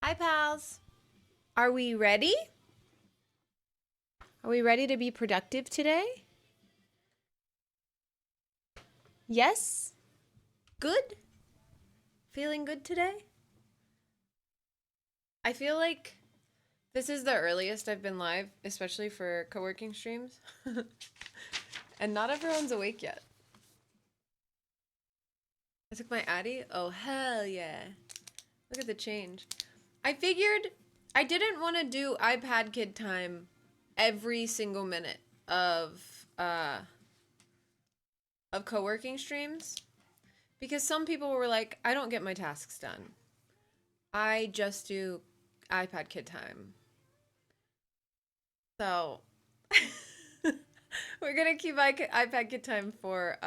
Hi, pals. Are we ready? Are we ready to be productive today? Yes? Good? Feeling good today? I feel like this is the earliest I've been live, especially for co-working streams. And not everyone's awake yet. I took my Addy? Oh, hell yeah. Look at the change. I figured I didn't want to do iPad kid time every single minute of co-working streams because some people were like, I don't get my tasks done. I just do iPad kid time. So we're gonna keep iPad kid time for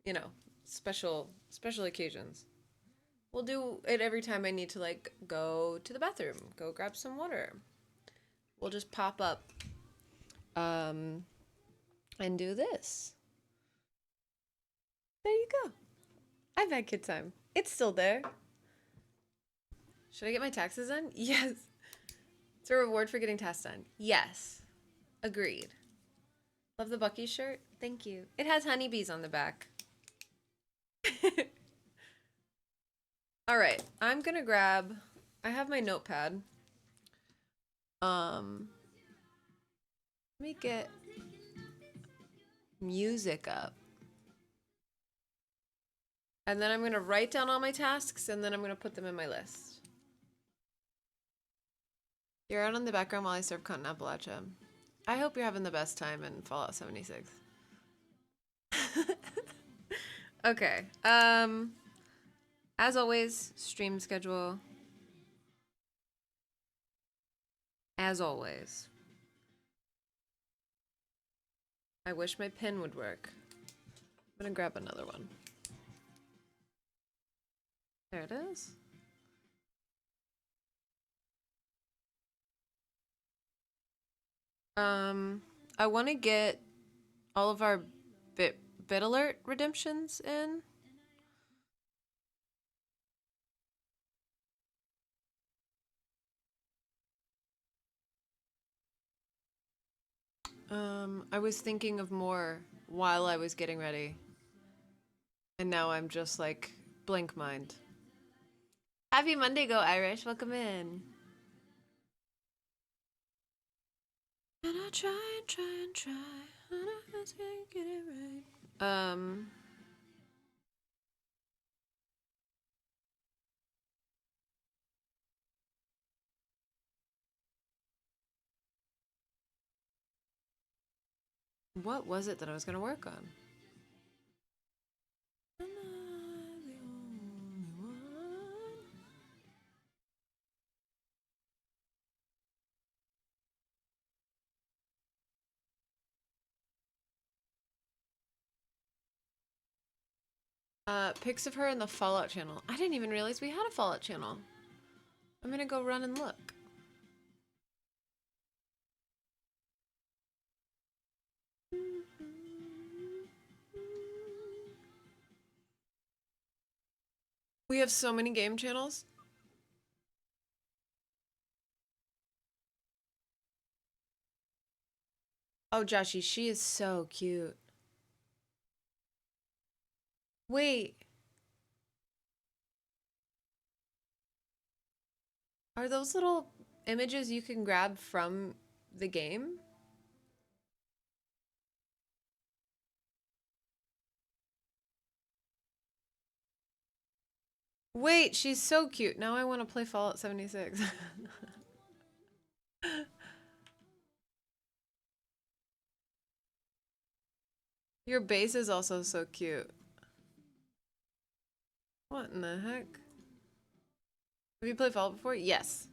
you know, special occasions. We'll do it every time I need to like go to the bathroom, go grab some water. We'll just pop up um and do this. There you go. iPad kid time. It's still there. Should I get my taxes done? Yes. It's a reward for getting tasks done. Yes. Agreed. Love the Bucky shirt. Thank you. It has honeybees on the back. All right. I'm going to grab I have my notepad. Let me get music up. And then I'm going to write down all my tasks and then I'm going to put them in my list. You're out in the background while I serve content Appalachia. I hope you're having the best time in Fallout 76. Okay. As always, stream schedule. As always. I wish my pen would work. I'm gonna grab another one. There it is. I want to get all of our bit alert redemptions in. I was thinking of more while I was getting ready. And now I'm just like blank mind. Happy Monday, Go Irish. Welcome in. And I try and try and try. And I just can't get it right. What was it that I was gonna work on? Am I the only one? Pics of her in the Fallout channel. I didn't even realize we had a Fallout channel. I'm gonna go run and look. We have so many game channels. Oh, Joshie, she is so cute. Wait. Are those little images you can grab from the game? Wait, she's so cute. Now I want to play Fallout 76. Your base is also so cute. What in the heck? Have you played Fallout before? Yes.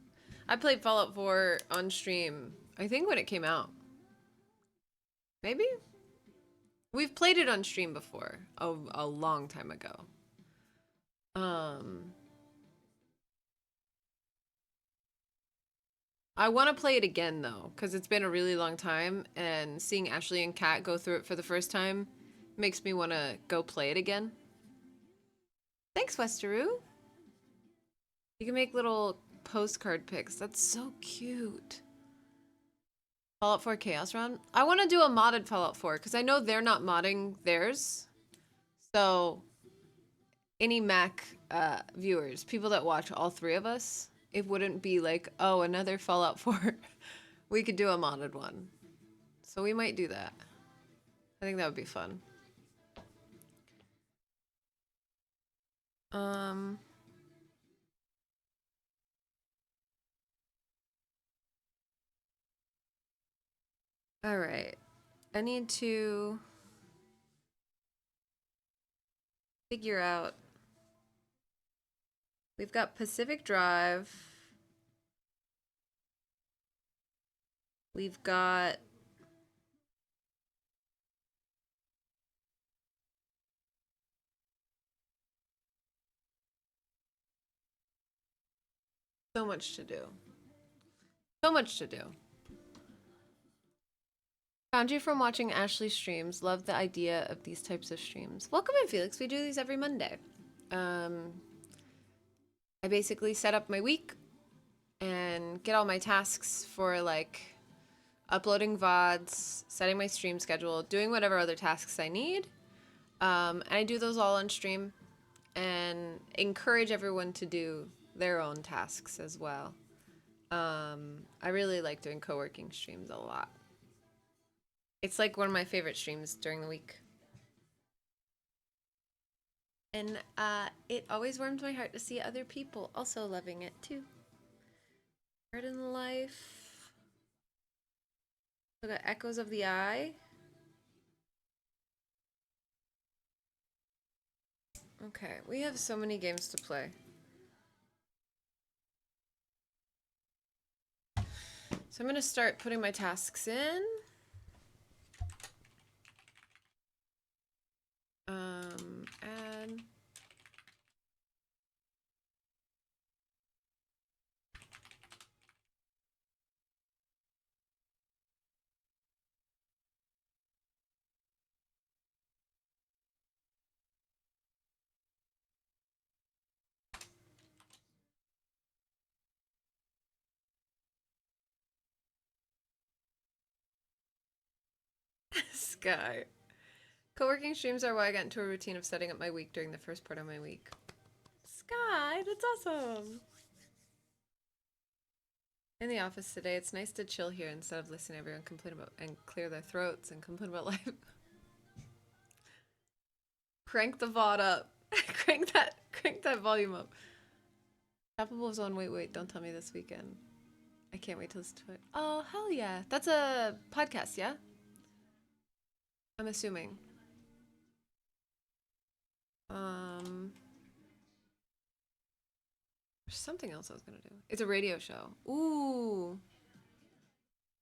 I played Fallout 4 on stream, I think when it came out. Maybe? We've played it on stream before, a long time ago. I want to play it again though, because it's been a really long time, and seeing Ashley and Kat go through it for the first time makes me want to go play it again. Thanks, Westeroo. You can make little postcard pics. That's so cute. Fallout 4 Chaos Run. I want to do a modded Fallout 4 because I know they're not modding theirs. So any Mac viewers, people that watch all three of us, it wouldn't be like, oh, another Fallout 4. We could do a modded one. So we might do that. I think that would be fun. All right. I need to figure out. We've got Pacific Drive. We've got so much to do. So much to do. Found you from watching Ashley's streams. Love the idea of these types of streams. Welcome in, Felix. We do these every Monday. I basically set up my week and get all my tasks for like uploading VODs, setting my stream schedule, doing whatever other tasks I need. And I do those all on stream and encourage everyone to do their own tasks as well. I really like doing co-working streams a lot. It's like one of my favorite streams during the week. And it always warms my heart to see other people also loving it too. Garden Life. We got Echoes of the Eye. Okay, we have so many games to play. So I'm gonna start putting my tasks in. Add. Sky. Co-working streams are why I got into a routine of setting up my week during the first part of my week. Sky, that's awesome. In the office today, it's nice to chill here instead of listening to everyone complain about and clear their throats and complain about life. Crank the VOD up. crank that volume up. Apple's Zone, wait, don't tell me this weekend. I can't wait to listen to it. Oh, hell yeah. That's a podcast, yeah? I'm assuming. There's something else I was gonna do. It's a radio show. Ooh.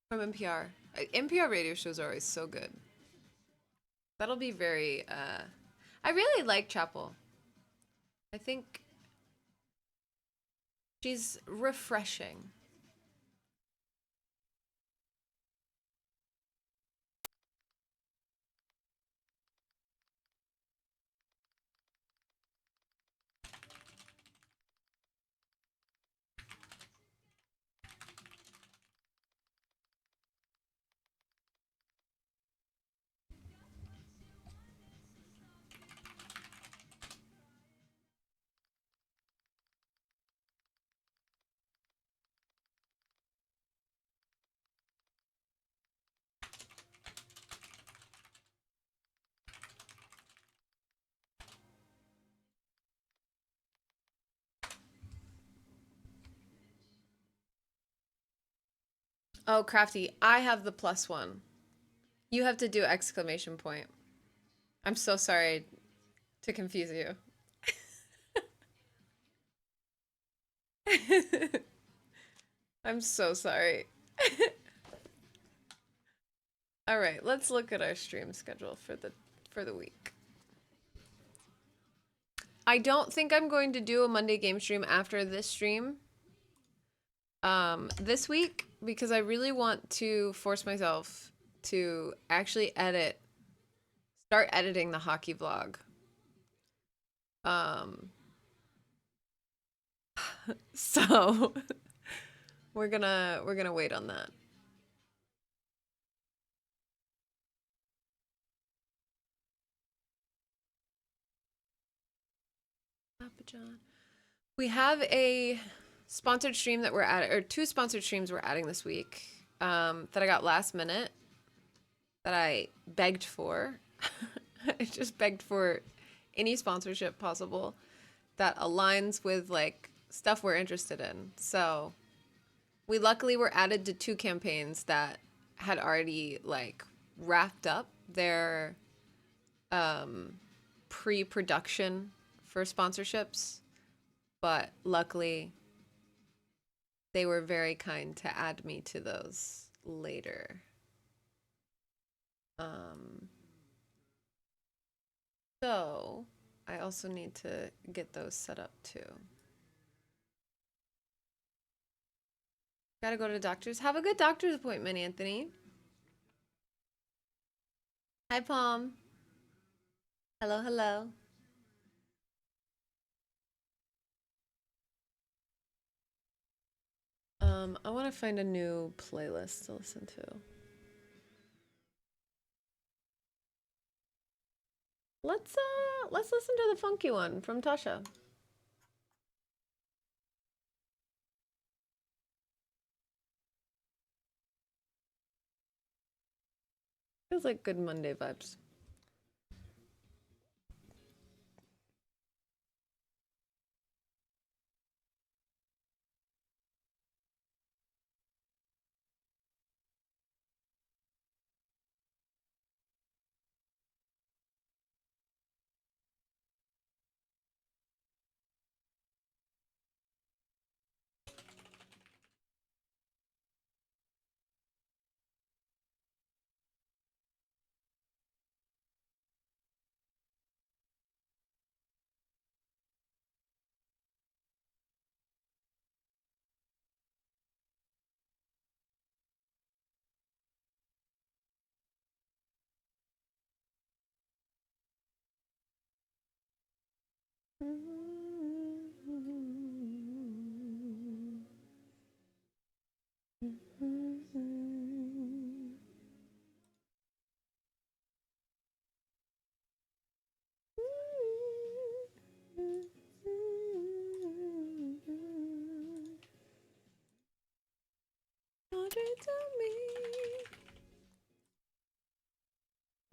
From NPR. NPR radio shows are always so good. That'll be very, I really like Chapel. I think she's refreshing. Oh, Crafty, I have the +1. You have to do exclamation point. I'm so sorry to confuse you. I'm so sorry. All right, let's look at our stream schedule for the week. I don't think I'm going to do a Monday game stream after this stream. This week because I really want to force myself to actually start editing the hockey vlog. So We're gonna wait on that. Papa John. We have a sponsored stream that we're at, or two sponsored streams we're adding this week. That I got last minute. That I begged for. I just begged for any sponsorship possible that aligns with like stuff we're interested in. So we luckily were added to two campaigns that had already like wrapped up their pre-production for sponsorships, but luckily they were very kind to add me to those later. So I also need to get those set up too. Gotta go to the doctor's. Have a good doctor's appointment, Anthony. Hi, Palm. Hello, hello. I want to find a new playlist to listen to. Let's listen to the funky one from Tasha. Feels like good Monday vibes.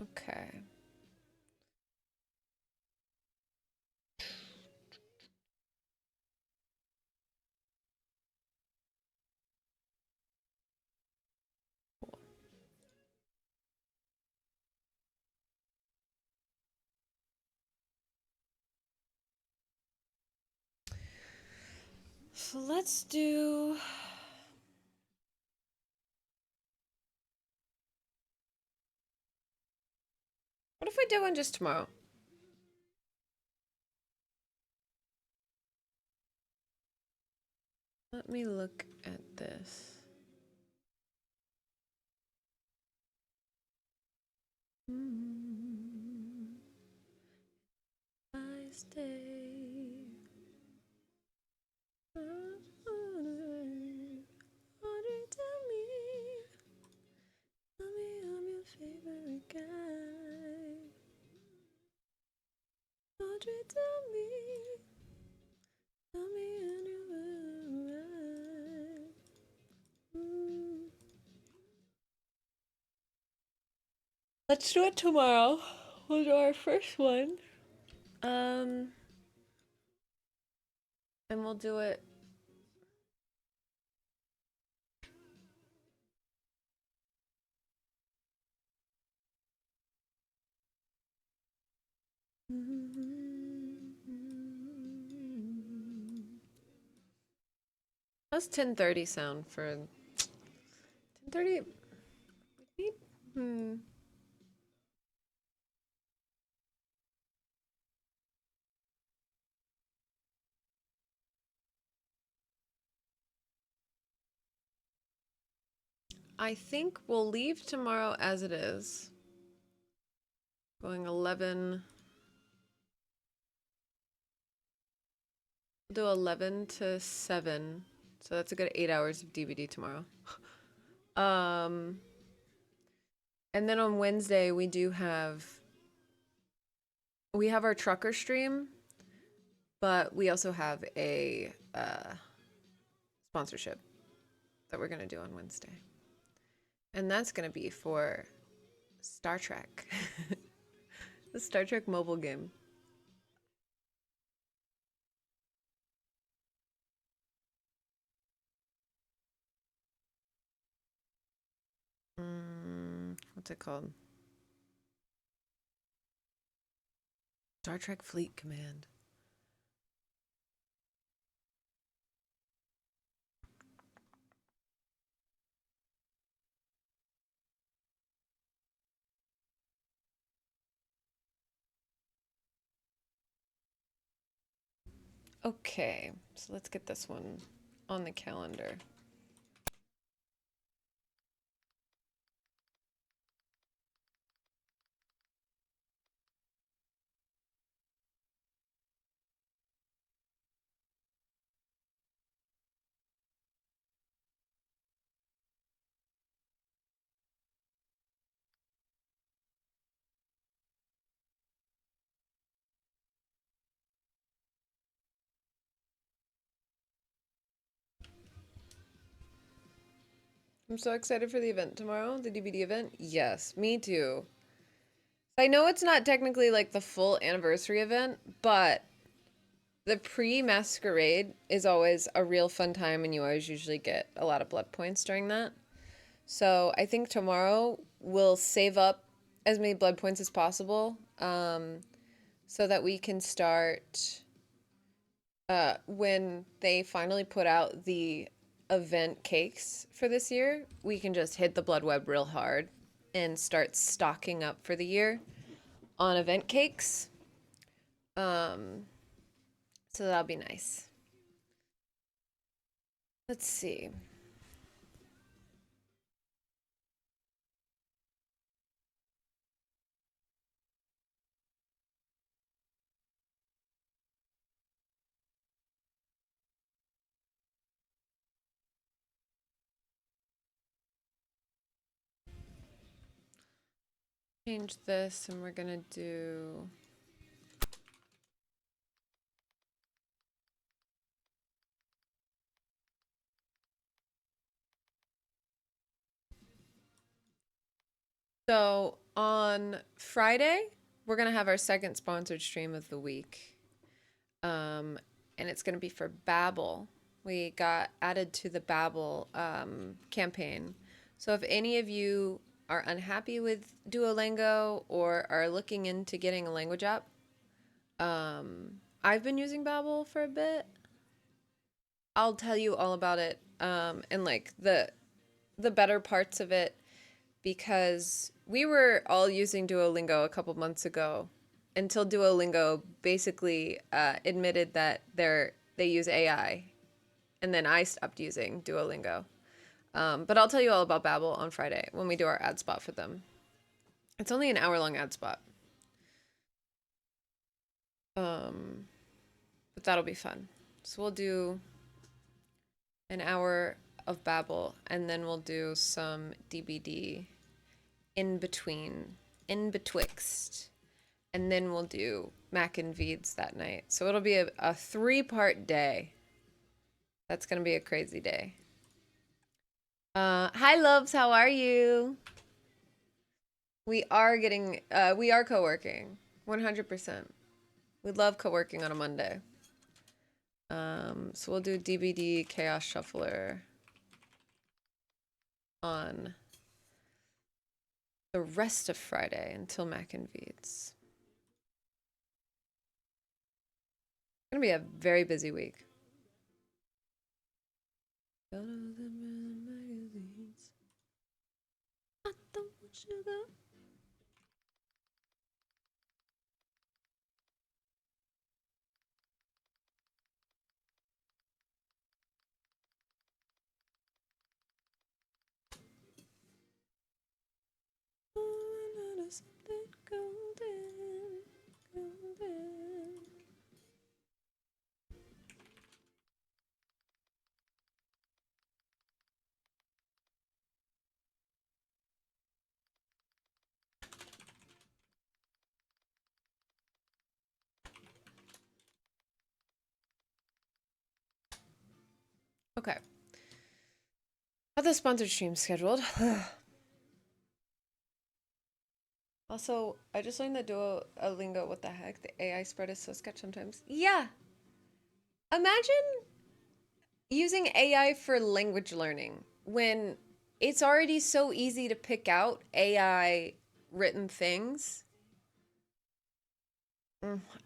Okay. So let's do. What if we do one just tomorrow? Let me look at this. I stay. Audrey, tell me I'm your favorite guy. Audrey, tell me I'm your right. Let's do it tomorrow. We'll do our first one. And we'll do it. How's 10:30 sound for 10:30? I think we'll leave tomorrow as it is. Going 11. We'll do 11 to 7 So that's a good 8 hours of DVD tomorrow. Um, and then on Wednesday we have our trucker stream, but we also have a sponsorship that we're gonna do on Wednesday, and that's gonna be for Star Trek, the Star Trek mobile game. What's it called? Star Trek Fleet Command. Okay, so let's get this one on the calendar. I'm so excited for the event tomorrow, the DVD event. Yes, me too. I know it's not technically like the full anniversary event, but the pre-masquerade is always a real fun time, and you always usually get a lot of blood points during that. So I think tomorrow we'll save up as many blood points as possible, so that we can start when they finally put out the event cakes for this year. We can just hit the blood web real hard and start stocking up for the year on event cakes. So that'll be nice. Let's see. Change this, and we're gonna do so on Friday, we're gonna have our second sponsored stream of the week. And it's gonna be for Babbel. We got added to the Babbel campaign. So if any of you are unhappy with Duolingo or are looking into getting a language app, I've been using Babbel for a bit. I'll tell you all about it, and like the better parts of it, because we were all using Duolingo a couple months ago until Duolingo basically admitted that they use AI, and then I stopped using Duolingo. But I'll tell you all about Babbel on Friday when we do our ad spot for them. It's only an hour-long ad spot. But that'll be fun. So we'll do an hour of Babbel, and then we'll do some DBD in between, in betwixt. And then we'll do Mac and Veeds that night. So it'll be a 3-part day. That's going to be a crazy day. Hi, loves. How are you? We are co-working. 100%. We love co-working on a Monday. So we'll do DBD Chaos Shuffler on the rest of Friday until Mac and Veeds. It's gonna be a very busy week. Got the sponsored stream scheduled. Also, I just learned that Duolingo, what the heck? The AI spread is so sketch sometimes. Yeah. Imagine using AI for language learning when it's already so easy to pick out AI written things.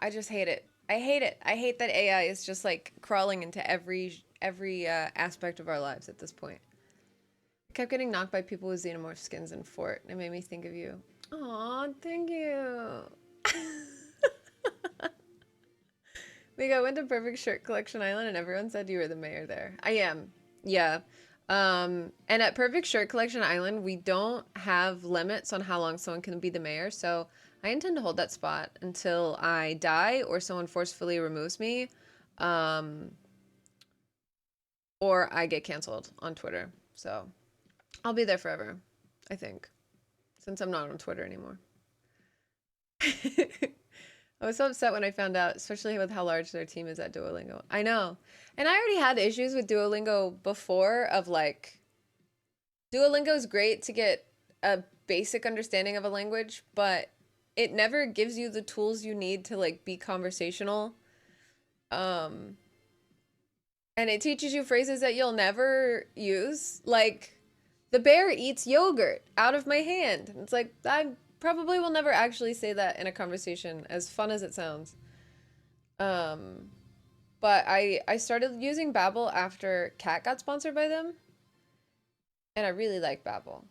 I just hate it. I hate it. I hate that AI is just like crawling into every aspect of our lives at this point. I kept getting knocked by people with xenomorph skins in Fort. It made me think of you. Aw, thank you. I went to Perfect Shirt Collection Island and everyone said you were the mayor there. I am. Yeah. And at Perfect Shirt Collection Island, we don't have limits on how long someone can be the mayor, so I intend to hold that spot until I die or someone forcefully removes me, um, or I get canceled on Twitter. So I'll be there forever, I think, since I'm not on Twitter anymore. I was so upset when I found out, especially with how large their team is at Duolingo. I know. And I already had issues with Duolingo before of like, Duolingo is great to get a basic understanding of a language, but it never gives you the tools you need to like be conversational. Um, and it teaches you phrases that you'll never use, like the bear eats yogurt out of my hand. It's like I probably will never actually say that in a conversation, as fun as it sounds. Um, but I started using Babbel after Cat got sponsored by them, and I really like Babbel.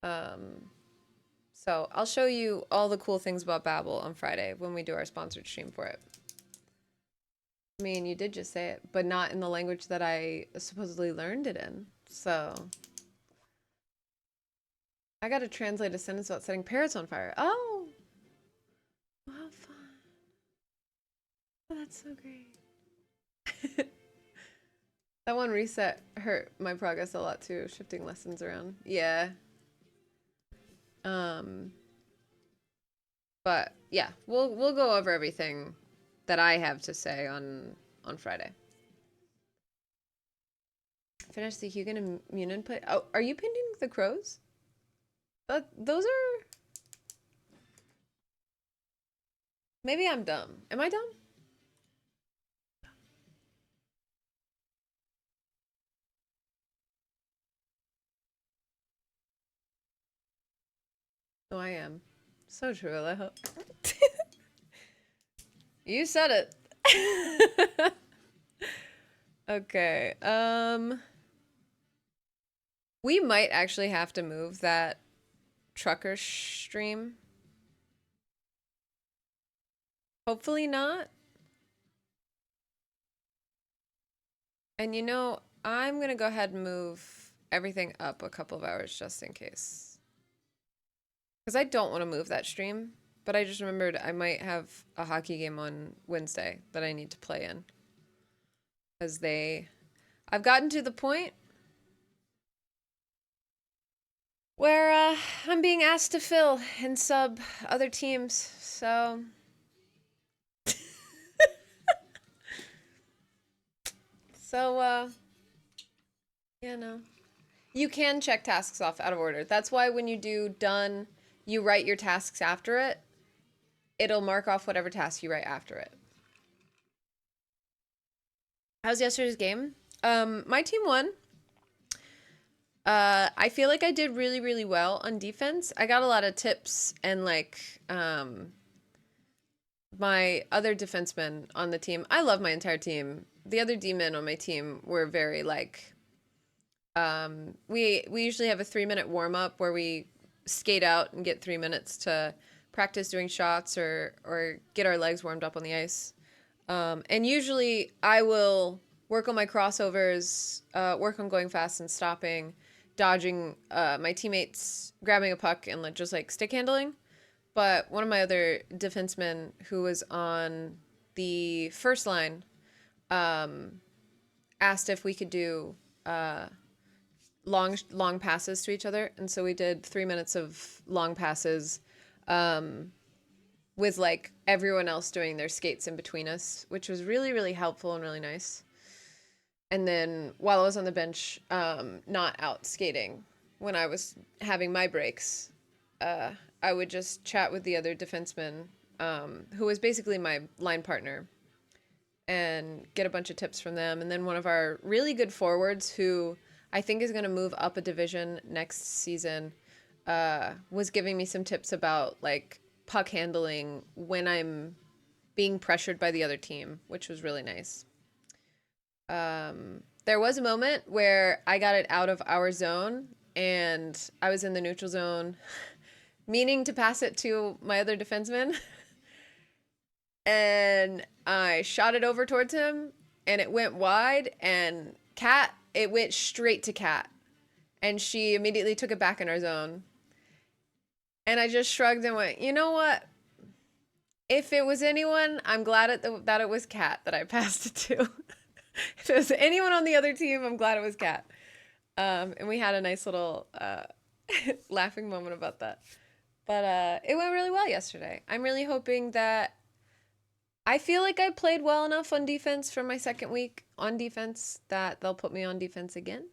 Um, so I'll show you all the cool things about Babbel on Friday when we do our sponsored stream for it. I mean, you did just say it, but not in the language that I supposedly learned it in. So I got to translate a sentence about setting parrots on fire. Oh, how fun! Oh, that's so great. That one reset hurt my progress a lot too, shifting lessons around. Yeah. Um, but yeah, we'll go over everything that I have to say on Friday. Finish the Hugan and Munin play. Oh, are you painting the crows? Those are. Maybe I'm dumb. Am I dumb? Oh, I am. So true, Alejo. You said it. Okay. We might actually have to move that trucker stream. Hopefully not. And you know, I'm gonna go ahead and move everything up a couple of hours just in case. Because I don't want to move that stream, but I just remembered I might have a hockey game on Wednesday that I need to play in. Because I've gotten to the point where I'm being asked to fill and sub other teams, so. So, yeah, no. You can check tasks off out of order. That's why when you do done, you write your tasks after it. It'll mark off whatever task you write after it. How's yesterday's game? My team won. I feel like I did really, really well on defense. I got a lot of tips and like, my other defensemen on the team. I love my entire team. The other D-men on my team were very like, we usually have a 3-minute warm up where we skate out and get 3 minutes to practice doing shots or get our legs warmed up on the ice. And usually I will work on my crossovers, work on going fast and stopping, dodging my teammates grabbing a puck and like, just like stick handling. But one of my other defensemen who was on the first line asked if we could do long passes to each other, and so we did 3 minutes of long passes with like everyone else doing their skates in between us, which was really, really helpful and really nice. And then while I was on the bench, not out skating, when I was having my breaks, I would just chat with the other defenseman, who was basically my line partner, and get a bunch of tips from them. And then one of our really good forwards, who I think is going to move up a division next season, was giving me some tips about like puck handling when I'm being pressured by the other team, which was really nice. There was a moment where I got it out of our zone and I was in the neutral zone, meaning to pass it to my other defenseman. And I shot it over towards him and it went wide, and it went straight to Kat. And she immediately took it back in our zone. And I just shrugged and went, you know what? If it was anyone, I'm glad that it was Kat that I passed it to. If it was anyone on the other team, I'm glad it was Kat. And we had a nice little laughing moment about that. But it went really well yesterday. I'm really hoping that I feel like I played well enough on defense for my second week on defense that they'll put me on defense again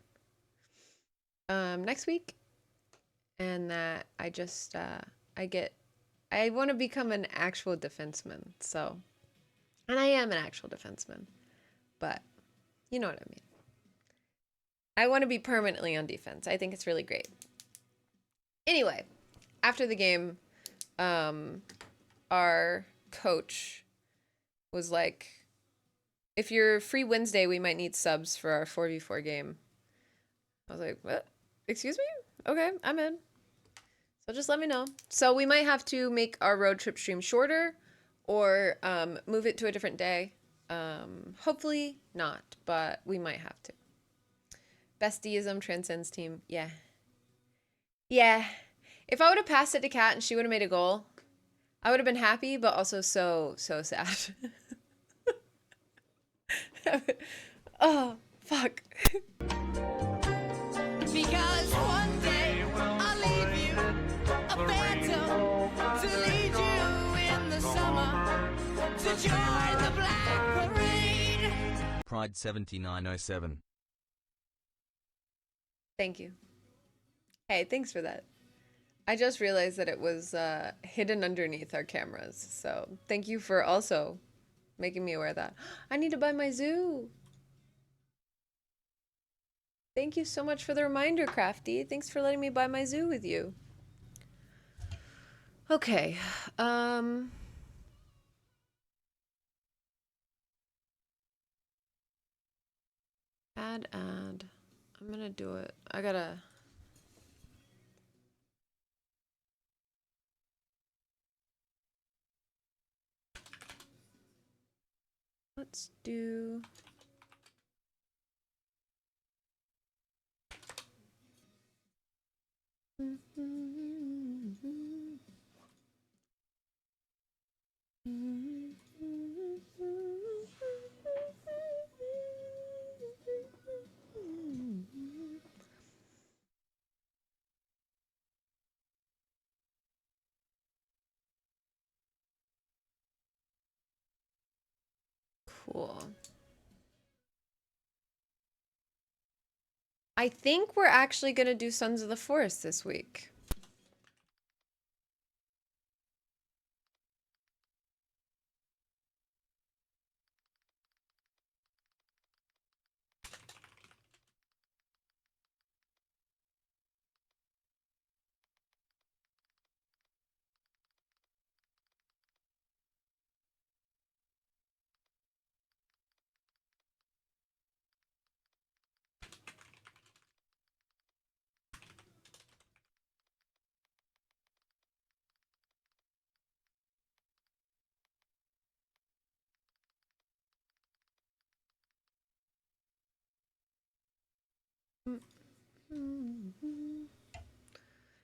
next week. And that I just, I want to become an actual defenseman. So, and I am an actual defenseman, but you know what I mean. I want to be permanently on defense. I think it's really great. Anyway, after the game, our coach was like, if you're free Wednesday, we might need subs for our 4v4 game. I was like, what? Excuse me? Okay, I'm in. So just let me know. So we might have to make our road trip stream shorter or move it to a different day. Hopefully not, but we might have to. Bestieism transcends team. Yeah. Yeah. If I would have passed it to Kat and she would have made a goal, I would have been happy, but also so sad. Oh, fuck. Because one day I'll leave you a phantom to lead you in the summer to join the Black Parade. Pride 7907. Thank you. Hey, thanks for that. I just realized that it was hidden underneath our cameras, so thank you for also making me aware of that. I need to buy my zoo. Thank you so much for the reminder, Crafty. Thanks for letting me buy my zoo with you. Okay. Add. I'm gonna do it. I gotta. Let's do. Cool. I think we're actually gonna do Sons of the Forest this week.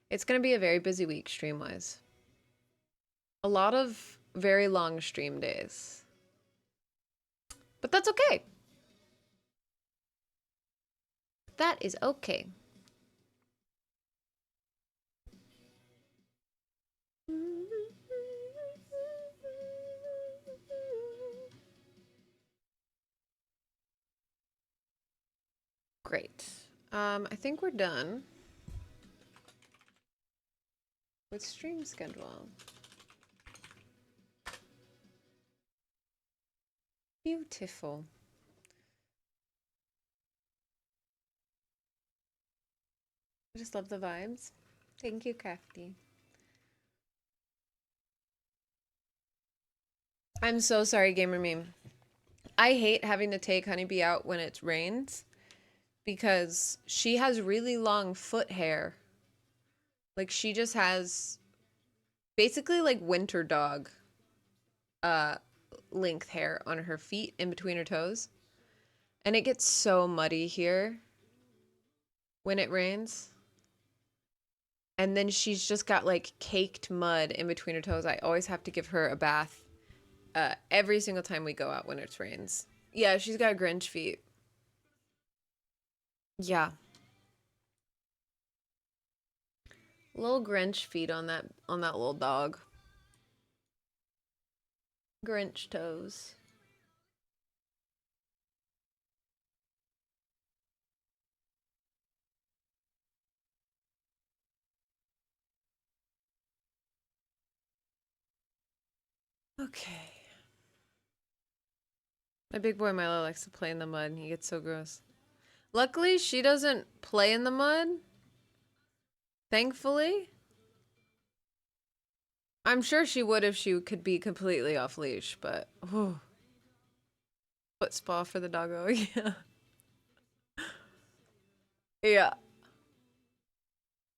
It's gonna be a very busy week stream-wise. A lot of very long stream days. But that's okay. That is okay. Great. I think we're done with stream schedule. Beautiful. I just love the vibes. Thank you, Crafty. I'm so sorry, Gamer Meme. I hate having to take Honeybee out when it rains because she has really long foot hair. Like she just has basically like winter dog uh length hair on her feet in between her toes. And it gets so muddy here when it rains. And then she's just got like caked mud in between her toes. I always have to give her a bath every single time we go out when it rains. Yeah, she's got Grinch feet. Yeah. Little Grinch feet on that little dog. Grinch toes. Okay. My big boy Milo likes to play in the mud and he gets so gross. Luckily, she doesn't play in the mud. Thankfully. I'm sure she would if she could be completely off leash, but whew. Foot spa for the doggo, yeah. Yeah.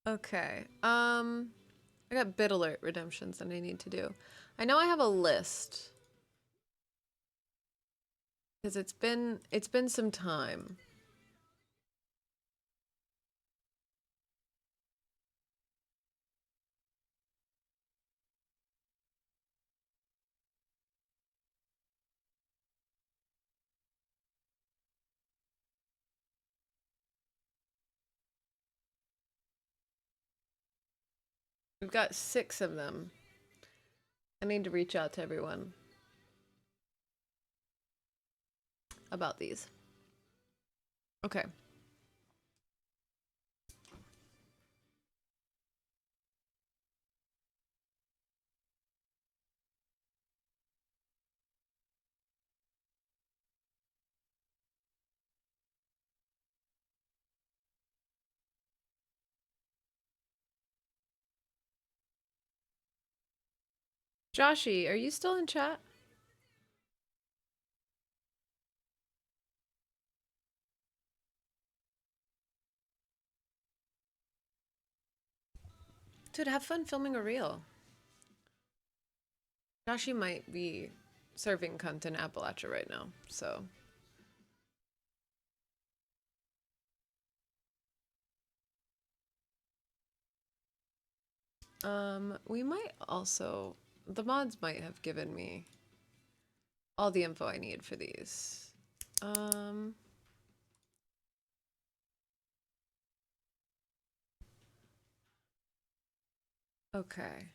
Okay. I got bid alert redemptions that I need to do. I know I have a list. Because it's been some time. We've got 6 of them. I need to reach out to everyone about these. Okay. Joshy, are you still in chat? Dude, have fun filming a reel. Joshy might be serving cunt in Appalachia right now, so. We might also, the mods might have given me all the info I need for these. Okay.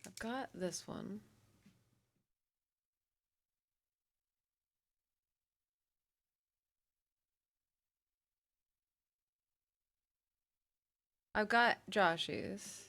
I've got this one. I've got Joshy's.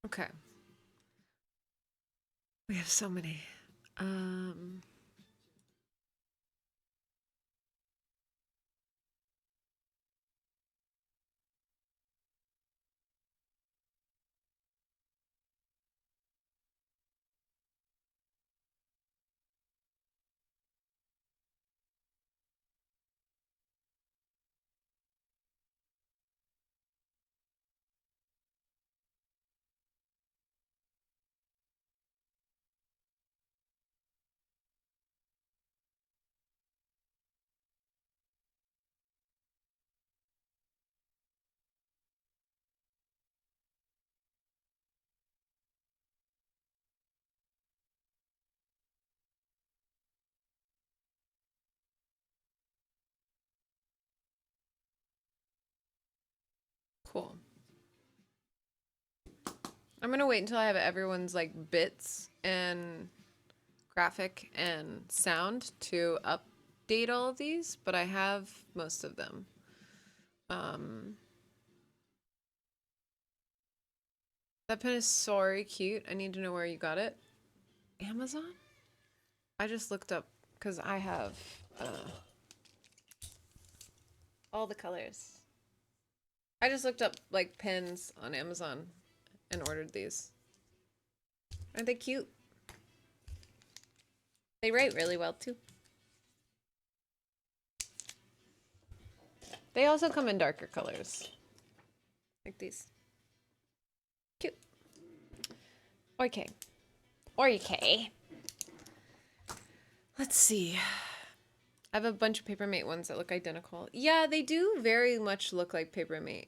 Okay. We have so many. I'm gonna wait until I have everyone's like bits and graphic and sound to update all of these, but I have most of them. That pen is sorry cute. I need to know where you got it. Amazon? I just looked up because I have all the colors. I just looked up like pens on Amazon and ordered these. Aren't they cute? They write really well too. They also come in darker colors. Like these. Cute. Okay. Okay. Let's see. I have a bunch of Papermate ones that look identical. Yeah, they do very much look like Papermate.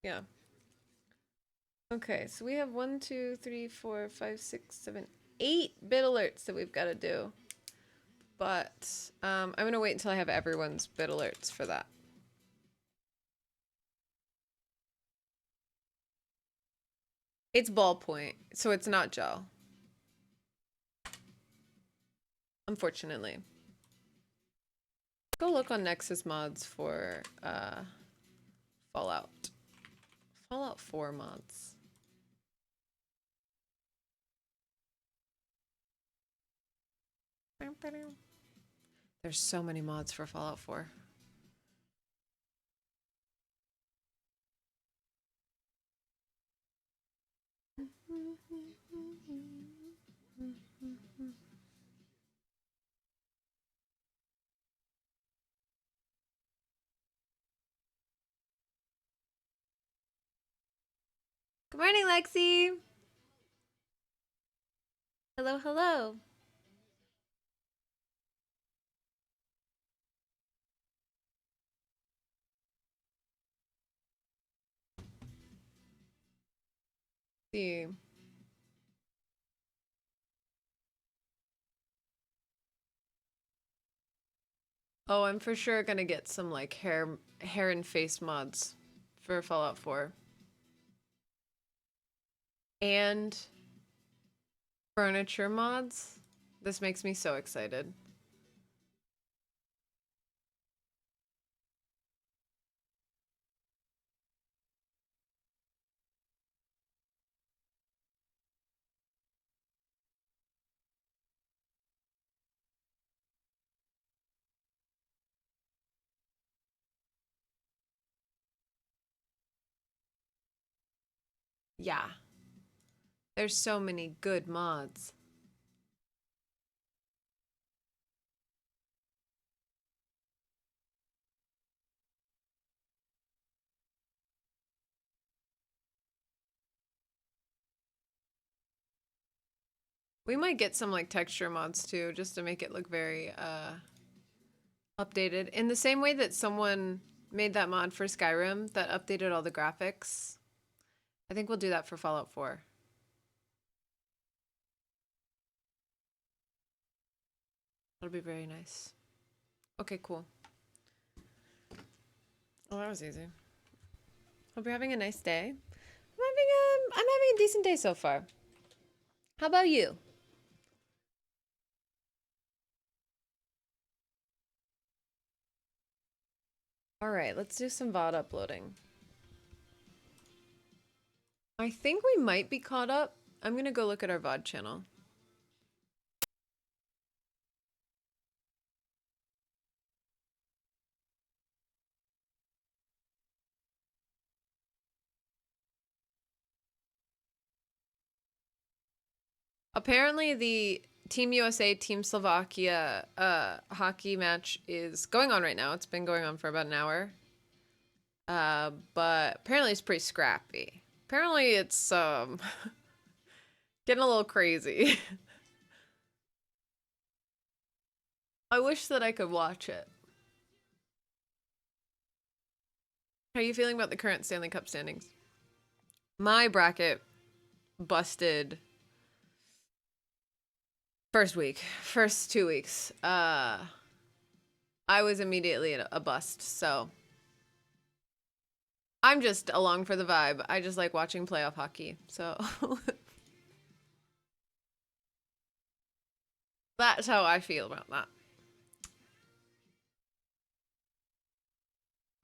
Yeah. Okay, so we have 1, 2, 3, 4, 5, 6, 7, 8 bit alerts that we've got to do. But I'm going to wait until I have everyone's bit alerts for that. It's ballpoint, so it's not gel. Unfortunately. Go look on Nexus mods for Fallout 4 mods. There's so many mods for Fallout 4. Good morning, Lexi. Hello, hello. See. Oh, I'm for sure gonna get some like hair and face mods for Fallout 4. And furniture mods. This makes me so excited. Yeah. There's so many good mods. We might get some like texture mods too, just to make it look very updated. In the same way that someone made that mod for Skyrim that updated all the graphics. I think we'll do that for Fallout 4. That'll be very nice. Okay, cool. Oh, that was easy. Hope you're having a nice day. I'm having a decent day so far. How about you? All right, let's do some VOD uploading. I think we might be caught up. I'm gonna go look at our VOD channel. Apparently the Team USA, Team Slovakia hockey match is going on right now. It's been going on for about an hour. But apparently it's pretty scrappy. Apparently it's getting a little crazy. I wish that I could watch it. How are you feeling about the current Stanley Cup standings? My bracket busted first 2 weeks. I was immediately a bust, so I'm just along for the vibe. I just like watching playoff hockey. So that's how I feel about that.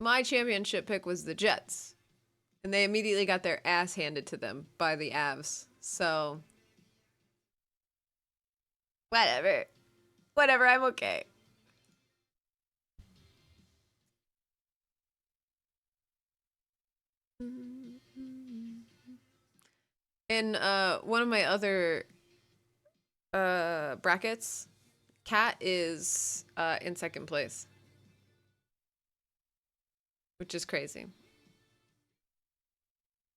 My championship pick was the Jets, and they immediately got their ass handed to them by the Avs. So whatever. Whatever, I'm okay. In one of my other brackets, Cat is in second place, which is crazy.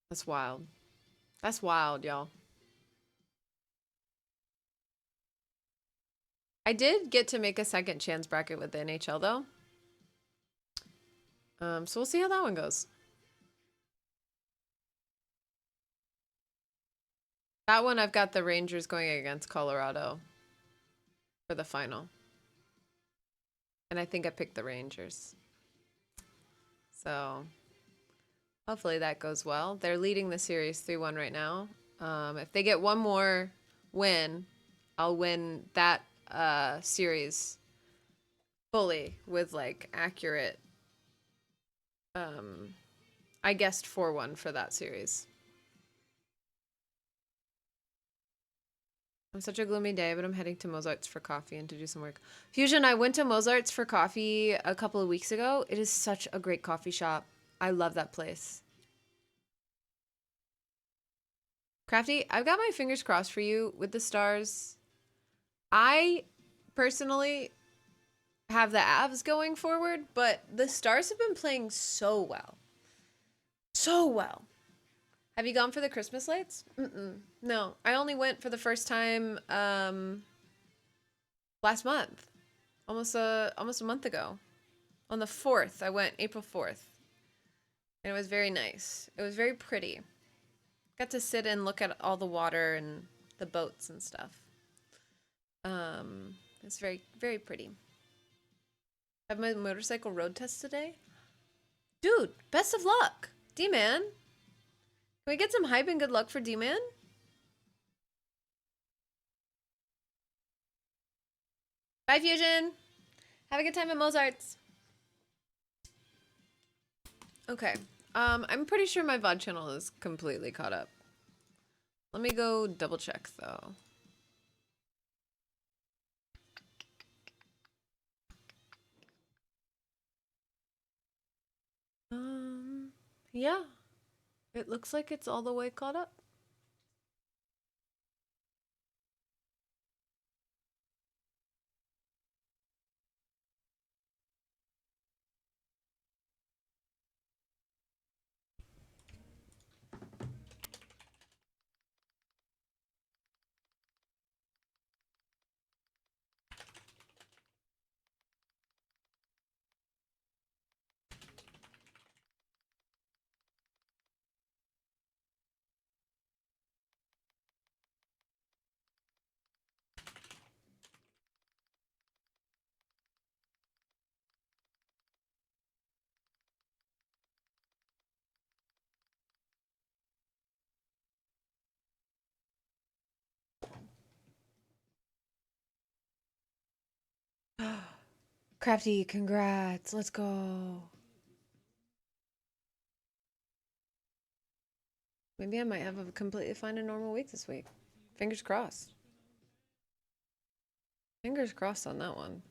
That's wild. That's wild, y'all. I did get to make a second chance bracket with the NHL though. So we'll see how that one goes. That one I've got the Rangers going against Colorado for the final. And I think I picked the Rangers. So hopefully that goes well. They're leading the series 3-1 right now. If they get one more win, I'll win that series fully with like accurate. I guessed 4-1 for that series. I'm such a gloomy day, but I'm heading to Mozart's for coffee and to do some work. Fusion, I went to Mozart's for coffee a couple of weeks ago. It is such a great coffee shop. I love that place. Crafty, I've got my fingers crossed for you with the stars. I personally have the Avs going forward, but the stars have been playing so well. So well. Have you gone for the Christmas lights? No, I only went for the first time last month, almost a month ago. On the 4th, I went April 4th, and it was very nice. It was very pretty. Got to sit and look at all the water and the boats and stuff. It's very, very pretty. I have my motorcycle road test today. Dude, best of luck. D-Man. Can we get some hype and good luck for D-Man? Bye, Fusion. Have a good time at Mozart's. Okay. I'm pretty sure my VOD channel is completely caught up. Let me go double check, though. Yeah. It looks like it's all the way caught up. Crafty, congrats. Let's go. Maybe I might have a completely fine and normal week this week. Fingers crossed. Fingers crossed on that one.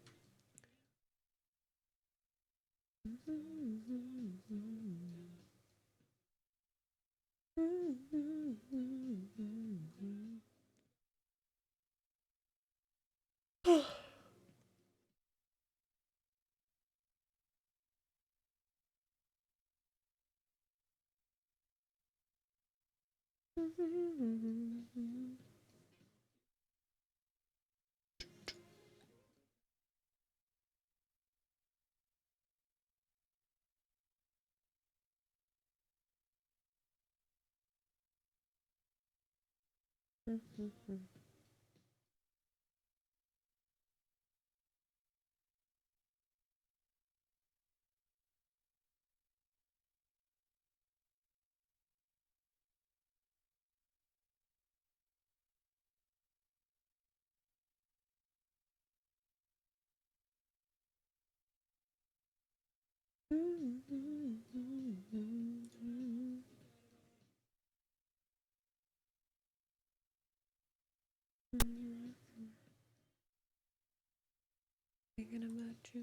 Thinking about you.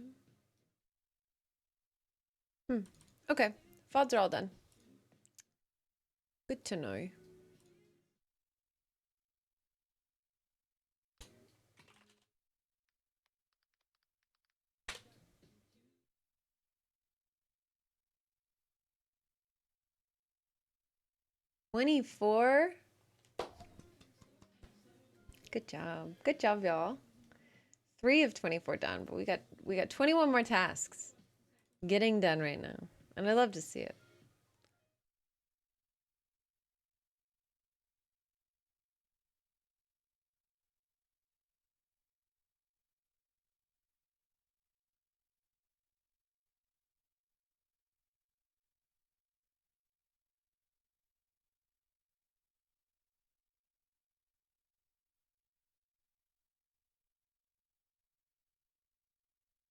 Okay, VODs are all done. Good to know. $24. Good job. Good job, y'all. 3 of 24 done, but we got 21 more tasks getting done right now. And I love to see it.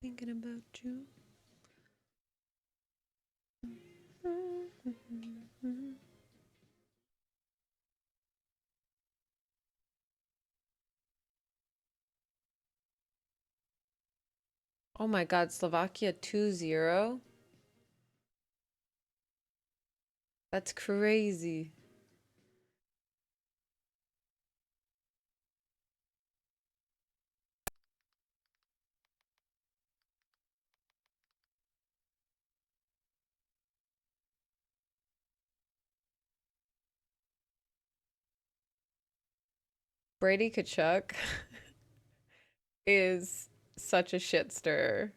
Thinking about you. Oh my God, Slovakia 2-0. That's crazy. Brady Kachuk is such a shit stirrer.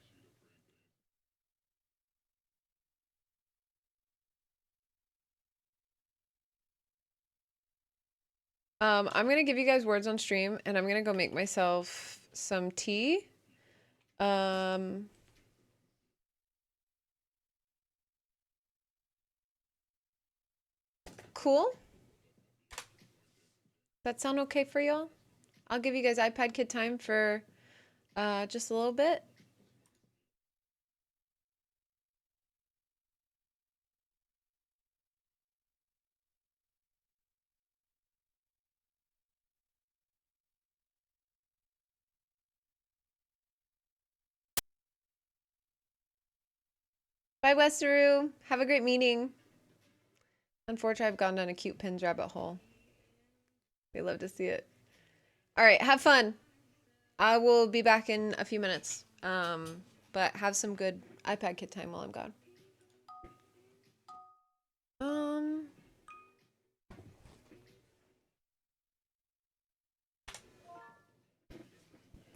I'm gonna give you guys words on stream, and I'm gonna go make myself some tea. Cool. That sound okay for y'all? I'll give you guys iPad Kid time for just a little bit. Bye, Westeru. Have a great meeting. Unfortunately, I've gone down a cute pins rabbit hole. We love to see it. All right, have fun. I will be back in a few minutes. But have some good iPad Kid time while I'm gone.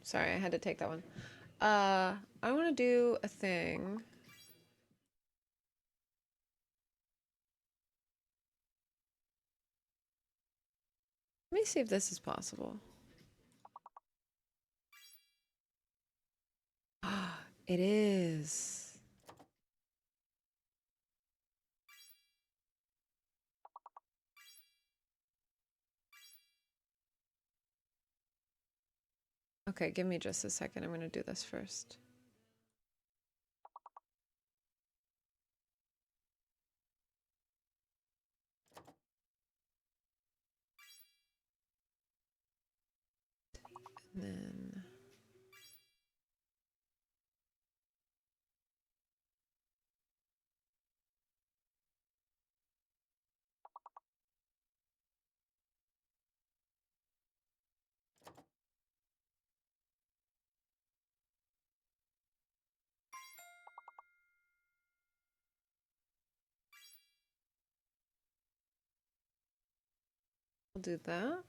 Sorry, I had to take that one. I want to do a thing. Let me see if this is possible. It is. Okay, give me just a second. I'm going to do this first. And then we'll do that.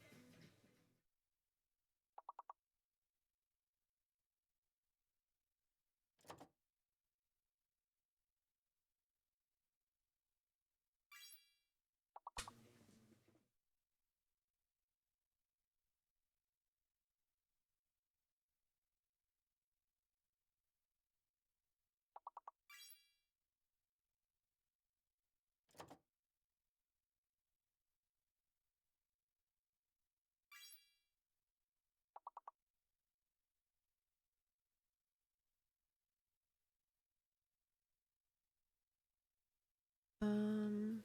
Um.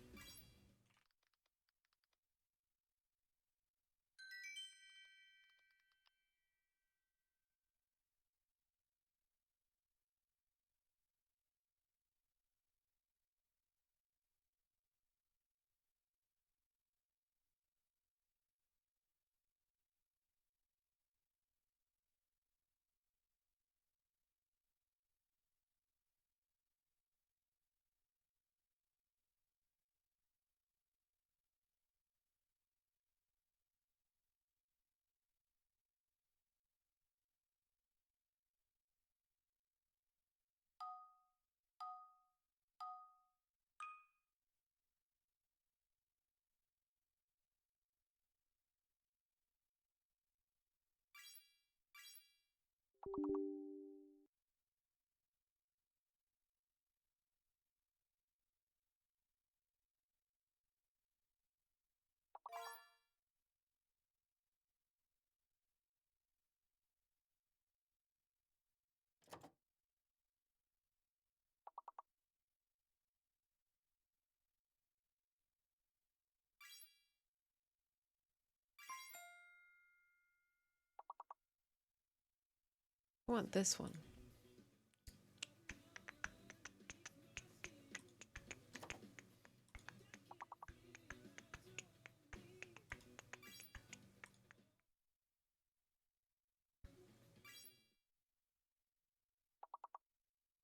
I want this one.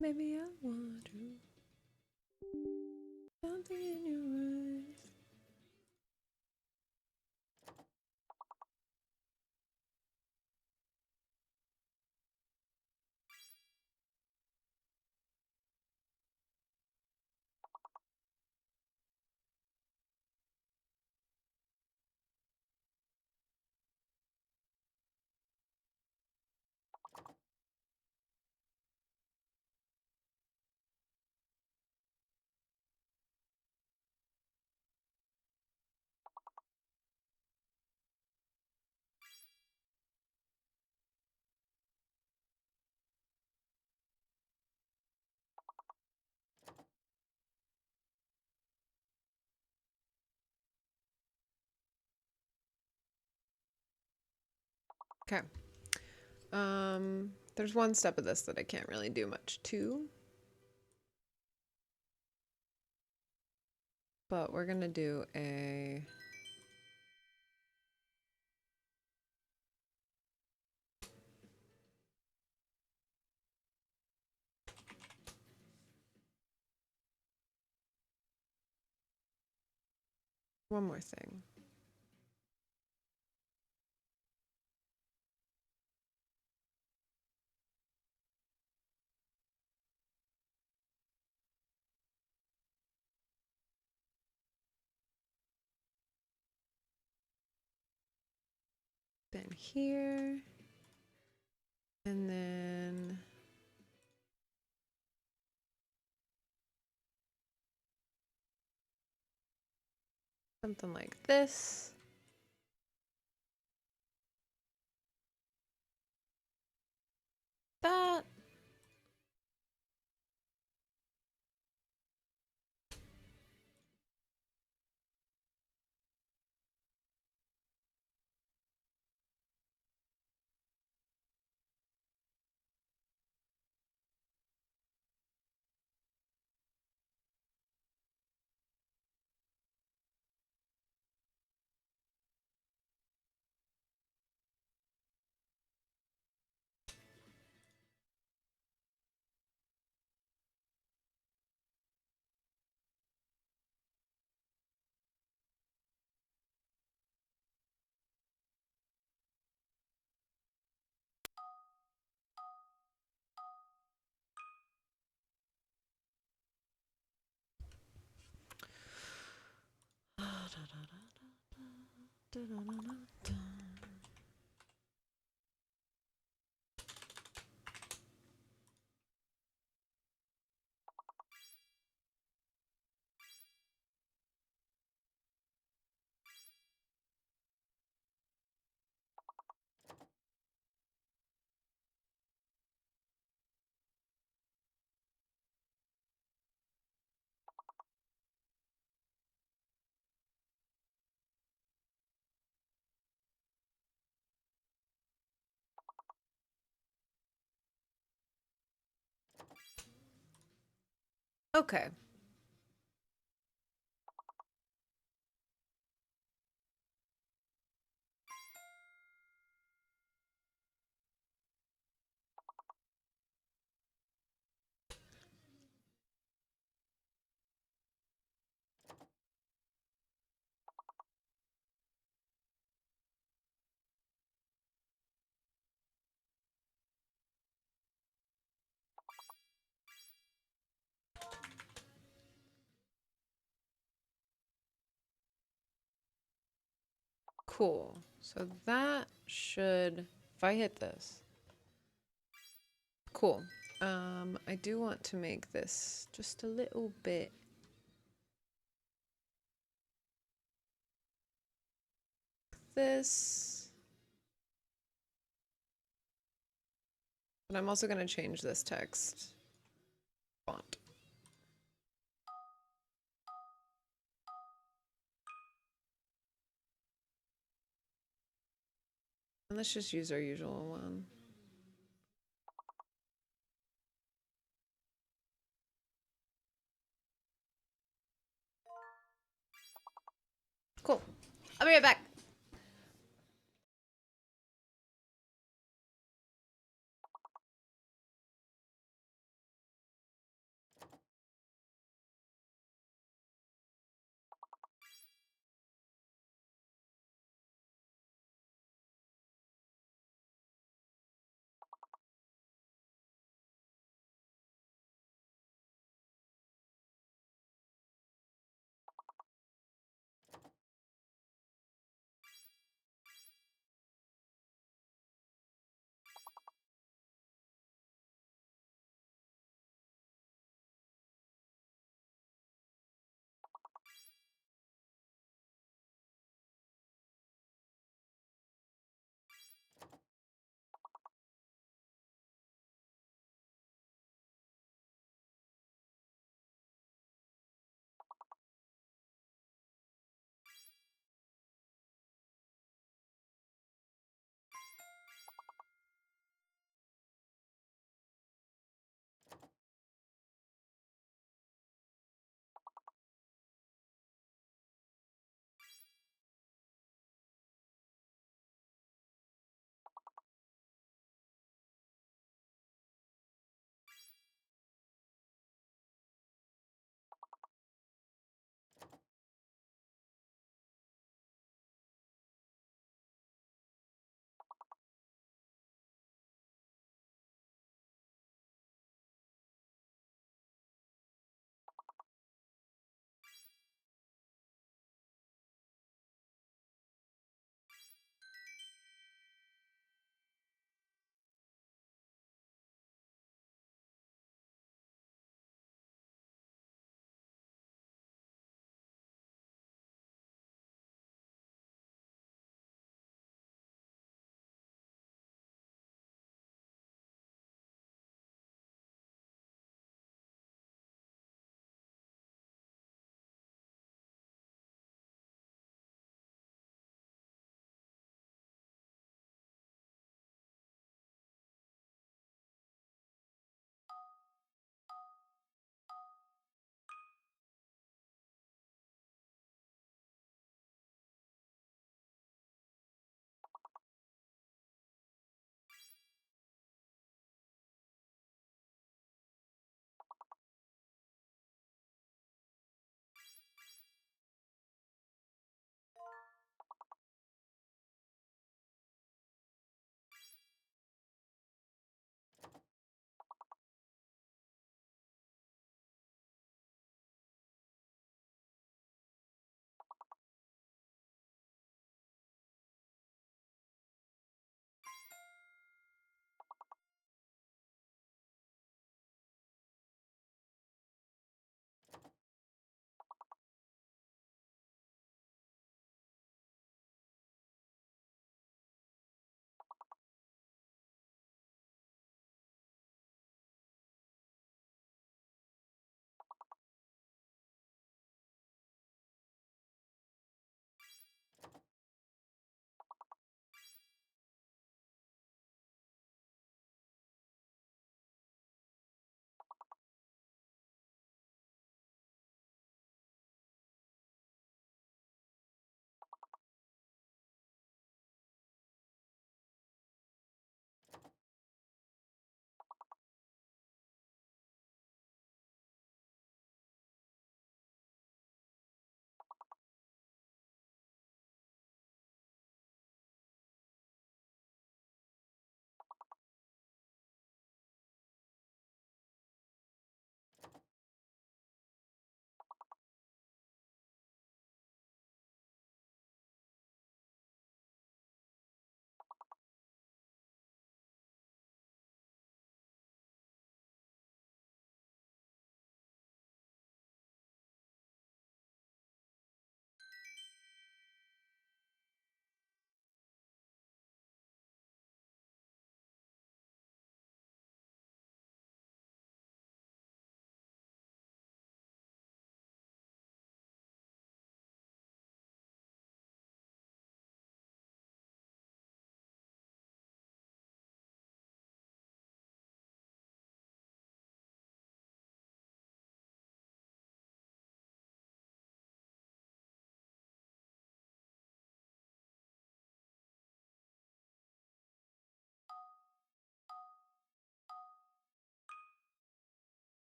Maybe I want to. Something in your eyes. Okay. There's one step of this that I can't really do much to. But we're gonna do a one more thing. Then here. And then something like this. That. Okay. Cool. So that should, if I hit this, cool. I do want to make this just a little bit this. But I'm also going to change this text font. And let's just use our usual one. Cool. I'll be right back.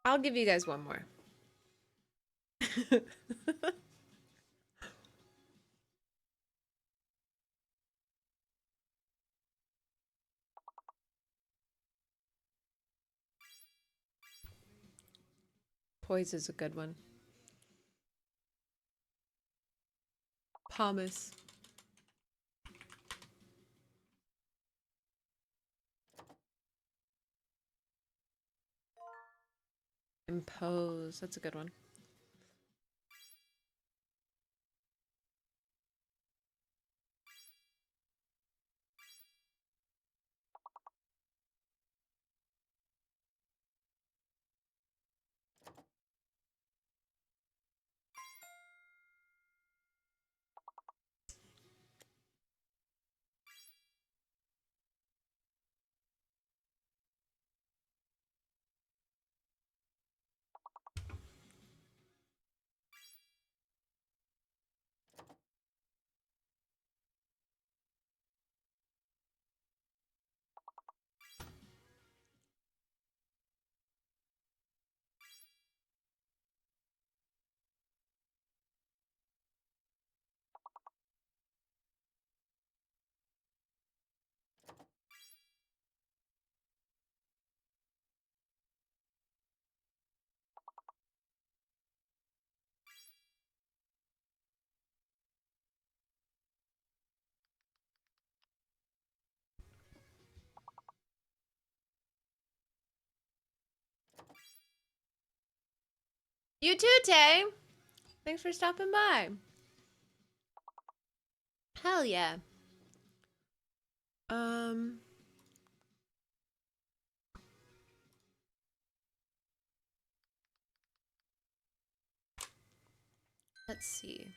I'll give you guys one more. Poise is a good one. Pomace. Impose. That's a good one. You too, Tay. Thanks for stopping by. Hell yeah. Um, let's see.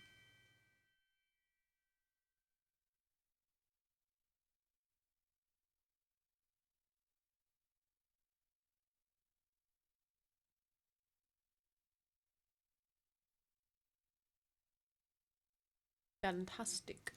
Fantastic.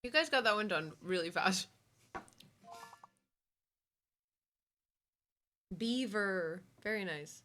You guys got that one done really fast. Beaver. Very nice.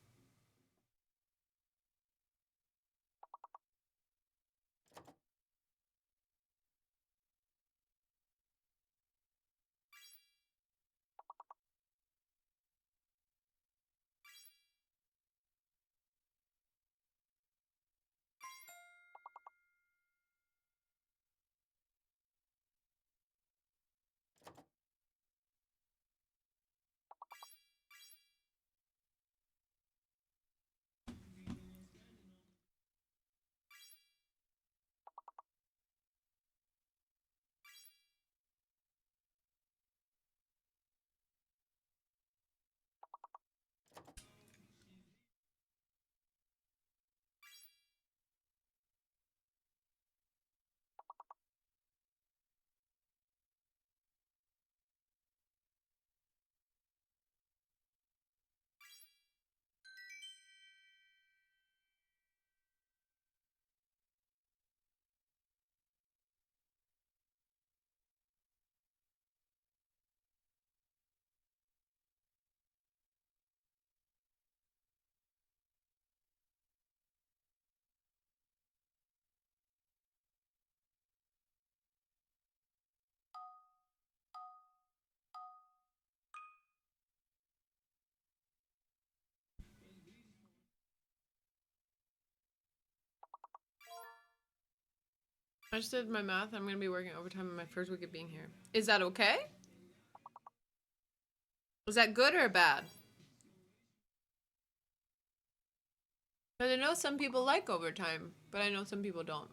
I just did my math. I'm gonna be working overtime in my first week of being here. Is that okay? Is that good or bad? Because I know some people like overtime, but I know some people don't.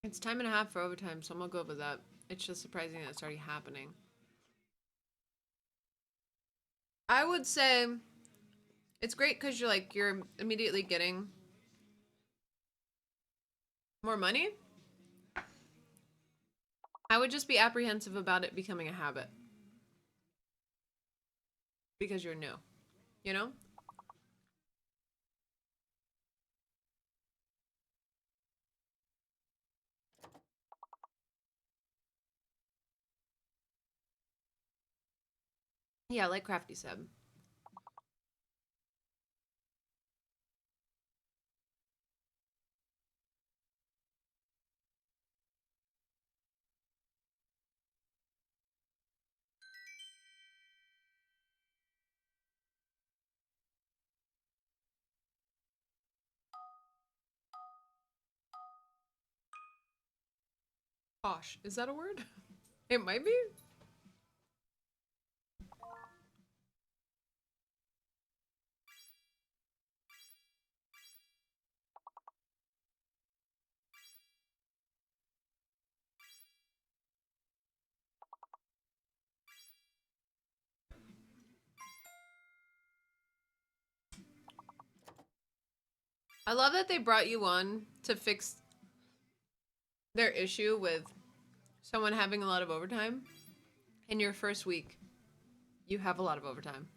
It's time and a half for overtime, so I'm gonna go with that. It's just surprising that it's already happening. I would say it's great because you're immediately getting more money. I would just be apprehensive about it becoming a habit because you're new, you know? Yeah, like Crafty said. Posh, is that a word? It might be. I love that they brought you on to fix their issue with someone having a lot of overtime. In your first week, you have a lot of overtime.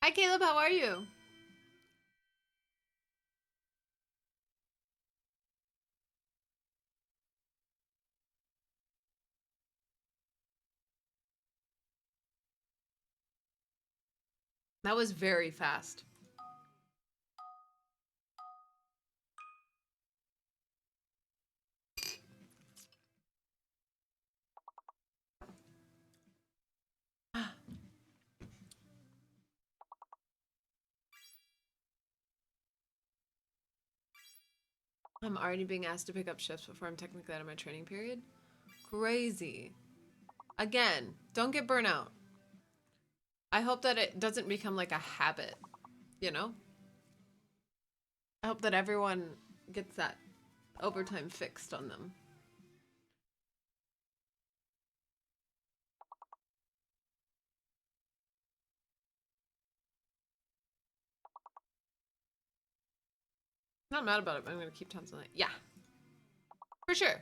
Hi, Caleb. How are you? That was very fast. I'm already being asked to pick up shifts before I'm technically out of my training period. Crazy. Again, don't get burnout. I hope that it doesn't become like a habit, you know? I hope that everyone gets that overtime fixed on them. Not mad about it, but I'm gonna keep tons on it. Yeah, for sure.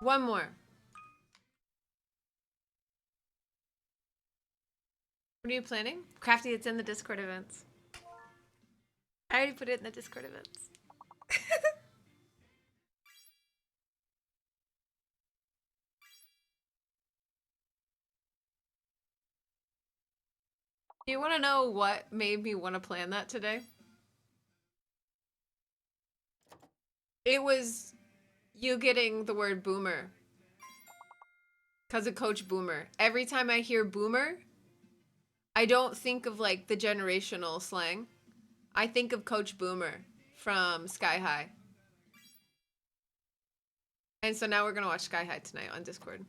One more. What are you planning? Crafty, it's in the Discord events. I already put it in the Discord events. Do you want to know what made me want to plan that today? It was you getting the word boomer. Because of Coach Boomer. Every time I hear boomer, I don't think of like the generational slang. I think of Coach Boomer from Sky High. And so now we're going to watch Sky High tonight on Discord.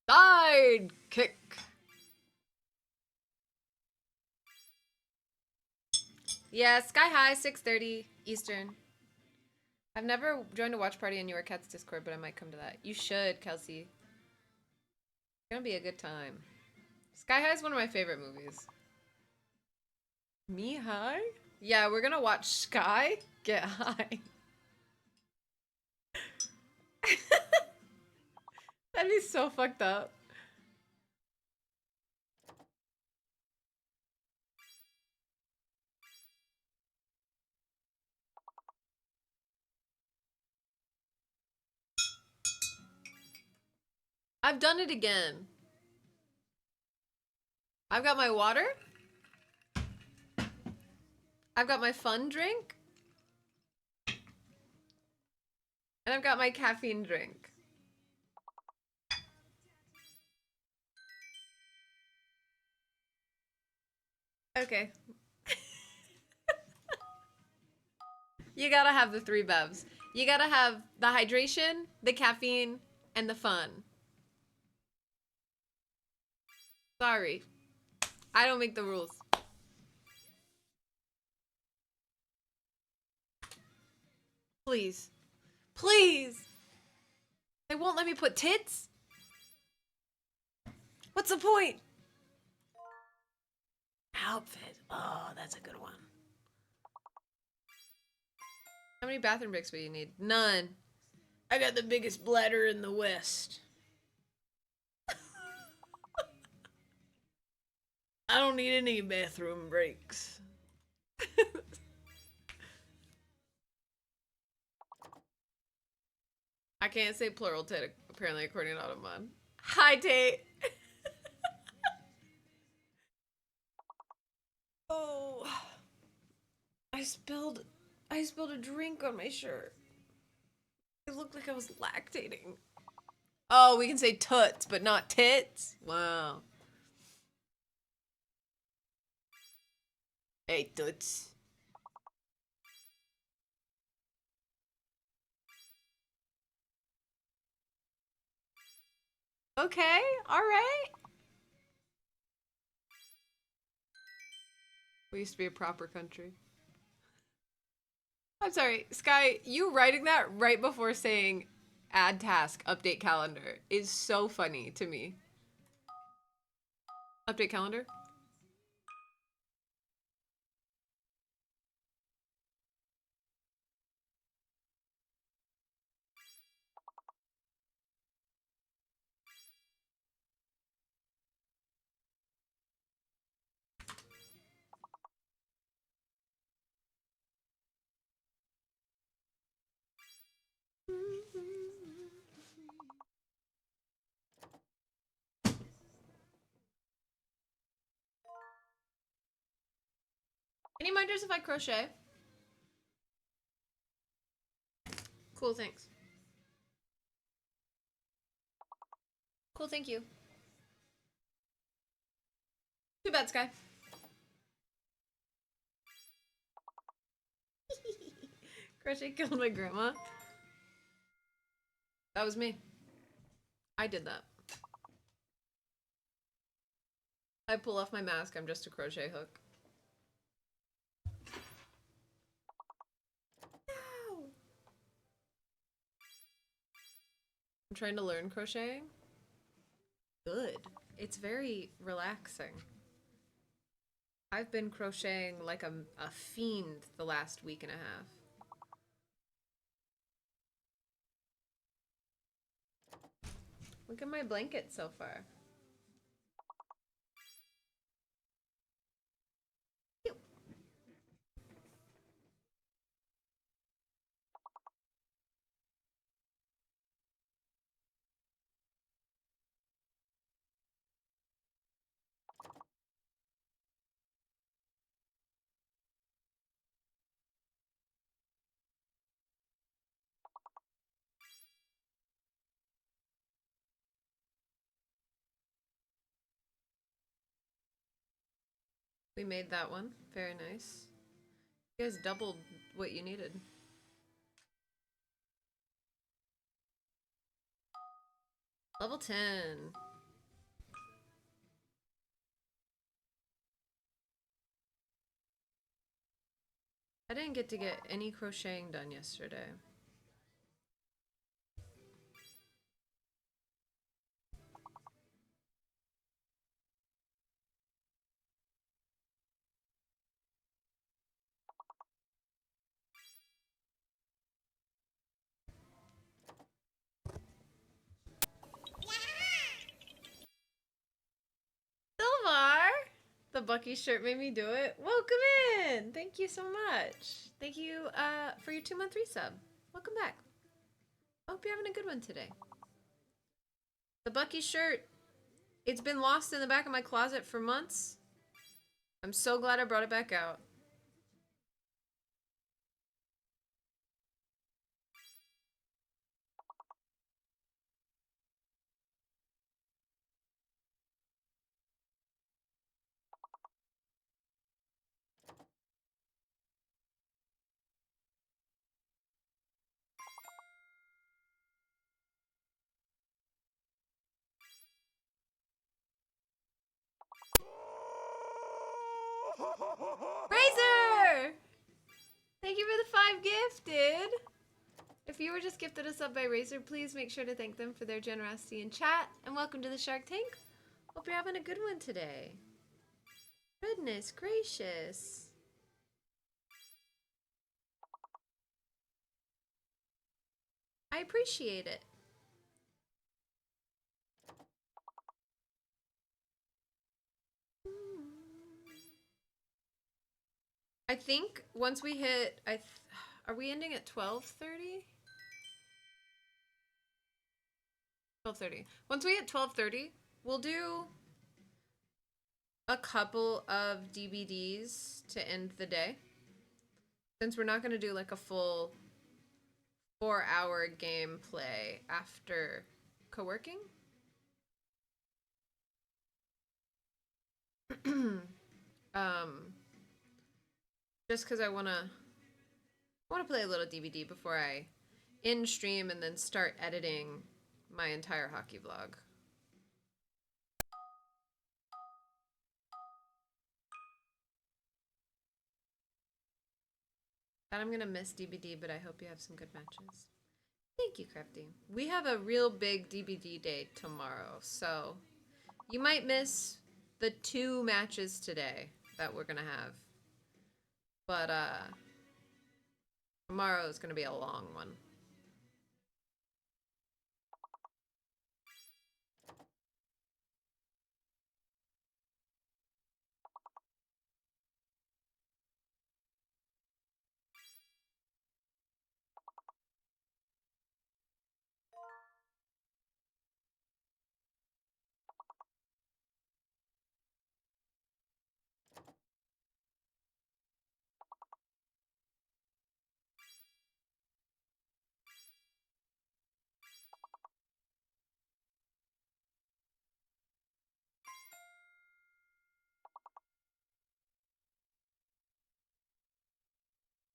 Side kick. Yeah, Sky High, 6:30 Eastern. I've never joined a watch party in Your Cat's Discord, but I might come to that. You should, Kelsey. It's gonna be a good time. Sky High is one of my favorite movies. Me high? Yeah, we're gonna watch Sky get high. That'd be so fucked up. I've done it again. I've got my water. I've got my fun drink. And I've got my caffeine drink. Okay. You gotta have the three bevs. You gotta have the hydration, the caffeine, and the fun. Sorry. I don't make the rules. Please. Please! They won't let me put tits? What's the point? Outfit. Oh, that's a good one. How many bathroom breaks will you need? None. I got the biggest bladder in the West. I don't need any bathroom breaks. I can't say plural tit, apparently, according to Automon. Hi, Tate. Oh. I spilled a drink on my shirt. It looked like I was lactating. Oh, we can say toots, but not tits? Wow. Hey, toots. Okay, alright. We used to be a proper country. I'm sorry, Sky, you writing that right before saying add task, update calendar is so funny to me. Update calendar? Any minders if I crochet? Cool, thanks. Cool, thank you. Too bad, Sky. Crochet killed my grandma. That was me. I did that. I pull off my mask, I'm just a crochet hook. No! I'm trying to learn crocheting. Good. It's very relaxing. I've been crocheting like a fiend the last week and a half. Look at my blanket so far. Cute. We made that one. Very nice. You guys doubled what you needed. Level 10. I didn't get to get any crocheting done yesterday. Silvar! The Bucky shirt made me do it. Welcome in! Thank you so much. Thank you for your 2-month resub. Welcome back. I hope you're having a good one today. The Bucky shirt, it's been lost in the back of my closet for months. I'm so glad I brought it back out. Razor! Thank you for the 5 gifted. If you were just gifted a sub by Razor, please make sure to thank them for their generosity in chat. And welcome to the Shark Tank. Hope you're having a good one today. Goodness gracious. I appreciate it. I think once we hit, are we ending at 12:30? 12:30. Once we hit 12:30, we'll do a couple of DVDs to end the day. Since we're not going to do like a full 4-hour gameplay after co-working. Just because I wanna play a little DVD before I end stream and then start editing my entire hockey vlog. And I'm gonna miss DBD, but I hope you have some good matches. Thank you, Crafty. We have a real big DBD day tomorrow, so you might miss the 2 matches today that we're gonna have. But tomorrow is gonna be a long one.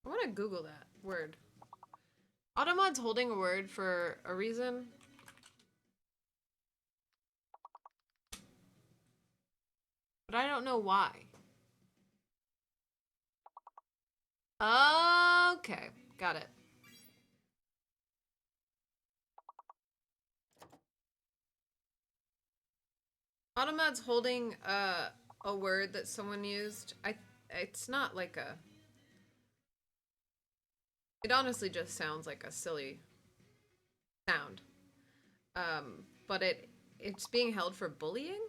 I want to Google that word. Automod's holding a word for a reason. But I don't know why. Okay, got it. Automod's holding a word that someone used. It's not like a. It honestly just sounds like a silly sound. But it's being held for bullying.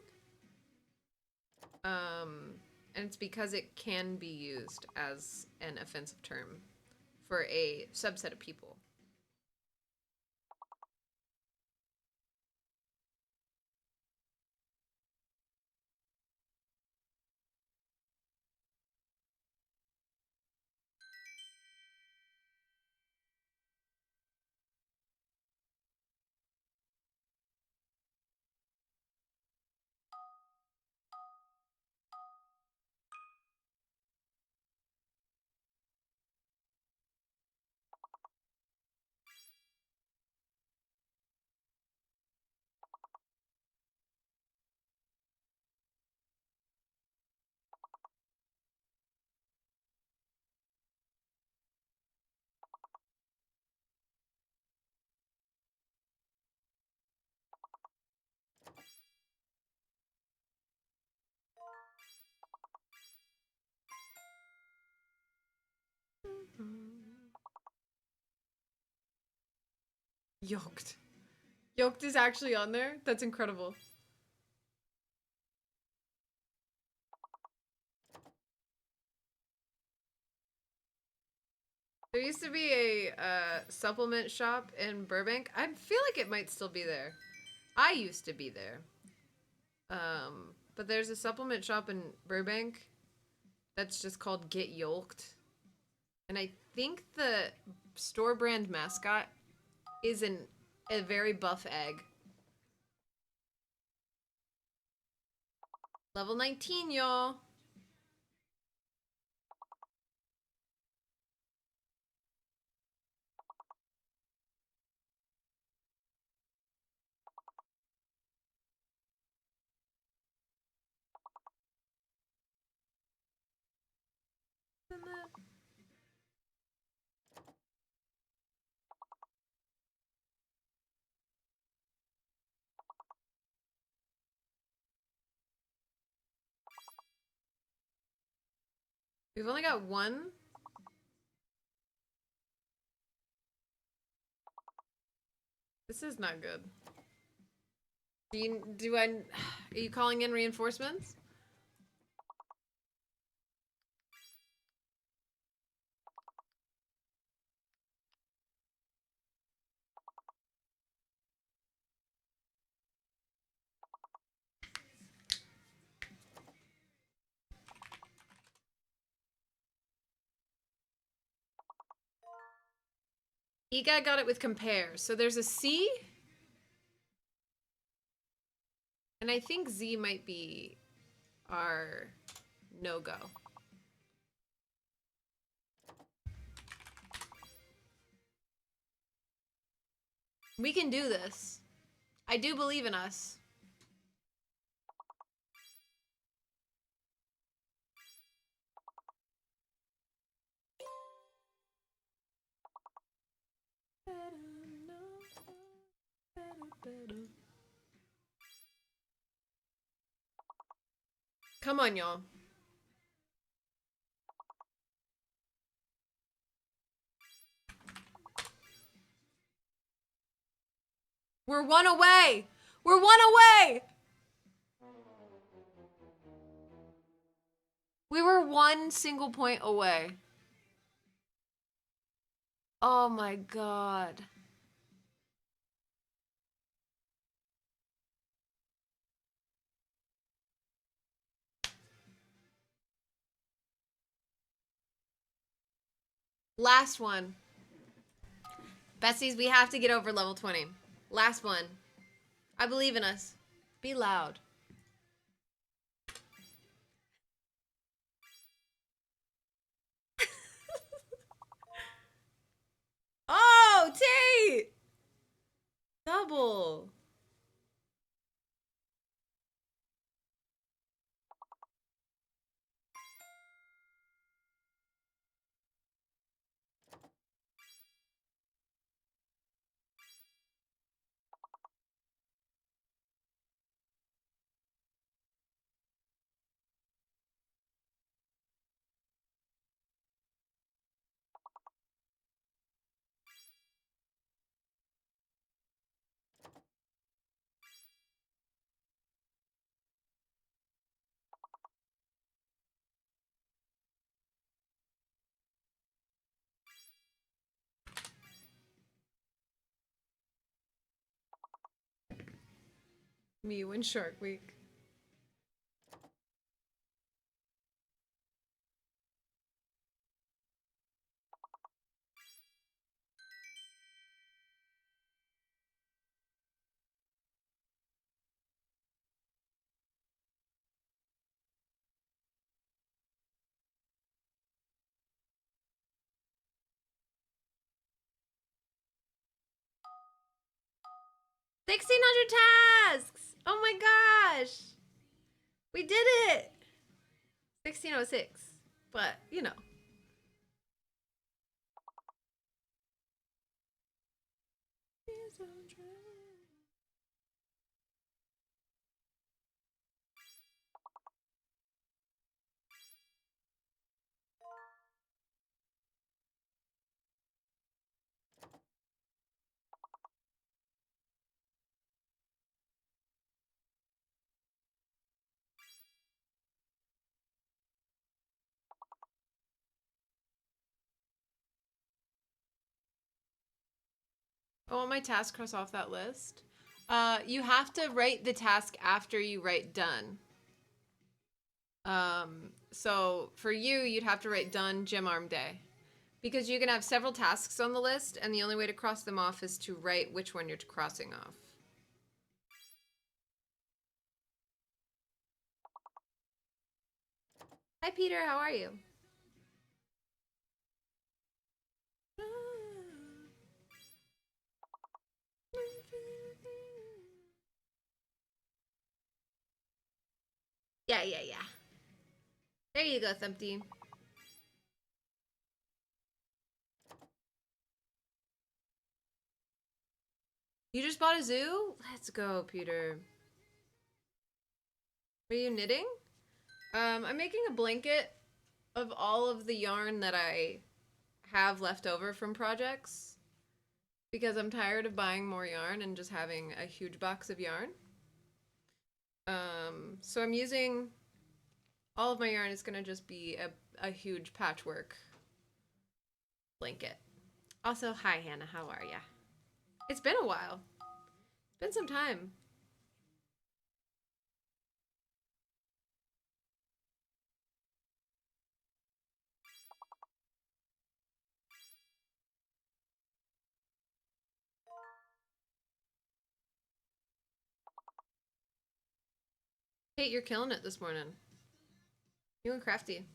And it's because it can be used as an offensive term for a subset of people. Yoked. Yoked is actually on there? That's incredible. There used to be a supplement shop in Burbank. I feel like it might still be there. I used to be there. But there's a supplement shop in Burbank that's just called Get Yolked. And I think the store brand mascot is a very buff egg. Level 19, y'all. We've only got one. This is not good. Are you calling in reinforcements? Ega got it with compare. So there's a C. And I think Z might be our no-go. We can do this. I do believe in us. Come on, y'all. We're one away. We're one away. We were one single point away. Oh my god. Last one. Bessies, we have to get over level 20. Last one. I believe in us. Be loud. Oh, Tate! Double. Me when Shark Week. $1,600 tasks! Oh my gosh! We did it! 1606. But, you know. I want my task cross off that list. You have to write the task after you write done. So for you, you'd have to write done gym arm day. Because you can have several tasks on the list, and the only way to cross them off is to write which one you're crossing off. Hi, Peter. How are you? Yeah. There you go, Thumpty. You just bought a zoo? Let's go, Peter. Are you knitting? I'm making a blanket of all of the yarn that I have left over from projects because I'm tired of buying more yarn and just having a huge box of yarn. So I'm using all of my yarn is gonna just be a huge patchwork blanket. Also, hi Hannah, how are ya? It's been a while. It's been some time. Kate, you're killing it this morning. You and Crafty.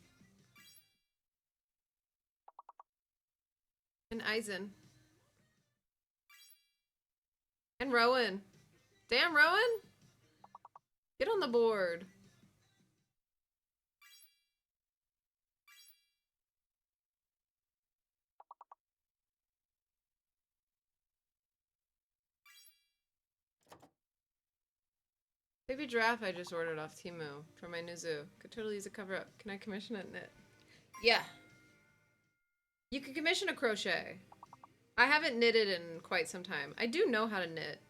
And Eisen. And Rowan. Damn, Rowan! Get on the board. Baby giraffe I just ordered off Temu for my new zoo. Could totally use a cover up. Can I commission it knit? Yeah. You can commission a crochet. I haven't knitted in quite some time. I do know how to knit,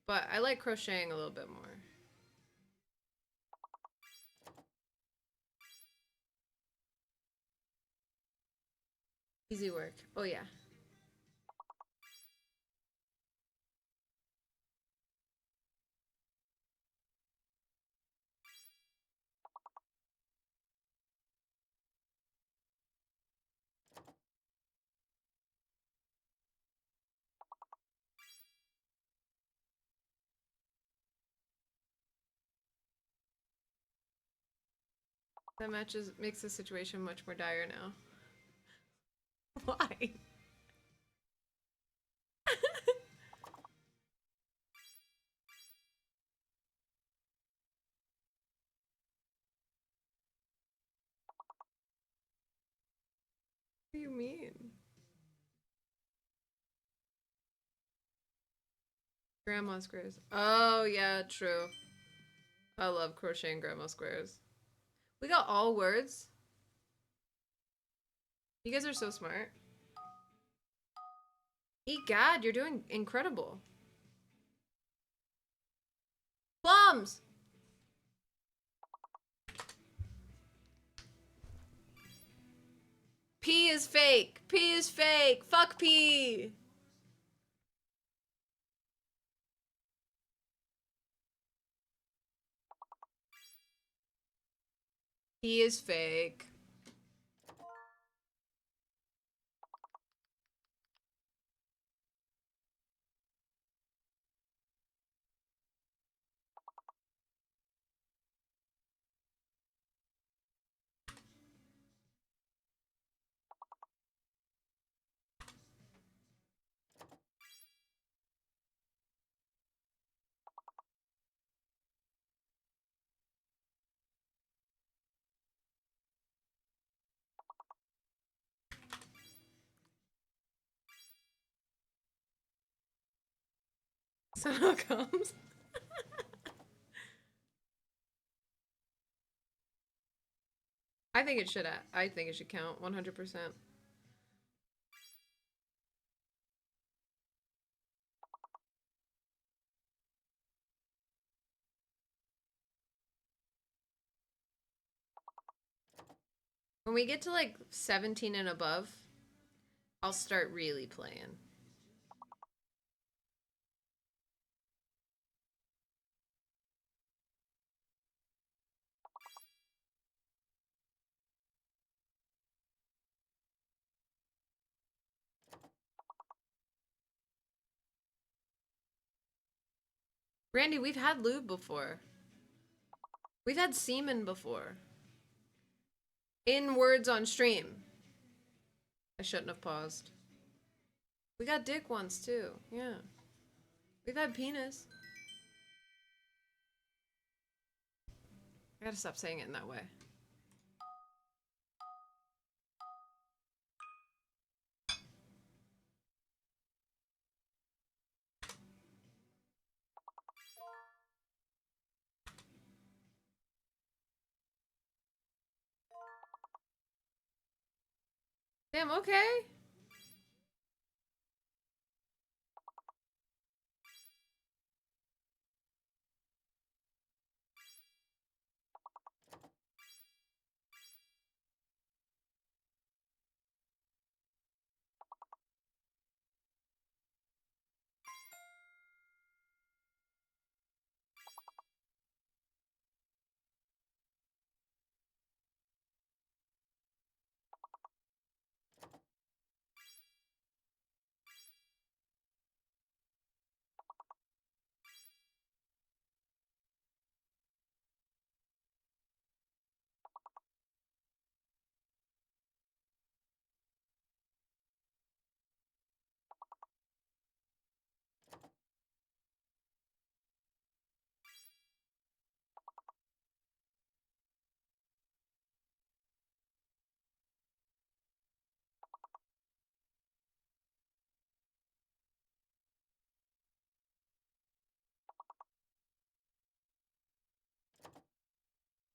but I like crocheting a little bit more. Easy work. Oh yeah. That makes the situation much more dire now. Why? What do you mean? Grandma squares. Oh yeah, true. I love crocheting grandma squares. We got all words. You guys are so smart. Egad, you're doing incredible. Plums! P is fake. P is fake. Fuck P. He is fake. So how comes? I think it should. I think it should count 100%. When we get to like 17 and above, I'll start really playing. Randy, we've had lube before. We've had semen before. In words on stream. I shouldn't have paused. We got dick once too. Yeah. We've had penis. I gotta stop saying it in that way. Damn, okay.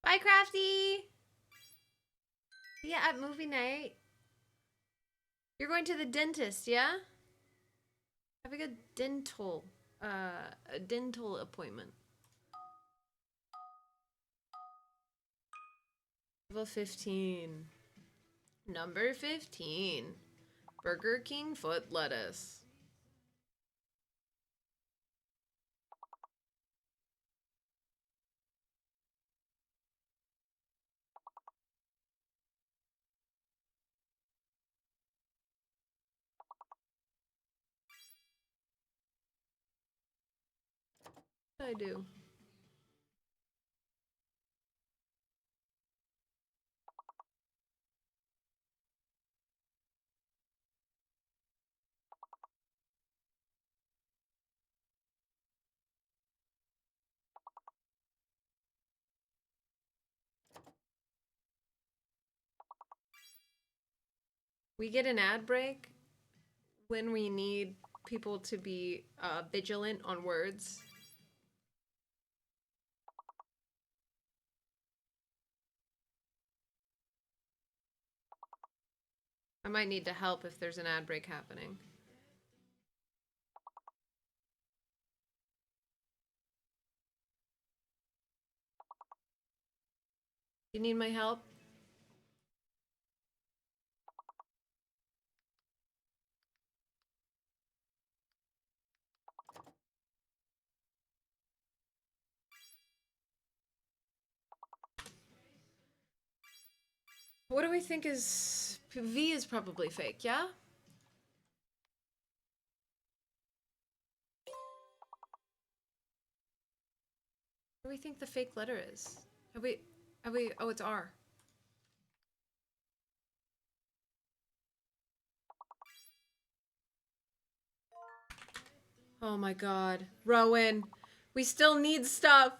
Bye, Crafty. Yeah, at movie night. You're going to the dentist, yeah? Having a dental appointment. Level 15. Number 15. Burger King foot lettuce. What did I do? We get an ad break when we need people to be vigilant on words. I might need to help if there's an ad break happening. You need my help? What do we think is... V is probably fake, yeah? What do we think the fake letter is? Oh, it's R. Oh my god. Rowan, we still need stuff.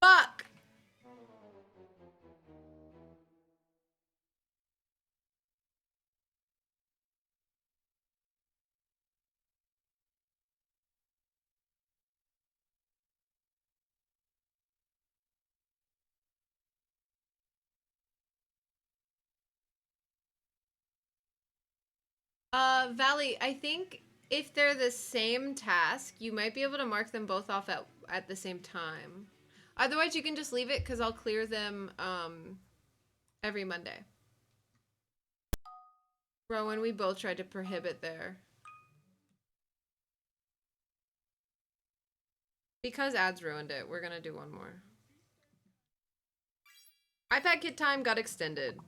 Fuck! Valley, I think if they're the same task, you might be able to mark them both off at the same time. Otherwise, you can just leave it because I'll clear them every Monday. Rowan, we both tried to prohibit there. Because ads ruined it, we're gonna do one more. iPad Kid time got extended.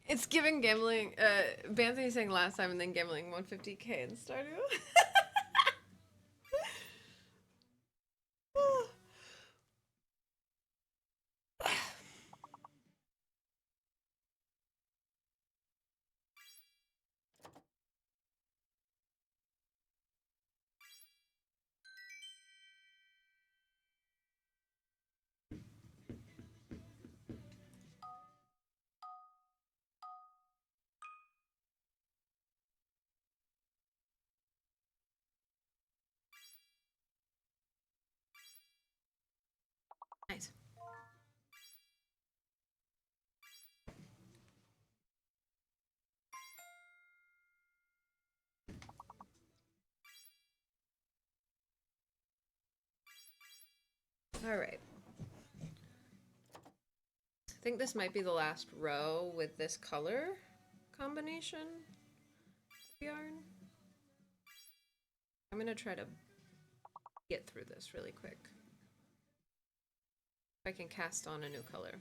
It's giving gambling, Banthony saying last time and then gambling 150k in Stardew. Nice. All right. I think this might be the last row with this color combination yarn. I'm gonna try to get through this really quick. If I can cast on a new color.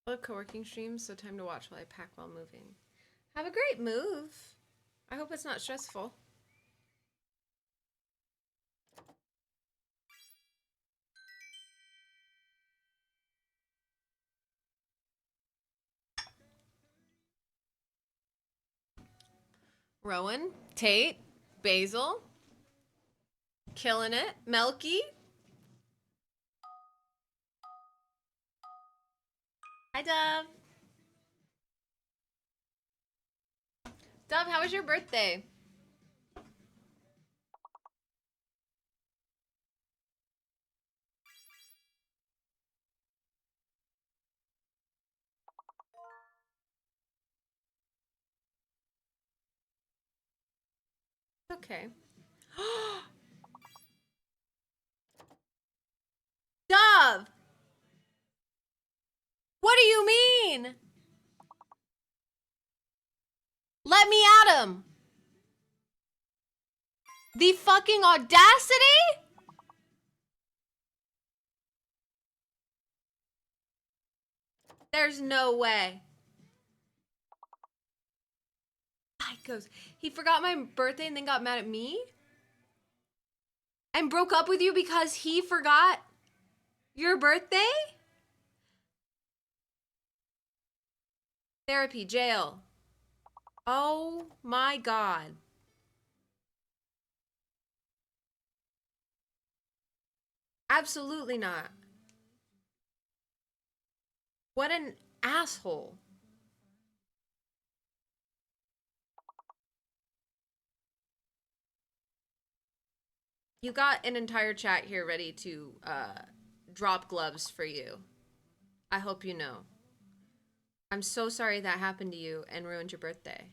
I love co-working streams, so time to watch while I pack while moving. Have a great move. I hope it's not stressful. Rowan, Tate, Basil, killing it. Melky. Hi, Dove. Dove, how was your birthday? Okay. Dove! What do you mean? Let me at him. The fucking audacity? There's no way. Goes. He forgot my birthday and then got mad at me? And broke up with you because he forgot your birthday? Therapy, jail. Oh my god. Absolutely not. What an asshole. You got an entire chat here ready to drop gloves for you. I hope you know. I'm so sorry that happened to you and ruined your birthday.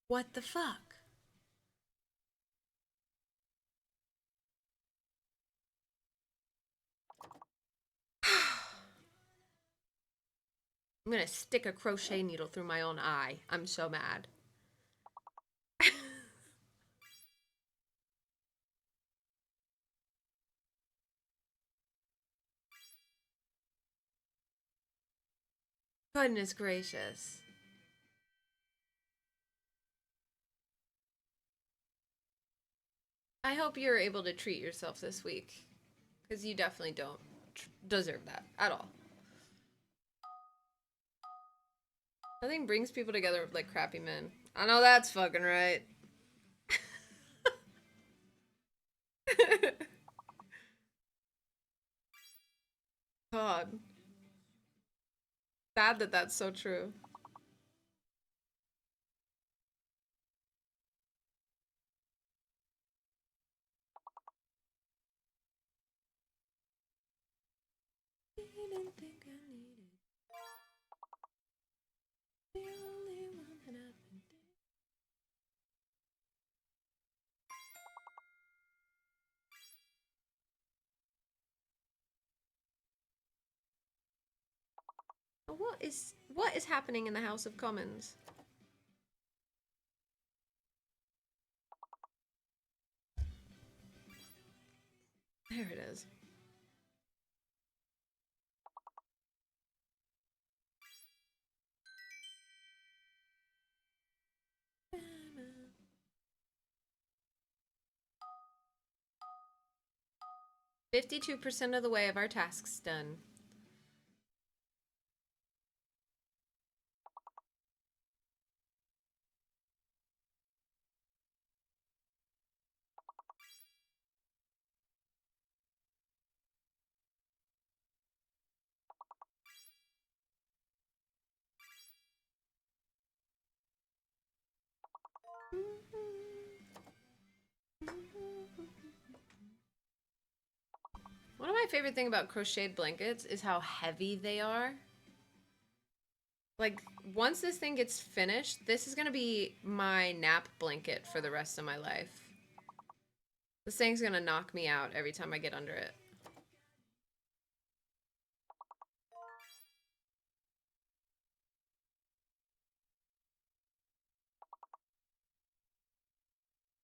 What the fuck? I'm gonna stick a crochet needle through my own eye. I'm so mad. Goodness gracious. I hope you're able to treat yourself this week. Because you definitely don't deserve that at all. Nothing brings people together like crappy men. I know that's fucking right. God. Sad that that's so true. Didn't think I needed the only one that I've been dating. What is happening in the House of Commons? There it is. "52% of the way of our tasks done." One of my favorite things about crocheted blankets is how heavy they are. Like, once this thing gets finished, this is gonna be my nap blanket for the rest of my life. This thing's gonna knock me out every time I get under it.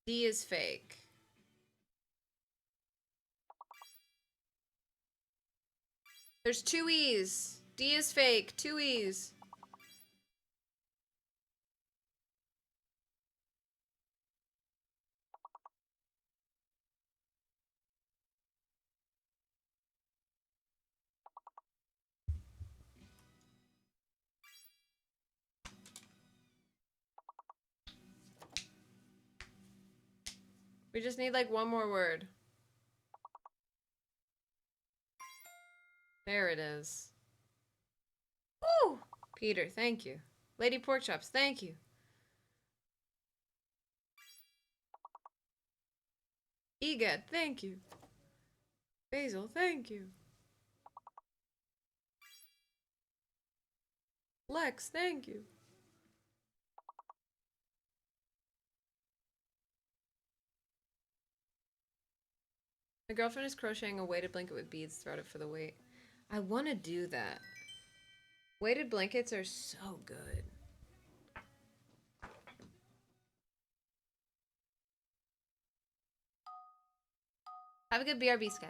D is fake. There's two E's. D is fake. Two E's. We just need like one more word. There it is. Woo! Peter, thank you. Lady Porkchops, thank you. Egad, thank you. Basil, thank you. Lex, thank you. My girlfriend is crocheting a weighted blanket with beads throughout it for the weight. I want to do that. Weighted blankets are so good. Have a good BRB, Sky.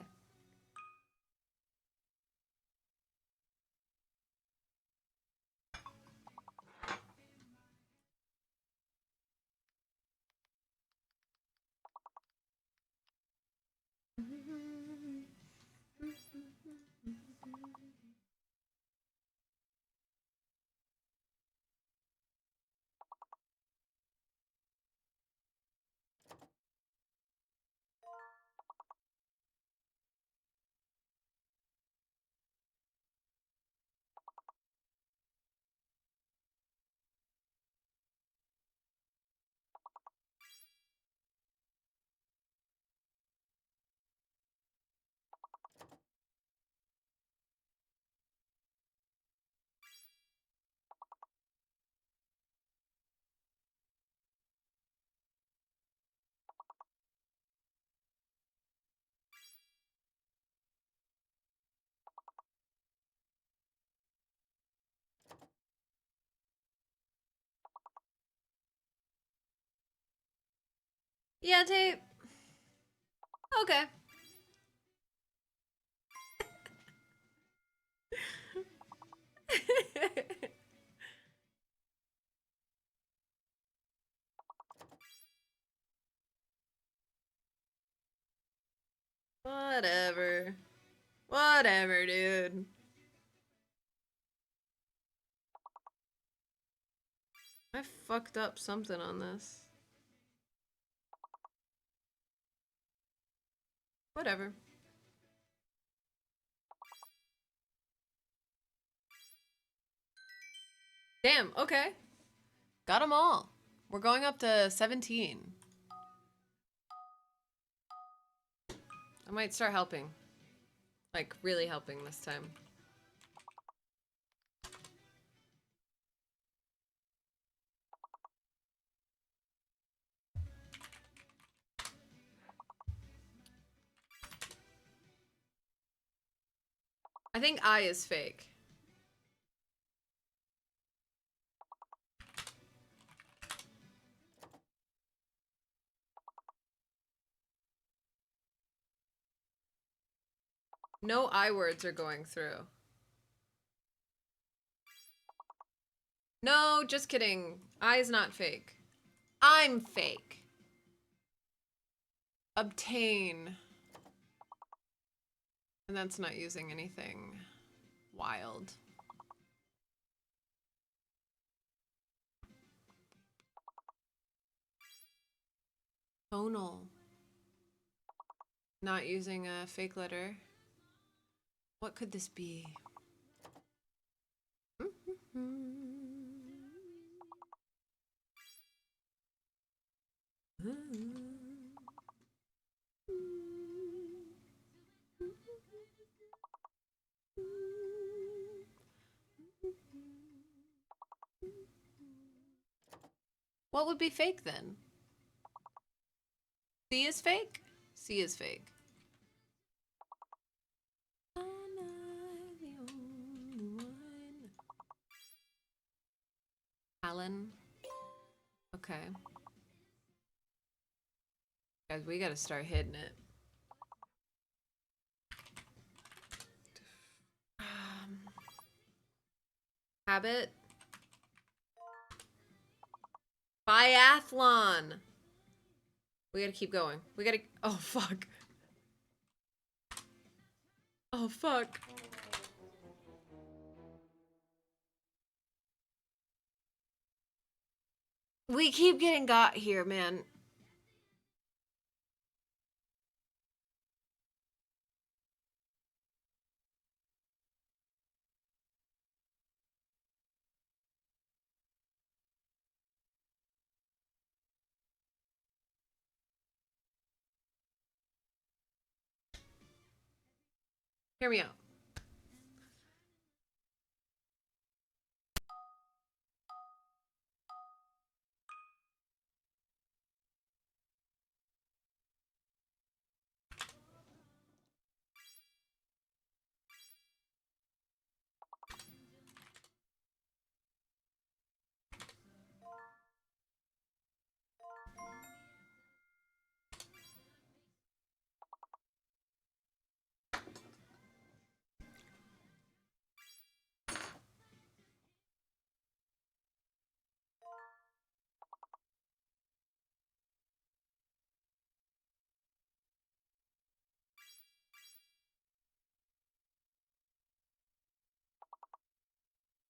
Yeah, tape. Okay. Whatever. Whatever, dude. I fucked up something on this. Whatever. Damn, okay. Got them all. We're going up to 17. I might start helping. Like, really helping this time. I think I is fake. No I words are going through. No, just kidding. I is not fake. I'm fake. Obtain. And that's not using anything wild. Tonal. Not using a fake letter. What could this be? What would be fake then? C is fake? C is fake. I'm not the only one. Alan. Okay. Guys, we gotta start hitting it. Habit. Biathlon. We gotta keep going. We gotta. Oh, fuck. Oh, fuck. We keep getting got here, man. Hear me out.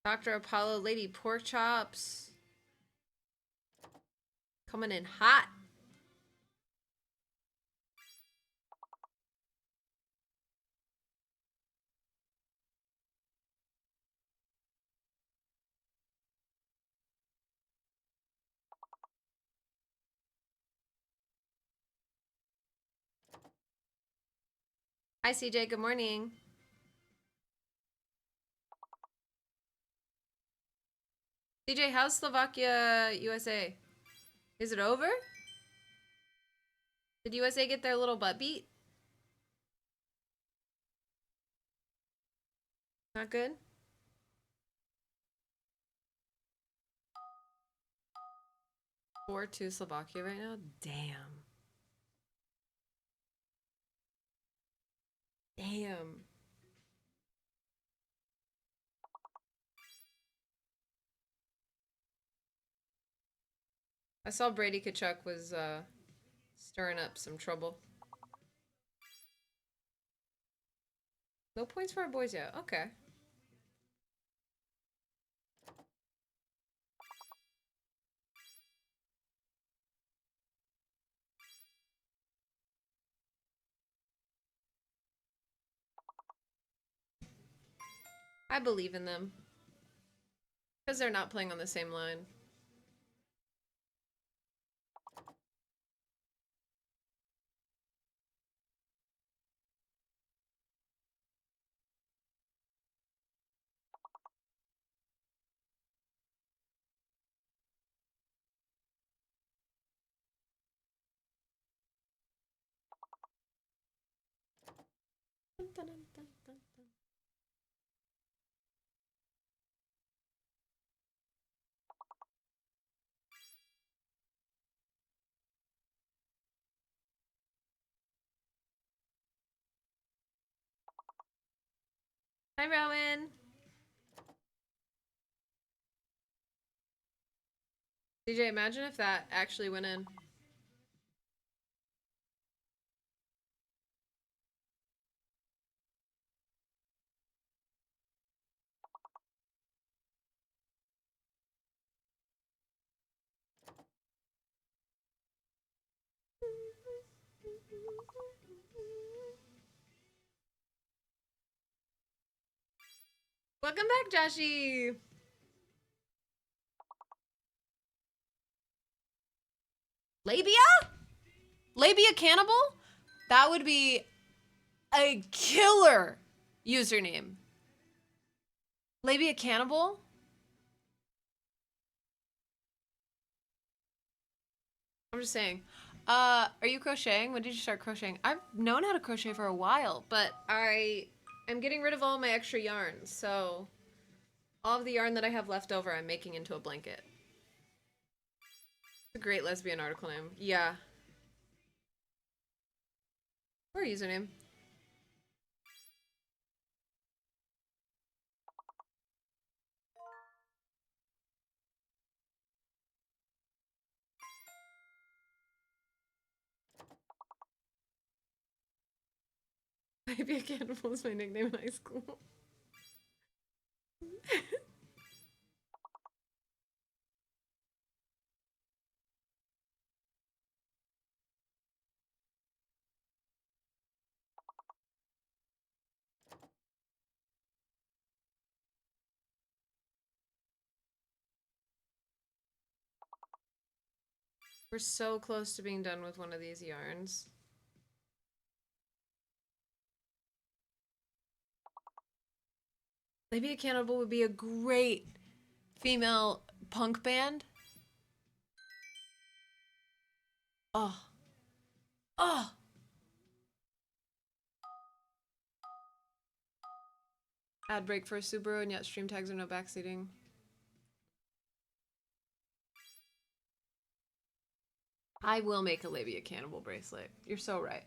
Dr. Apollo, Lady Pork Chops. Coming in hot. Hi, CJ. Good morning. CJ, how's Slovakia, USA? Is it over? Did USA get their little butt beat? Not good? 4-2 Slovakia right now? Damn. Damn. I saw Brady Kachuk was stirring up some trouble. No points for our boys yet. Okay. I believe in them. Because they're not playing on the same line. Dun, dun, dun, dun, dun, dun. Hi, Rowan. DJ, imagine if that actually went in. Welcome back, Joshy. Labia? Labia Cannibal? That would be a killer username. Labia Cannibal? I'm just saying. Are you crocheting? When did you start crocheting? I've known how to crochet for a while, but I am getting rid of all my extra yarn, so all of the yarn that I have left over I'm making into a blanket. It's a great lesbian article name. Yeah. Or username. Maybe a cannibal was my nickname in high school. We're so close to being done with one of these yarns. Maybe a Cannibal would be a great female punk band. Oh. Oh. Ad break for a Subaru, and yet stream tags are no backseating. I will make a Labia Cannibal bracelet. You're so right.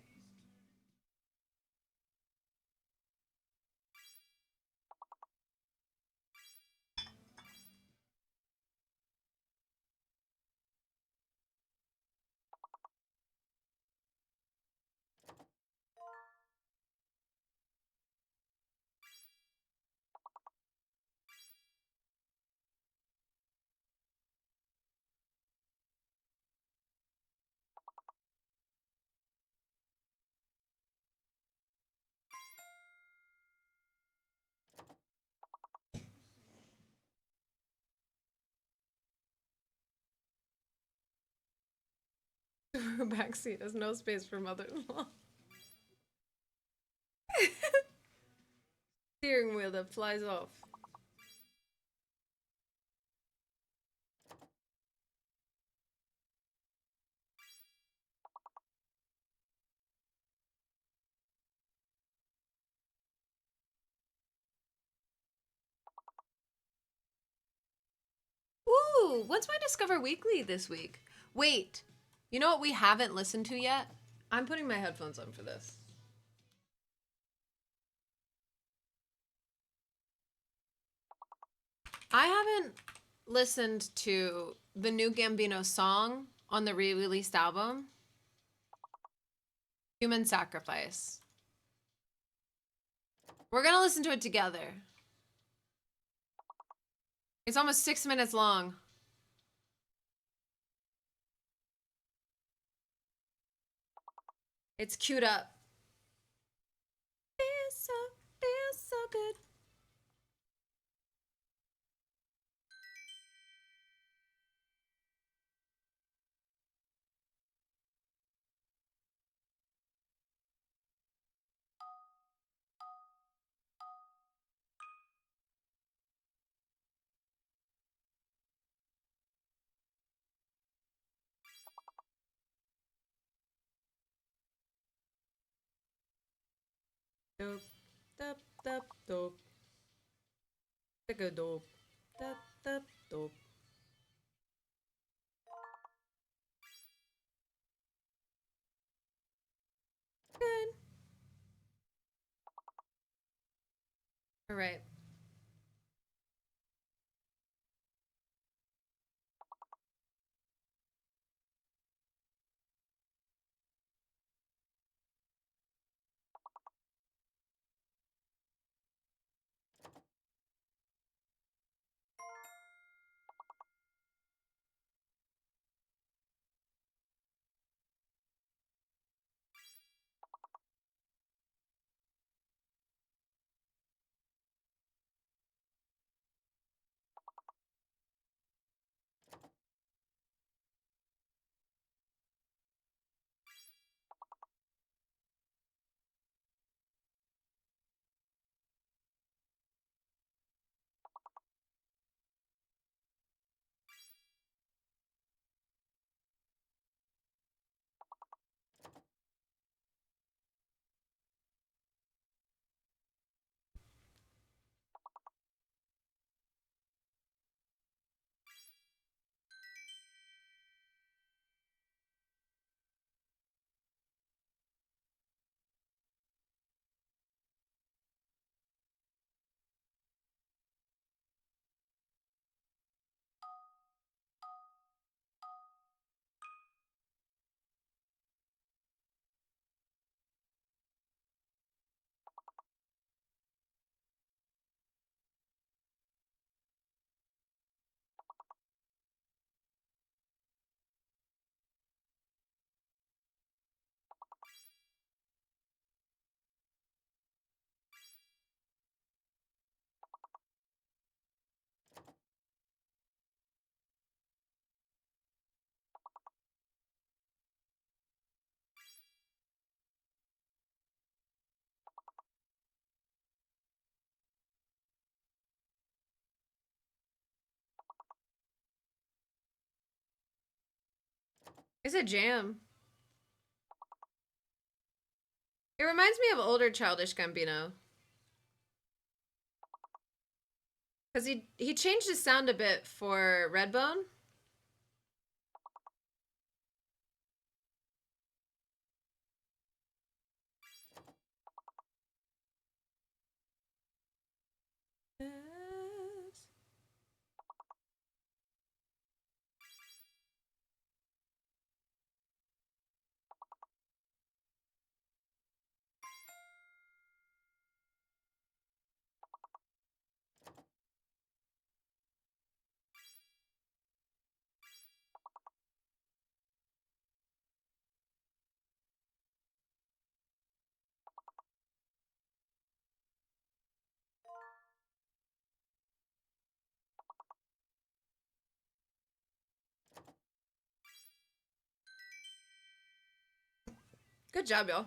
Backseat has no space for mother-in-law. Steering wheel that flies off. Ooh, what's my Discover Weekly this week? Wait, you know what we haven't listened to yet? I'm putting my headphones on for this. I haven't listened to the new Gambino song on the re-released album, Human Sacrifice. We're gonna listen to it together. It's almost 6 minutes long. It's queued up. Feels so good. Dope, dope, dope, dope. Take a dope, dope, dope, dope. Good. All right. It's a jam. It reminds me of older Childish Gambino. Because he changed his sound a bit for Redbone. Yes. Good job, y'all.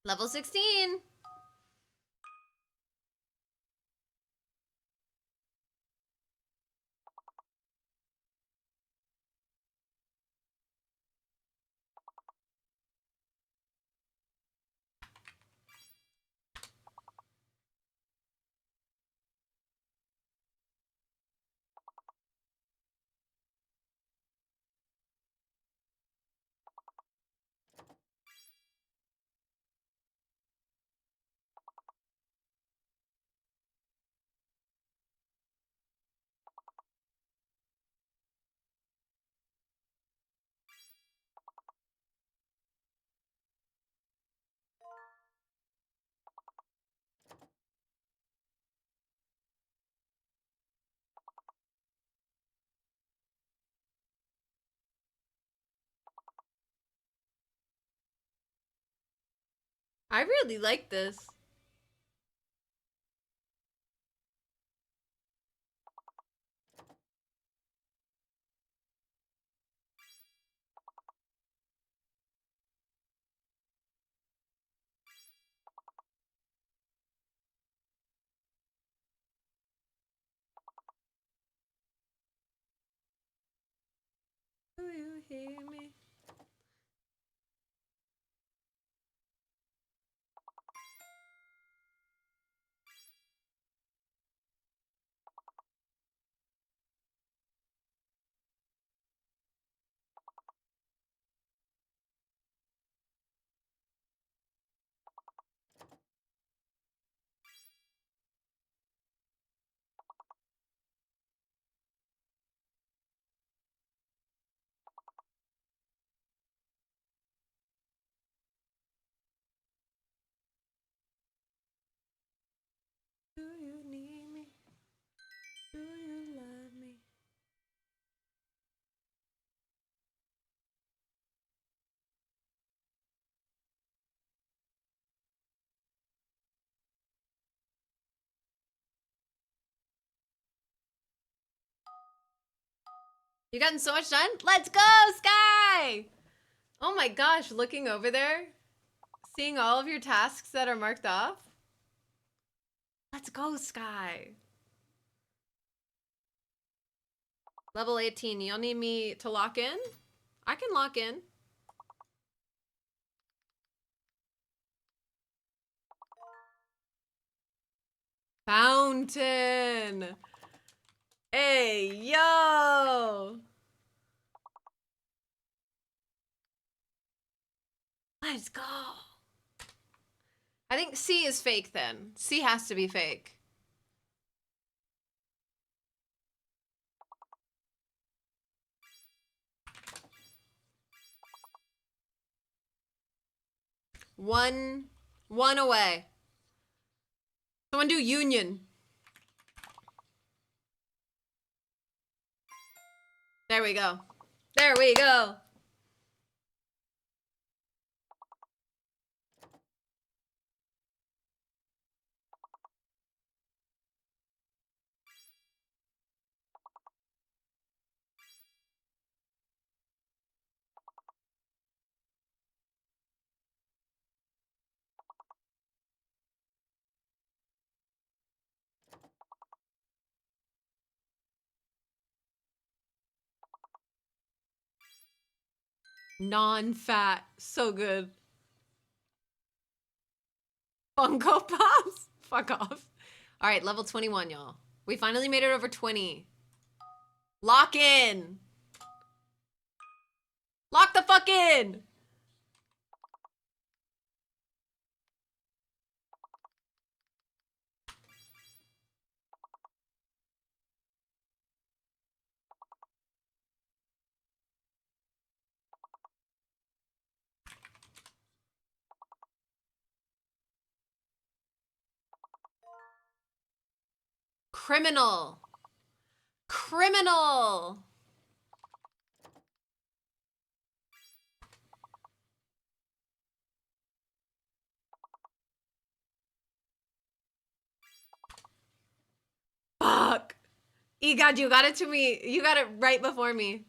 Level 16. I really like this. Do you hear me? Do you need me? Do you love me? You gotten so much done? Let's go, Sky! Oh my gosh, looking over there, seeing all of your tasks that are marked off. Let's go, Sky. Level 18, y'all need me to lock in? I can lock in. Fountain. Hey, yo. Let's go. I think C is fake then. C has to be fake. One away. Someone do union. There we go. There we go. Non-fat. So good. Funko Pops? Fuck off. All right, level 21, y'all. We finally made it over 20. Lock in. Lock the fuck in. Criminal. Criminal. Fuck. Egad, you got it to me. You got it right before me.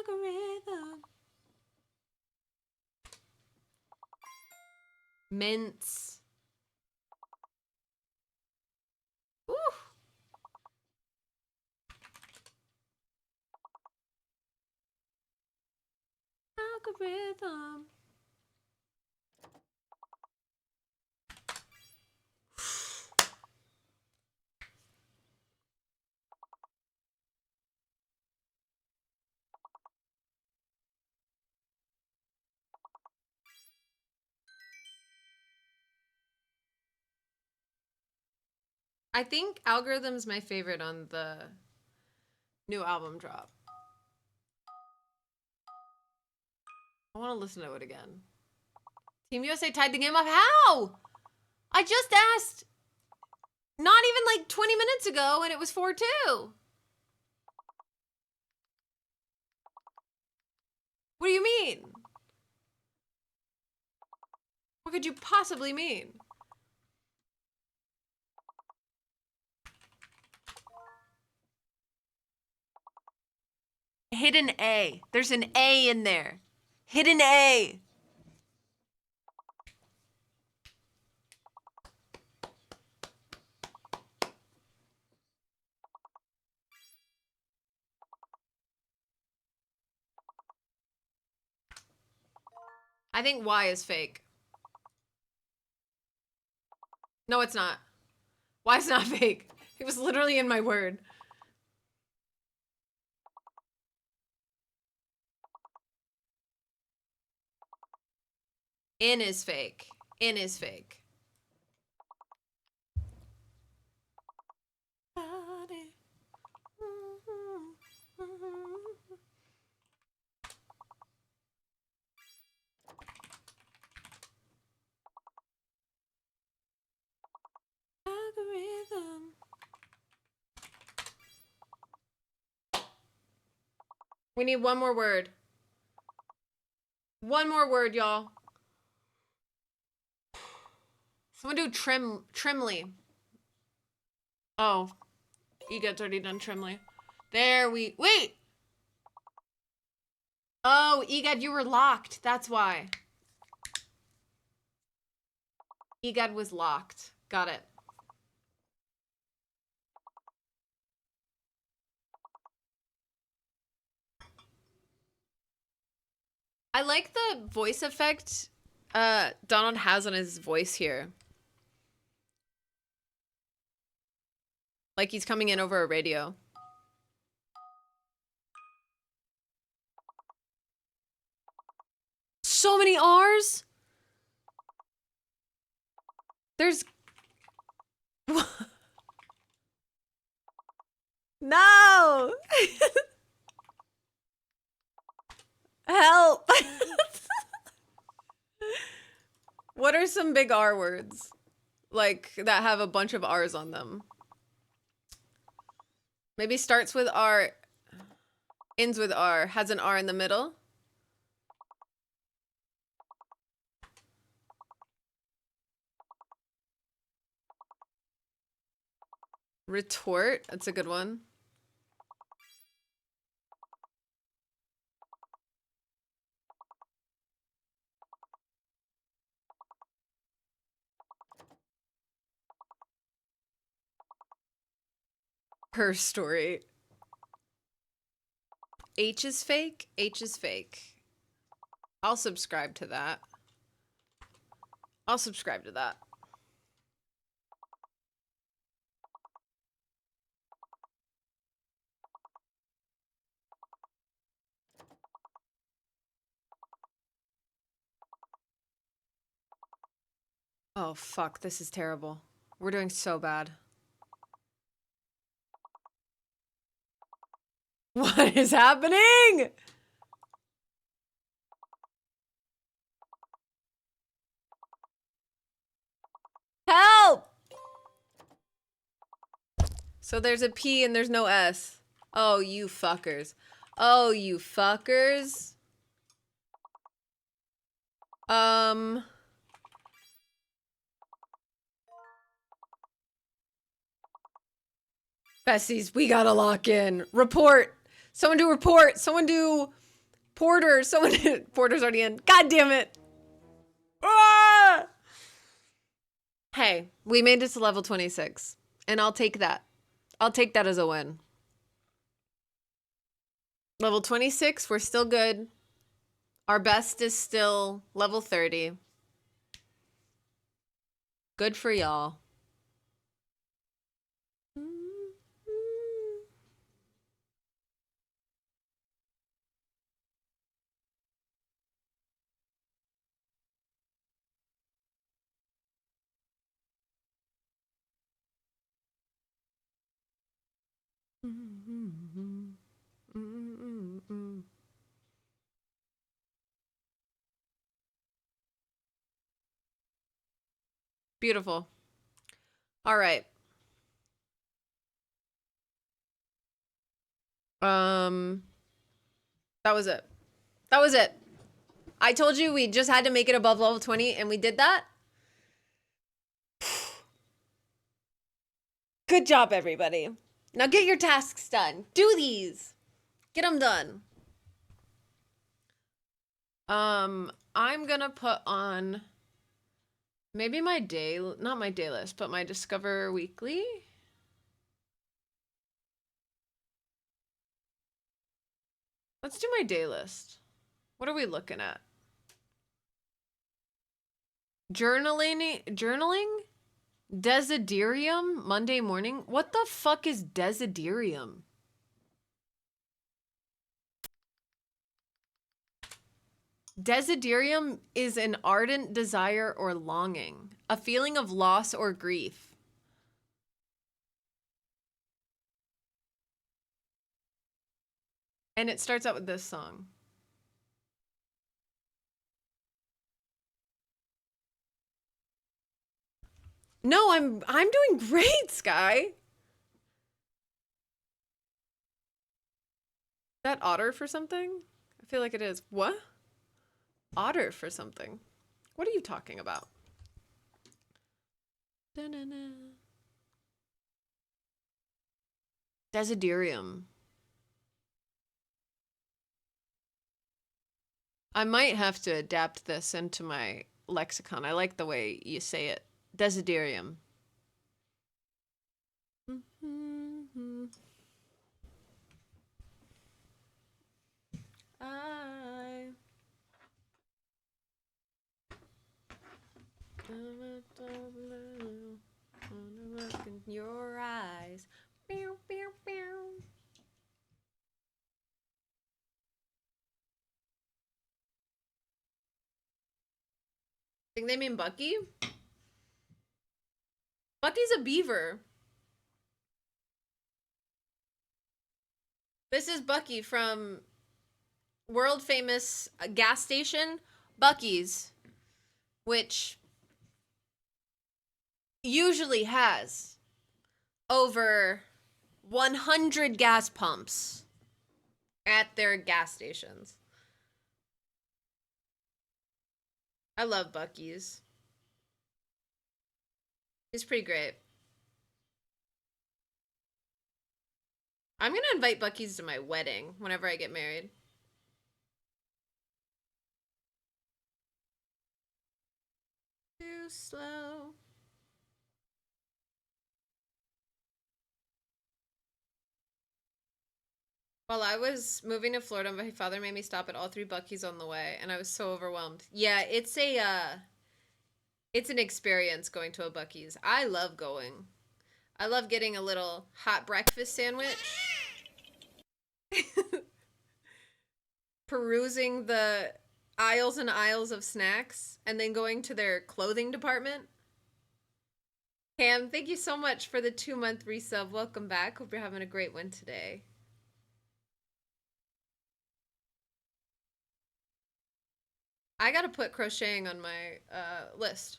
Algorithm. Mints. Ooh. Algorithm. I think Algorithm's my favorite on the new album drop. I want to listen to it again. Team USA tied the game up. How? I just asked. Not even like 20 minutes ago, and it was 4-2. What do you mean? What could you possibly mean? Hidden A. There's an A in there. Hidden A. I think Y is fake. No, it's not. Y is not fake. It was literally in my word. In is fake. In is fake. Algorithm. We need one more word. One more word, y'all. Someone do trimly. Oh, Egot's already done trimly. There we wait. Oh, Egad, you were locked. That's why. Egad was locked. Got it. I like the voice effect Donald has on his voice here. Like he's coming in over a radio. So many R's? There's... No! Help! What are some big R words? Like, that have a bunch of R's on them. Maybe starts with R, ends with R, has an R in the middle. Retort, that's a good one. Her story. H is fake? H is fake. I'll subscribe to that. I'll subscribe to that. Oh, fuck. This is terrible. We're doing so bad. What is happening? Help! So there's a P and there's no S. Oh, you fuckers. Oh, you fuckers. Besties, we gotta lock in. Report. Someone do report. Someone do Porter. Someone do... Porter's already in. God damn it. Ah! Hey, we made it to level 26. And I'll take that. I'll take that as a win. Level 26, we're still good. Our best is still level 30. Good for y'all. Beautiful. All right. Um, that was it. That was it. I told you we just had to make it above level 20, and we did that. Good job, everybody. Now get your tasks done. Do these. Get them done. I'm gonna put on maybe my day, not my day list, but my Discover Weekly. Let's do my day list. What are we looking at? Journaling? Desiderium? Monday morning? What the fuck is desiderium? Desiderium is an ardent desire or longing, a feeling of loss or grief. And it starts out with this song. No, I'm doing great, Sky. That otter for something? I feel like it is. What? Otter for something. What are you talking about? Da-na-na. Desiderium. I might have to adapt this into my lexicon. I like the way you say it. Desiderium. I wanna look in your eyes. Pew, pew, pew. Think they mean Bucky? Bucky's a beaver. This is Bucky from world famous gas station Bucky's, which usually has over 100 gas pumps at their gas stations. I love Bucky's. It's pretty great. I'm gonna invite Bucky's to my wedding whenever I get married. Too slow. While I was moving to Florida, my father made me stop at all 3 Bucky's on the way, and I was so overwhelmed. Yeah, it's an experience going to a Bucky's. I love going. I love getting a little hot breakfast sandwich. Perusing the aisles and aisles of snacks, and then going to their clothing department. Cam, thank you so much for the 2-month resub. Welcome back. Hope you're having a great one today. I gotta put crocheting on my list.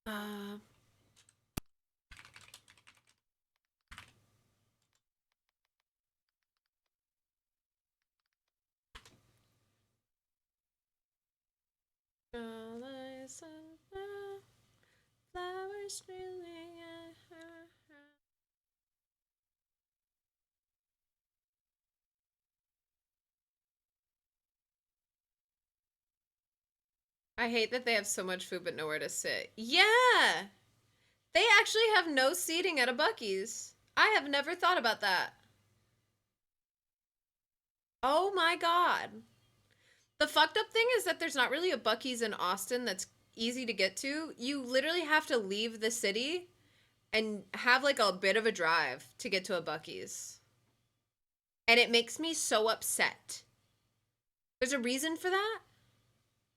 Uh, flowers streaming at her. I hate that they have so much food but nowhere to sit. Yeah! They actually have no seating at a Bucky's. I have never thought about that. Oh my god. The fucked up thing is that there's not really a Bucky's in Austin that's easy to get to. You literally have to leave the city and have like a bit of a drive to get to a Bucky's. And it makes me so upset. There's a reason for that?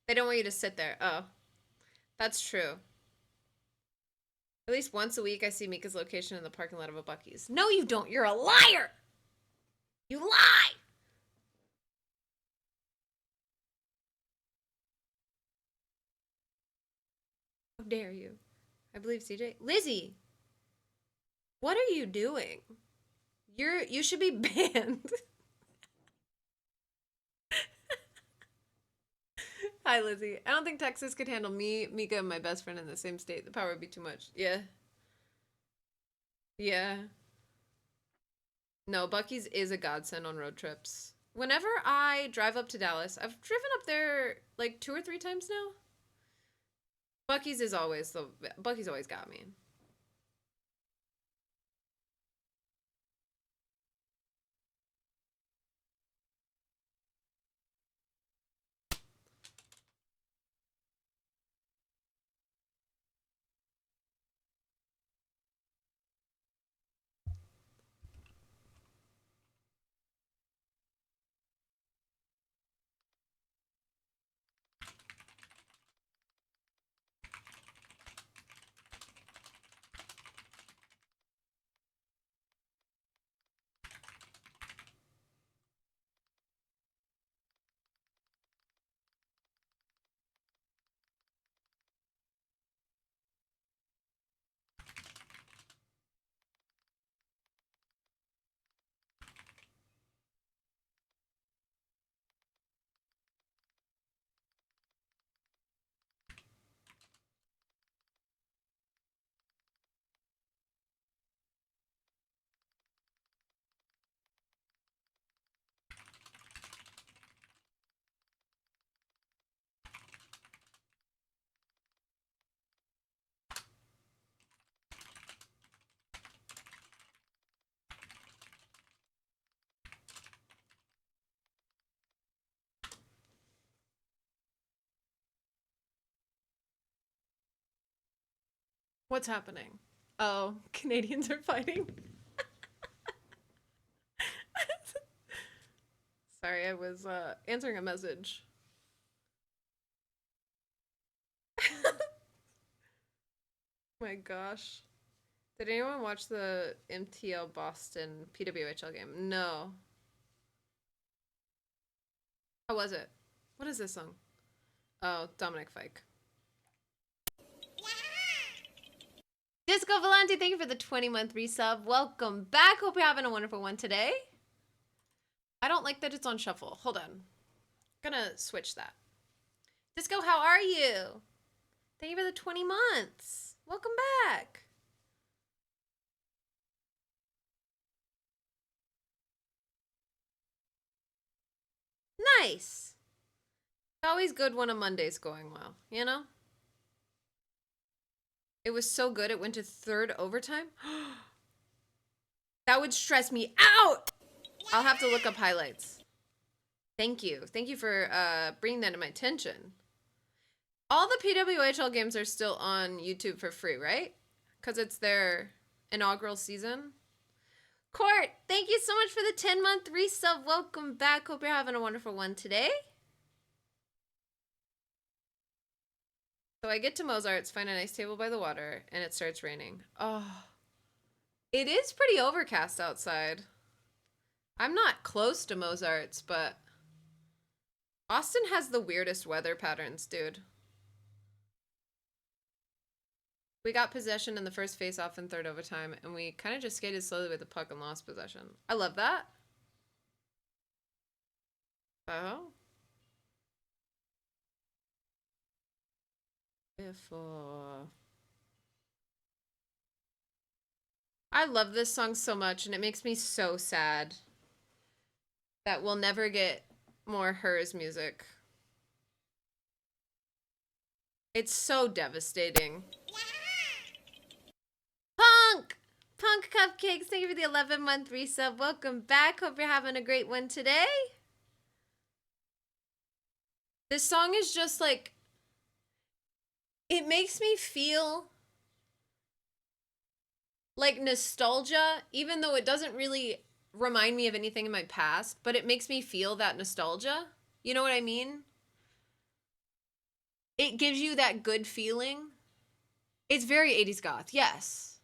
They don't want you to sit there. Oh, that's true. At least once a week, I see Mika's location in the parking lot of a Bucky's. No, you don't. You're a liar. You lie. How dare you? I believe CJ. Lizzie, what are you doing? You should be banned. Hi, Lizzie. I don't think Texas could handle me, Mika, and my best friend in the same state. The power would be too much. Yeah. Yeah. No, Bucky's is a godsend on road trips. Whenever I drive up to Dallas, I've driven up there like 2 or 3 times now. Bucky's always got me. What's happening? Oh, Canadians are fighting. Sorry, I was answering a message. My gosh. Did anyone watch the MTL Boston PWHL game? No. How was it? What is this song? Oh, Dominic Fike. Disco Volante, thank you for the 20-month resub. Welcome back. Hope you're having a wonderful one today. I don't like that it's on shuffle. Hold on. I'm gonna switch that. Disco, how are you? Thank you for the 20 months. Welcome back. Nice. It's always good when a Monday's going well, you know? It was so good it went to third overtime. That would stress me out. I'll have to look up highlights. Thank you. Thank you for bringing that to my attention. All the PWHL games are still on YouTube for free, right? Because it's their inaugural season. Court, thank you so much for the 10-month resub. Welcome back. Hope you're having a wonderful one today. So I get to Mozart's, find a nice table by the water, and it starts raining. Oh, it is pretty overcast outside. I'm not close to Mozart's, but Austin has the weirdest weather patterns, dude. We got possession in the first face-off in third overtime, and we kind of just skated slowly with the puck and lost possession. I love that. Oh. I love this song so much, and it makes me so sad that we'll never get more Hers music. It's so devastating. Punk! Punk Cupcakes, thank you for the 11-month resub. Welcome back. Hope you're having a great one today. This song is just like, it makes me feel like nostalgia, even though it doesn't really remind me of anything in my past, but it makes me feel that nostalgia. You know what I mean? It gives you that good feeling. It's very 80s goth, yes.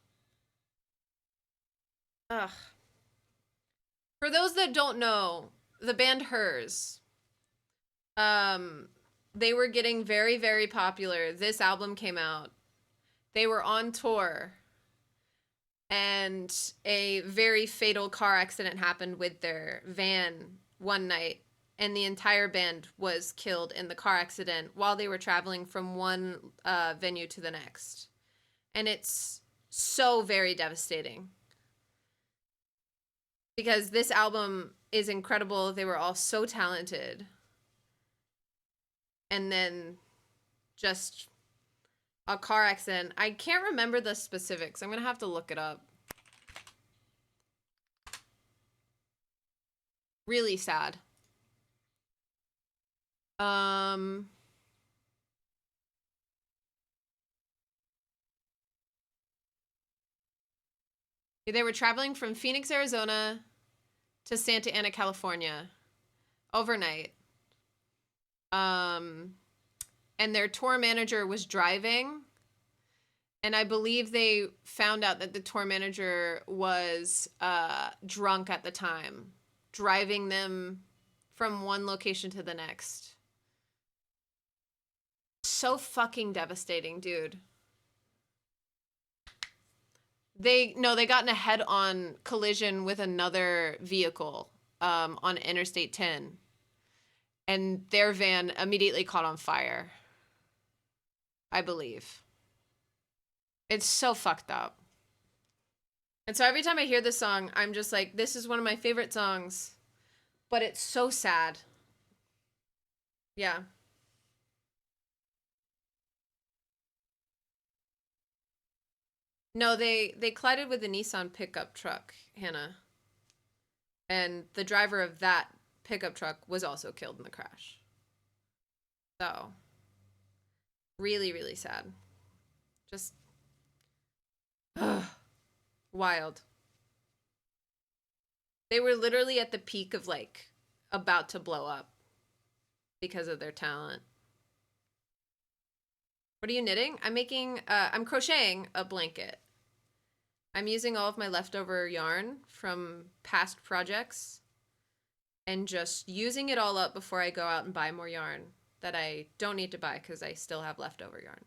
Ugh. For those that don't know, the band Hers, they were getting very, very popular. This album came out They were on tour and a very fatal car accident happened with their van one night, and the entire band was killed in the car accident while they were traveling from one venue to the next. And it's so very devastating because this album is incredible. They were all so talented. And then just a car accident. I can't remember the specifics. I'm going to have to look it up. Really sad. They were traveling from Phoenix, Arizona to Santa Ana, California overnight. And their tour manager was driving. And I believe they found out that the tour manager was drunk at the time, driving them from one location to the next. So fucking devastating, dude. They got in a head-on collision with another vehicle on Interstate 10. And their van immediately caught on fire, I believe. It's so fucked up. And so every time I hear this song, I'm just like, this is one of my favorite songs. But it's so sad. Yeah. No, they collided with a Nissan pickup truck, Hannah. And the driver of that pickup truck was also killed in the crash. So, really, really sad. Just wild. They were literally at the peak of like about to blow up because of their talent. What are you knitting? I'm crocheting a blanket. I'm using all of my leftover yarn from past projects and just using it all up before I go out and buy more yarn that I don't need to buy because I still have leftover yarn.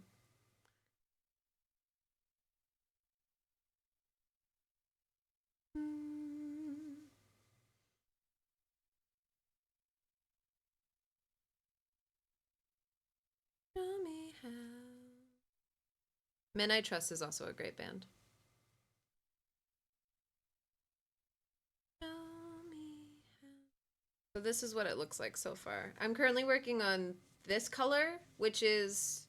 Show me how. Men I Trust is also a great band. Show me how. So this is what it looks like so far. I'm currently working on this color, which is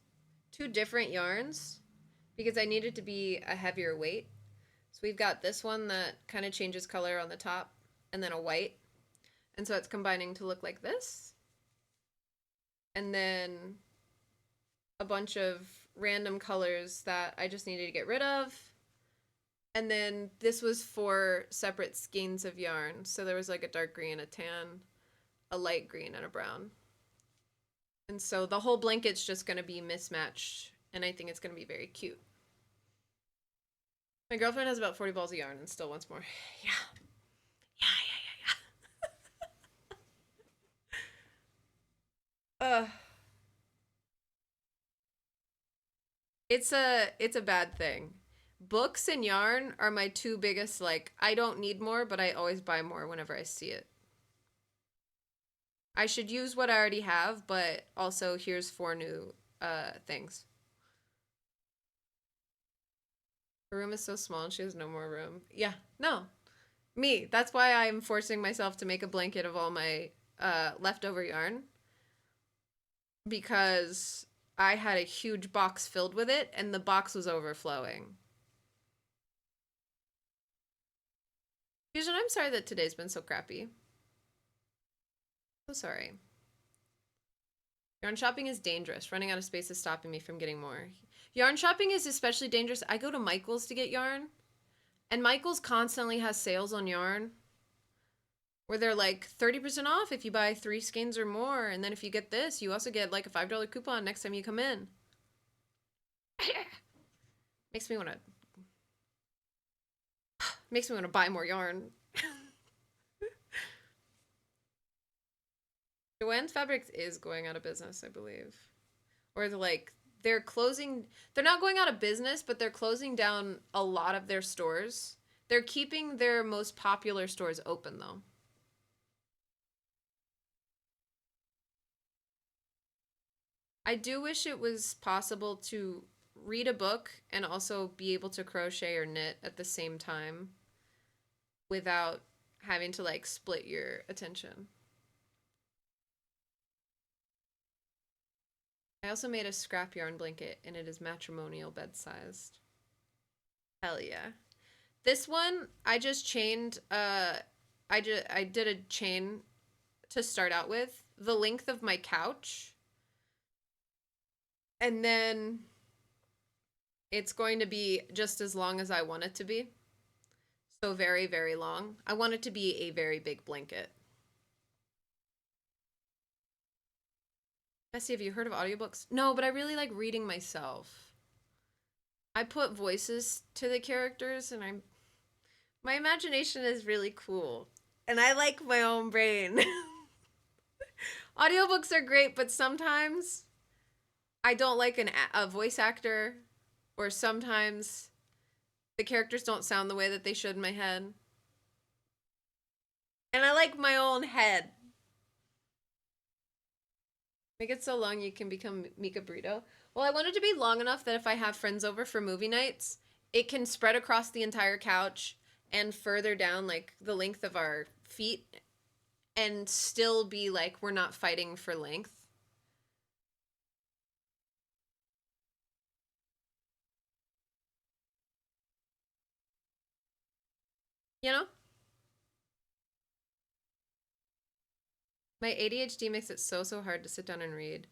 2 different yarns because I need it to be a heavier weight. So we've got this one that kind of changes color on the top and then a white. And so it's combining to look like this. And then a bunch of random colors that I just needed to get rid of. And then this was 4 separate skeins of yarn. So there was like a dark green, a tan, a light green, and a brown. And so the whole blanket's just going to be mismatched. And I think it's going to be very cute. My girlfriend has about 40 balls of yarn and still wants more. Yeah. It's a bad thing. Books and yarn are my 2 biggest, like, I don't need more, but I always buy more whenever I see it. I should use what I already have, but also here's 4 new things. Her room is so small and she has no more room. Yeah, no. Me. That's why I'm forcing myself to make a blanket of all my leftover yarn. Because I had a huge box filled with it and the box was overflowing. Fusion, I'm sorry that today's been so crappy. So sorry. Yarn shopping is dangerous. Running out of space is stopping me from getting more. Yarn shopping is especially dangerous. I go to Michael's to get yarn, and Michael's constantly has sales on yarn where they're like 30% off if you buy 3 skeins or more, and then if you get this, you also get like a $5 coupon next time you come in. Makes me want to buy more yarn. Joanne's Fabrics is going out of business, I believe. Or like they're closing, they're not going out of business, but they're closing down a lot of their stores. They're keeping their most popular stores open though. I do wish it was possible to read a book and also be able to crochet or knit at the same time without having to like split your attention. I also made a scrap yarn blanket and it is matrimonial bed sized. Hell yeah. This one I just chained I did a chain to start out with the length of my couch. And then it's going to be just as long as I want it to be. So very, very long. I want it to be a very big blanket. Bessie, have you heard of audiobooks? No, but I really like reading myself. I put voices to the characters and my imagination is really cool. And I like my own brain. Audiobooks are great, but sometimes I don't like a voice actor, or sometimes the characters don't sound the way that they should in my head. And I like my own head. Make it so long you can become Mika Burrito. Well, I want it to be long enough that if I have friends over for movie nights, it can spread across the entire couch and further down like the length of our feet and still be like we're not fighting for length. You know? My ADHD makes it so hard to sit down and read.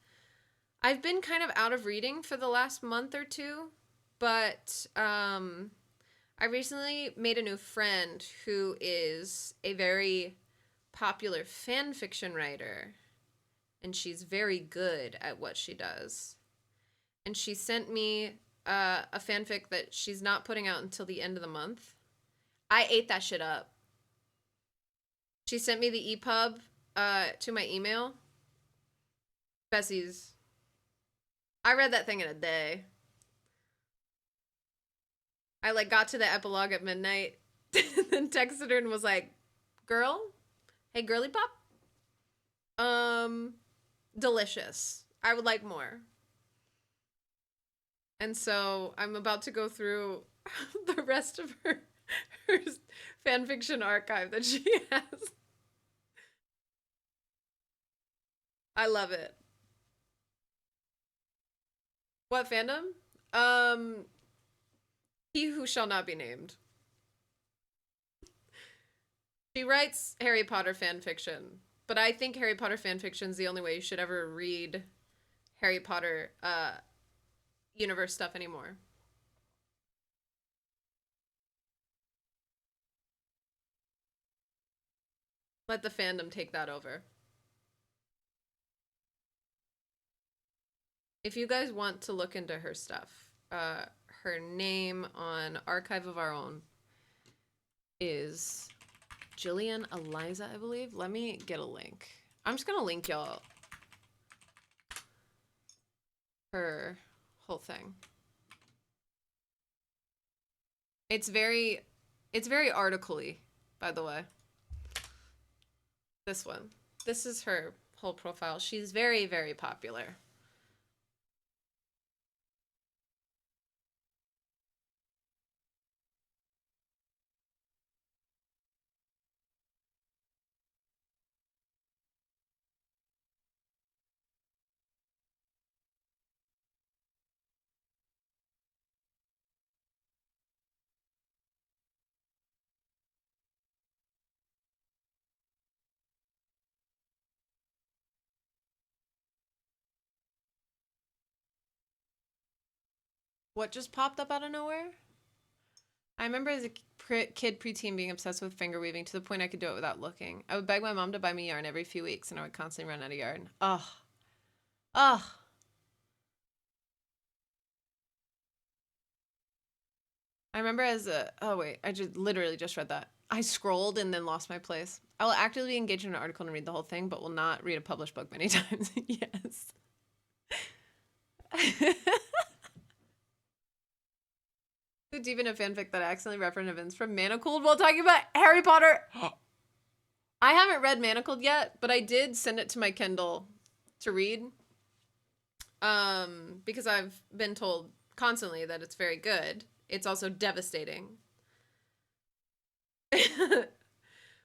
I've been kind of out of reading for the last month or two, but I recently made a new friend who is a very popular fan fiction writer, and she's very good at what she does. And she sent me a fanfic that she's not putting out until the end of the month. I ate that shit up. She sent me the EPUB to my email. Bessie's. I read that thing in a day. I like got to the epilogue at midnight, and then texted her and was like, "Girl, hey girly pop, delicious. I would like more." And so I'm about to go through the rest of her fanfiction archive that she has. I love it. What fandom? He who shall not be named. She writes Harry Potter fanfiction, but I think Harry Potter fanfiction is the only way you should ever read Harry Potter universe stuff anymore. Let the fandom take that over. If you guys want to look into her stuff, her name on Archive of Our Own is Jillian Eliza, I believe. Let me get a link. I'm just gonna link y'all her whole thing. It's very article-y, by the way. This one. This is her whole profile. She's very, very popular. What just popped up out of nowhere? I remember as a kid preteen being obsessed with finger weaving to the point I could do it without looking. I would beg my mom to buy me yarn every few weeks and I would constantly run out of yarn. Ugh. Ugh. I remember as a, oh wait, I just literally just read that. I scrolled and then lost my place. I will actively engage in an article and read the whole thing, but will not read a published book many times. Yes. deep in a fanfic that I accidentally referenced events from Manacled while talking about Harry Potter. I haven't read Manacled yet, but I did send it to my Kindle to read. Because I've been told constantly that it's very good. It's also devastating.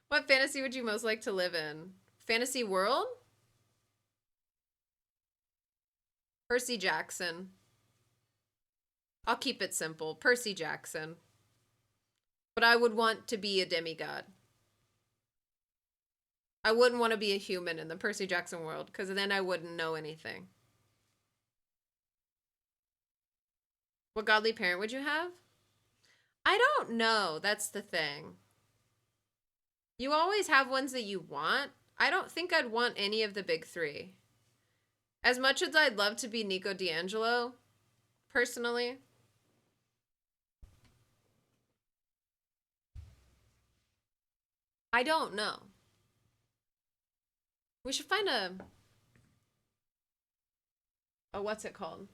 What fantasy would you most like to live in? Fantasy world? Percy Jackson. I'll keep it simple. Percy Jackson. But I would want to be a demigod. I wouldn't want to be a human in the Percy Jackson world, because then I wouldn't know anything. What godly parent would you have? I don't know. That's the thing. You always have ones that you want. I don't think I'd want any of the big three. As much as I'd love to be Nico D'Angelo, personally. I don't know. We should find a what's it called?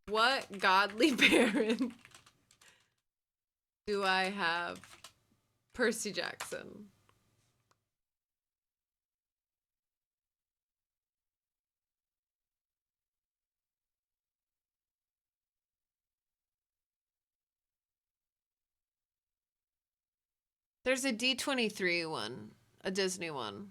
What godly parent do I have? Percy Jackson. There's a D23 one, a Disney one.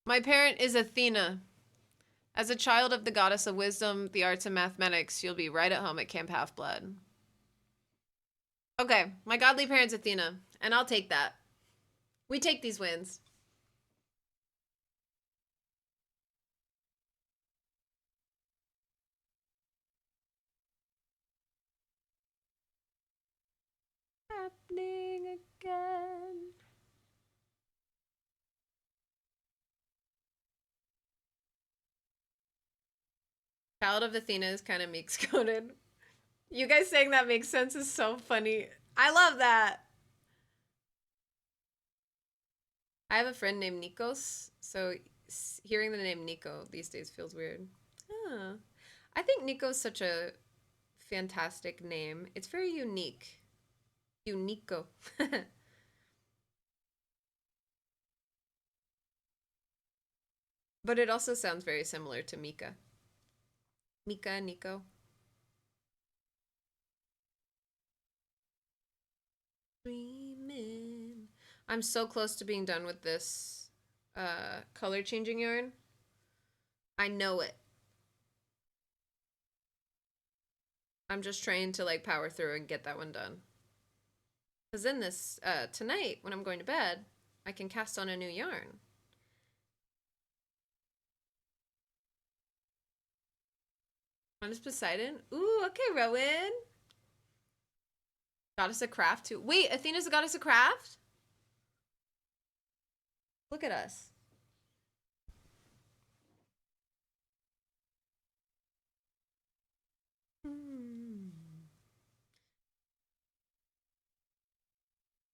My parent is Athena. As a child of the goddess of wisdom, the arts, and mathematics, you'll be right at home at Camp Half-Blood. Okay, my godly parent's Athena, and I'll take that. We take these wins. Happening again. Child of Athena is kind of mix coded. You guys saying that makes sense is so funny. I love that. I have a friend named Nikos, so hearing the name Nico these days feels weird. Ah, I think Nico's such a fantastic name. It's very unique. Unico. But it also sounds very similar to Mika. Mika and Nico. Dreaming. I'm so close to being done with this color changing yarn. I know it. I'm just trying to like power through and get that one done. Because then this, tonight when I'm going to bed, I can cast on a new yarn. One is Poseidon. Ooh, okay, Rowan. Goddess of Craft too. Wait, Athena's a goddess of craft? Look at us.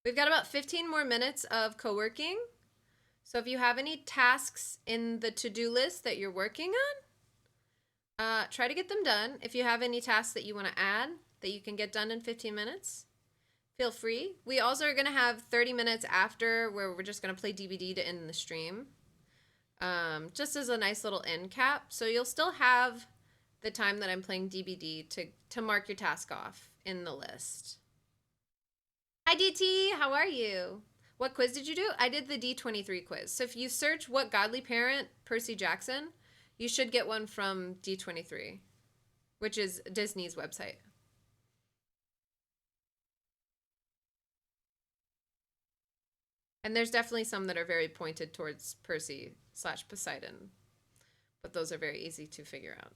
We've got about 15 more minutes of co-working. So if you have any tasks in the to-do list that you're working on, try to get them done. If you have any tasks that you want to add that you can get done in 15 minutes, feel free. We also are going to have 30 minutes after where we're just going to play DBD to end the stream. Just as a nice little end cap. So you'll still have the time that I'm playing DBD to mark your task off in the list. Hi DT, how are you? What quiz did you do? I did the D23 quiz. So if you search what godly parent Percy Jackson, you should get one from D23, which is Disney's website. And there's definitely some that are very pointed towards Percy / Poseidon, but those are very easy to figure out.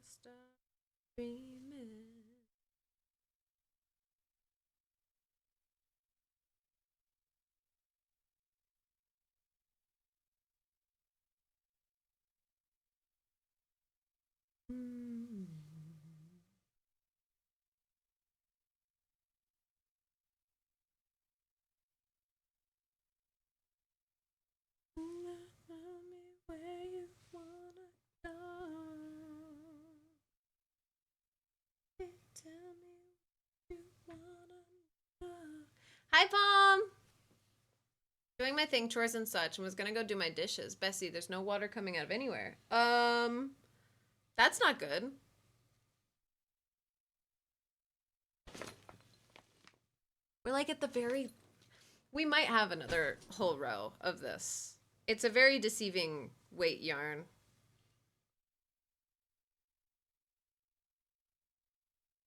Stop dreaming. Tell me where you wanna go. Tell me where you wanna go. Hi, Palm. Doing my thing, chores and such, and was gonna go do my dishes. Bessie, there's no water coming out of anywhere. That's not good. We're like at the very... We might have another whole row of this. It's a very deceiving weight yarn.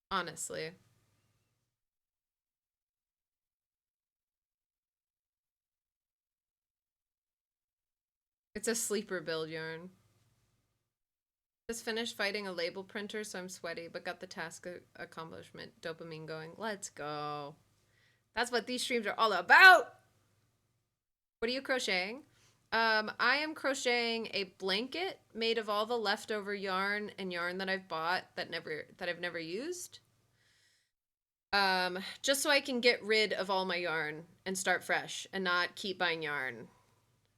Honestly. It's a sleeper build yarn. Just finished fighting a label printer, so I'm sweaty, but got the task accomplishment dopamine going. Let's go. That's what these streams are all about. What are you crocheting? I am crocheting a blanket made of all the leftover yarn and yarn that I've bought that I've never used. Just so I can get rid of all my yarn and start fresh and not keep buying yarn.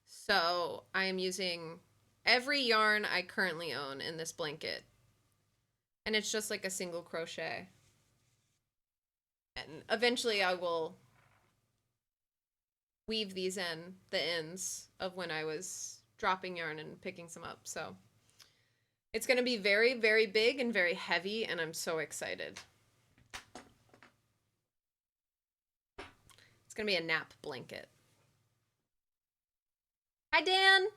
So I am using every yarn I currently own in this blanket. And it's just like a single crochet. And eventually I will weave these in, the ends of when I was dropping yarn and picking some up. So it's going to be very, very big and very heavy, and I'm so excited. It's going to be a nap blanket. Hi, Dan.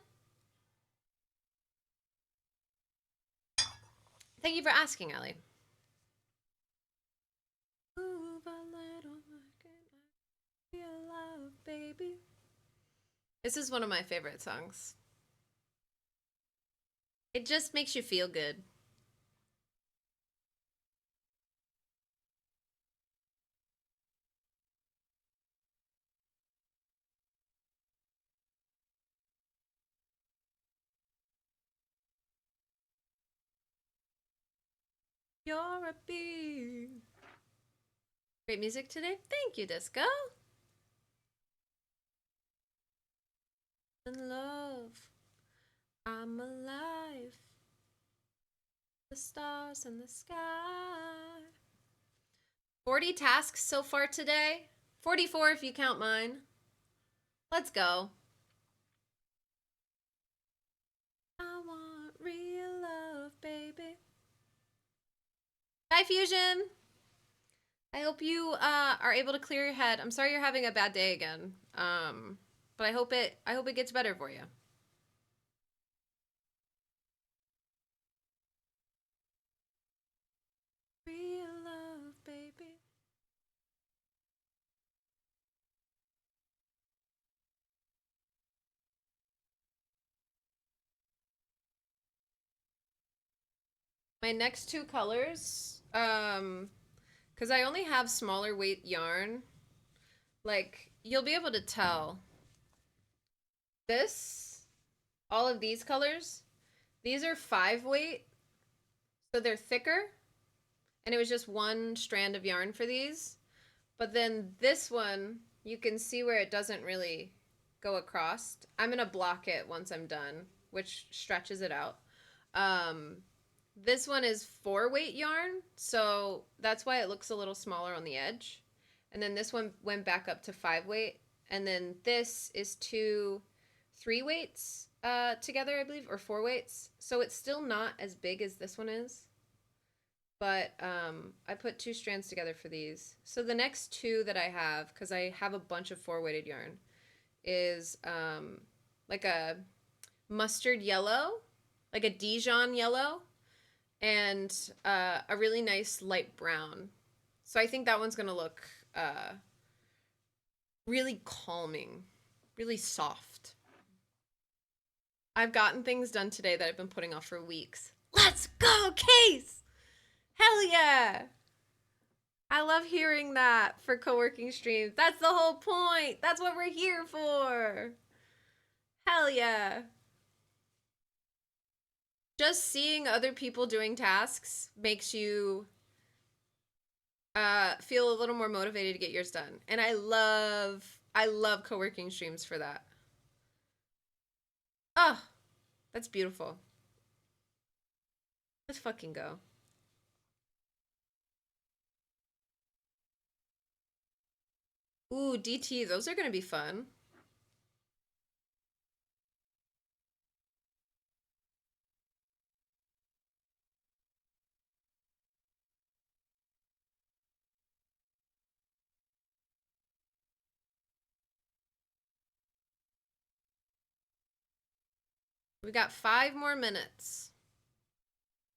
Thank you for asking, Allie. Move a little, feel love, baby. This is one of my favorite songs. It just makes you feel good. You're a bee. Great music today. Thank you, Disco. In love, I'm alive. The stars in the sky. 40 tasks so far today. 44 if you count mine. Let's go. I want real love, baby. Hi, Fusion. I hope you are able to clear your head. I'm sorry you're having a bad day again. But I hope it gets better for you. Real love, baby. My next two colors, because I only have smaller weight yarn, like, you'll be able to tell. All of these colors, these are 5 weight, so they're thicker, and it was just one strand of yarn for these. But then this one, you can see where it doesn't really go across. I'm going to block it once I'm done, which stretches it out. This one is 4 weight yarn, so that's why it looks a little smaller on the edge. And then this one went back up to 5 weight. And then this is 3 weights together, I believe, or 4 weights. So it's still not as big as this one is. But I put 2 strands together for these. So the next 2 that I have, because I have a bunch of 4 weighted yarn, is like a mustard yellow, like a Dijon yellow, and a really nice light brown. So I think that one's gonna look really calming, really soft. I've gotten things done today that I've been putting off for weeks. Let's go, Case! Hell yeah! I love hearing that for co-working streams. That's the whole point. That's what we're here for. Hell yeah. Just seeing other people doing tasks makes you feel a little more motivated to get yours done. And I love co-working streams for that. Oh, that's beautiful. Let's fucking go. Ooh, DT, those are gonna be fun. We got 5 more minutes.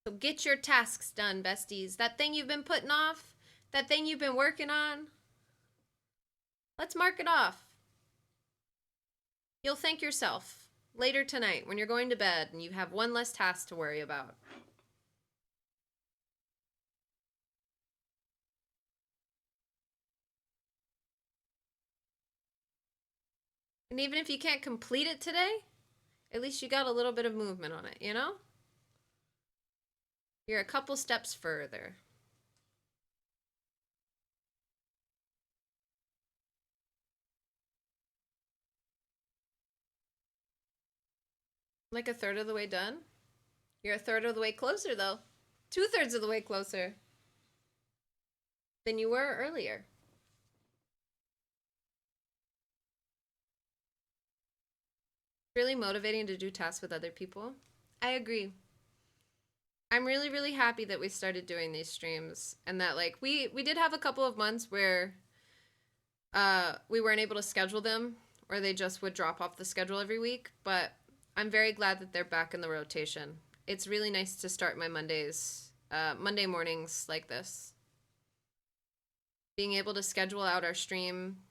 So get your tasks done, besties. That thing you've been putting off, that thing you've been working on, let's mark it off. You'll thank yourself later tonight when you're going to bed and you have one less task to worry about. And even if you can't complete it today, at least you got a little bit of movement on it, you know? You're a couple steps further. Like a third of the way done? You're a third of the way closer, though. 2/3 of the way closer than you were earlier. Really motivating to do tasks with other people. I agree. I'm really, really happy that we started doing these streams and that like we did have a couple of months where we weren't able to schedule them or they just would drop off the schedule every week, but I'm very glad that they're back in the rotation. It's really nice to start my Monday mornings like this. Being able to schedule out our stream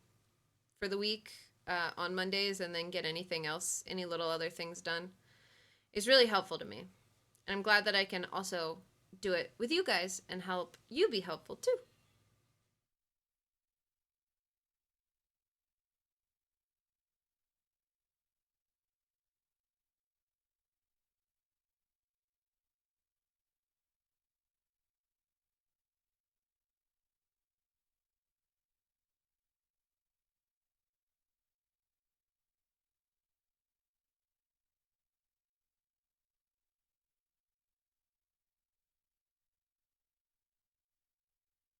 for the week on Mondays and then get anything else, any little other things done is really helpful to me. And I'm glad that I can also do it with you guys and help you be helpful too.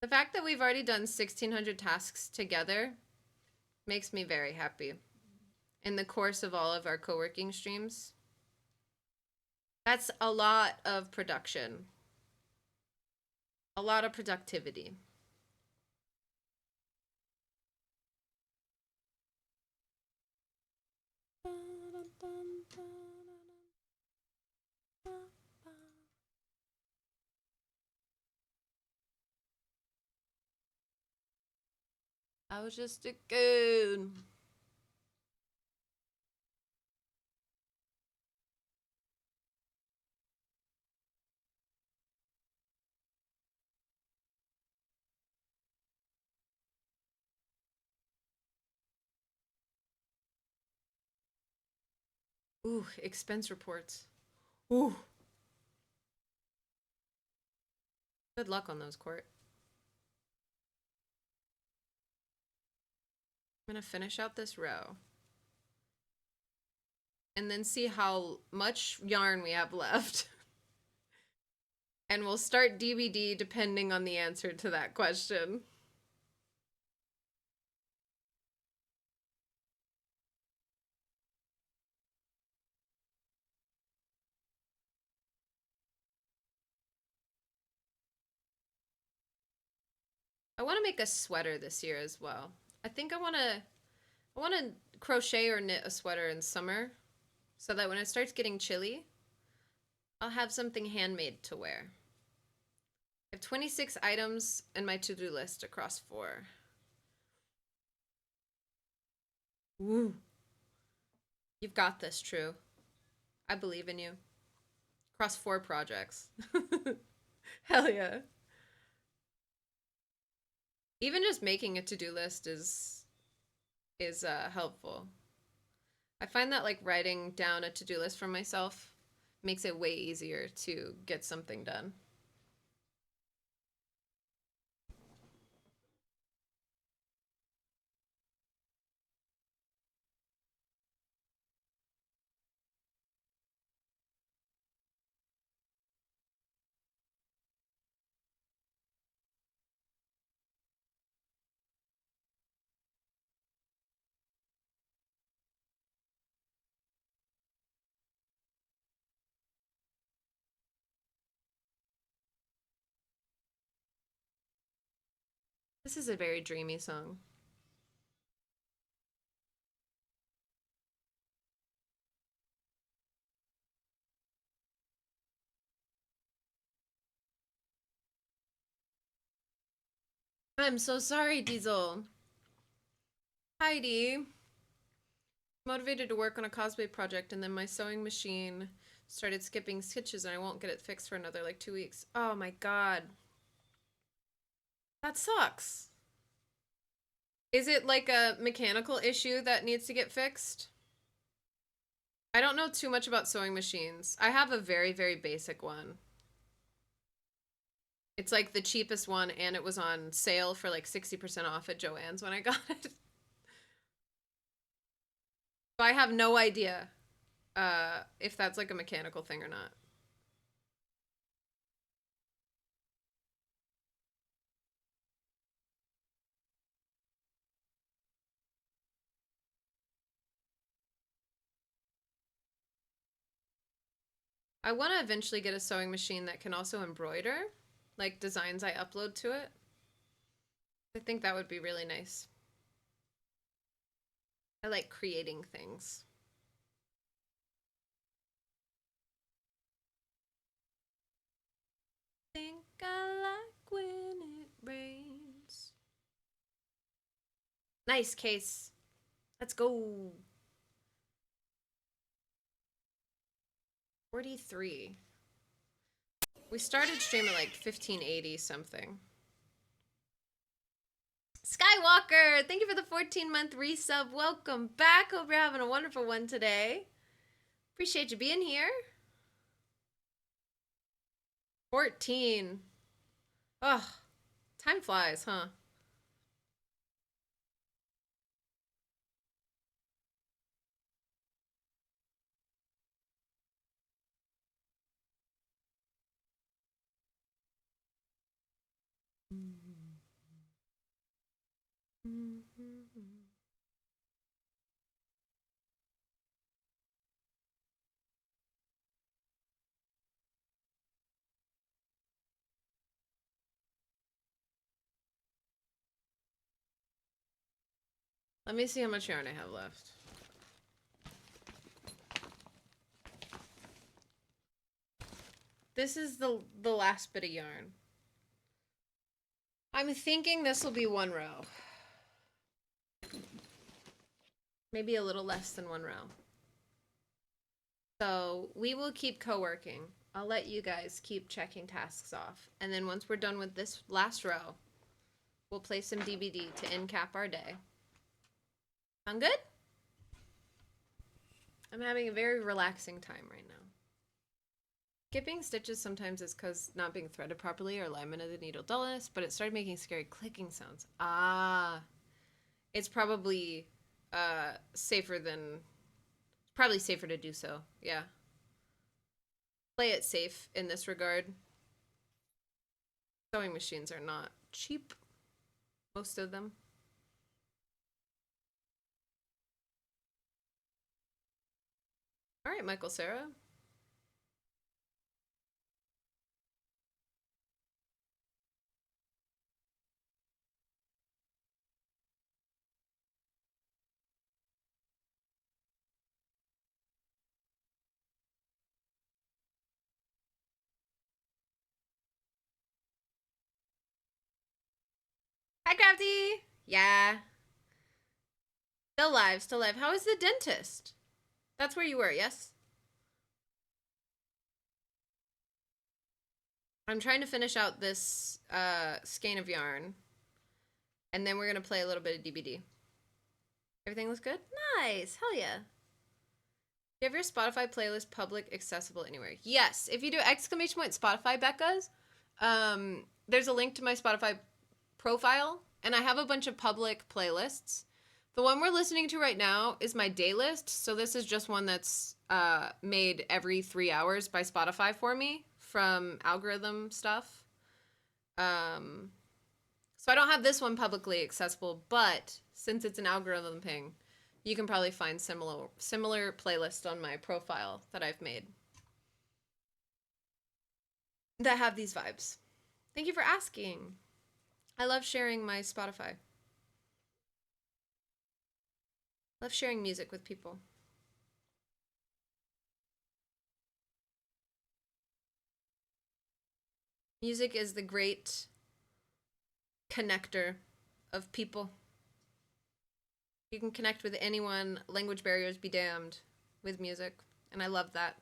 The fact that we've already done 1,600 tasks together makes me very happy in the course of all of our co-working streams. That's a lot of production. A lot of productivity. I was just a goon. Ooh, expense reports. Ooh. Good luck on those, Court. I'm gonna finish out this row. And then see how much yarn we have left. And we'll start DVD depending on the answer to that question. I want to make a sweater this year as well. I think I want to crochet or knit a sweater in summer so that when it starts getting chilly, I'll have something handmade to wear. I have 26 items in my to-do list across 4. Woo. You've got this, True. I believe in you. Across 4 projects. Hell yeah. Even just making a to-do list is helpful. I find that like writing down a to-do list for myself makes it way easier to get something done. This is a very dreamy song. I'm so sorry, Diesel. Heidi. Motivated to work on a cosplay project, and then my sewing machine started skipping stitches, and I won't get it fixed for another like 2 weeks. Oh my god. That sucks. Is it like a mechanical issue that needs to get fixed? I don't know too much about sewing machines. I have a very, very basic one. It's like the cheapest one, and it was on sale for like 60% off at Joann's when I got it. So I have no idea if that's like a mechanical thing or not. I want to eventually get a sewing machine that can also embroider, like designs I upload to it. I think that would be really nice. I like creating things. Think I like when it rains. Nice case. Let's go. 43. We started stream at like 1580 something. Skywalker, thank you for the 14-month resub. Welcome back. Hope you're having a wonderful one today. Appreciate you being here. 14. Ugh, time flies, huh? Let me see how much yarn I have left. This is the last bit of yarn. I'm thinking this will be 1 row. Maybe a little less than 1 row. So we will keep co-working. I'll let you guys keep checking tasks off. And then once we're done with this last row, we'll play some DBD to end cap our day. Sound good? I'm having a very relaxing time right now. Skipping stitches sometimes is because not being threaded properly or alignment of the needle dullness, but it started making scary clicking sounds. Ah. It's probably safer than... Probably safer to do so, yeah. Play it safe in this regard. Sewing machines are not cheap. Most of them. All right, Michael Sarah. Crafty. Yeah. Still live, still live. How is the dentist? That's where you were, yes? I'm trying to finish out this skein of yarn. And then we're going to play a little bit of DBD. Everything looks good? Nice. Hell yeah. Do you have your Spotify playlist public accessible anywhere? Yes. If you do exclamation point Spotify Becca's, there's a link to my Spotify profile, and I have a bunch of public playlists. The one we're listening to right now is my day list, so this is just one that's made every 3 hours by Spotify for me from algorithm stuff. So I don't have this one publicly accessible, but since it's an algorithm thing, you can probably find similar playlists on my profile that I've made that have these vibes. Thank you for asking. I love sharing my Spotify. Love sharing music with people. Music is the great connector of people. You can connect with anyone, language barriers be damned, with music, and I love that.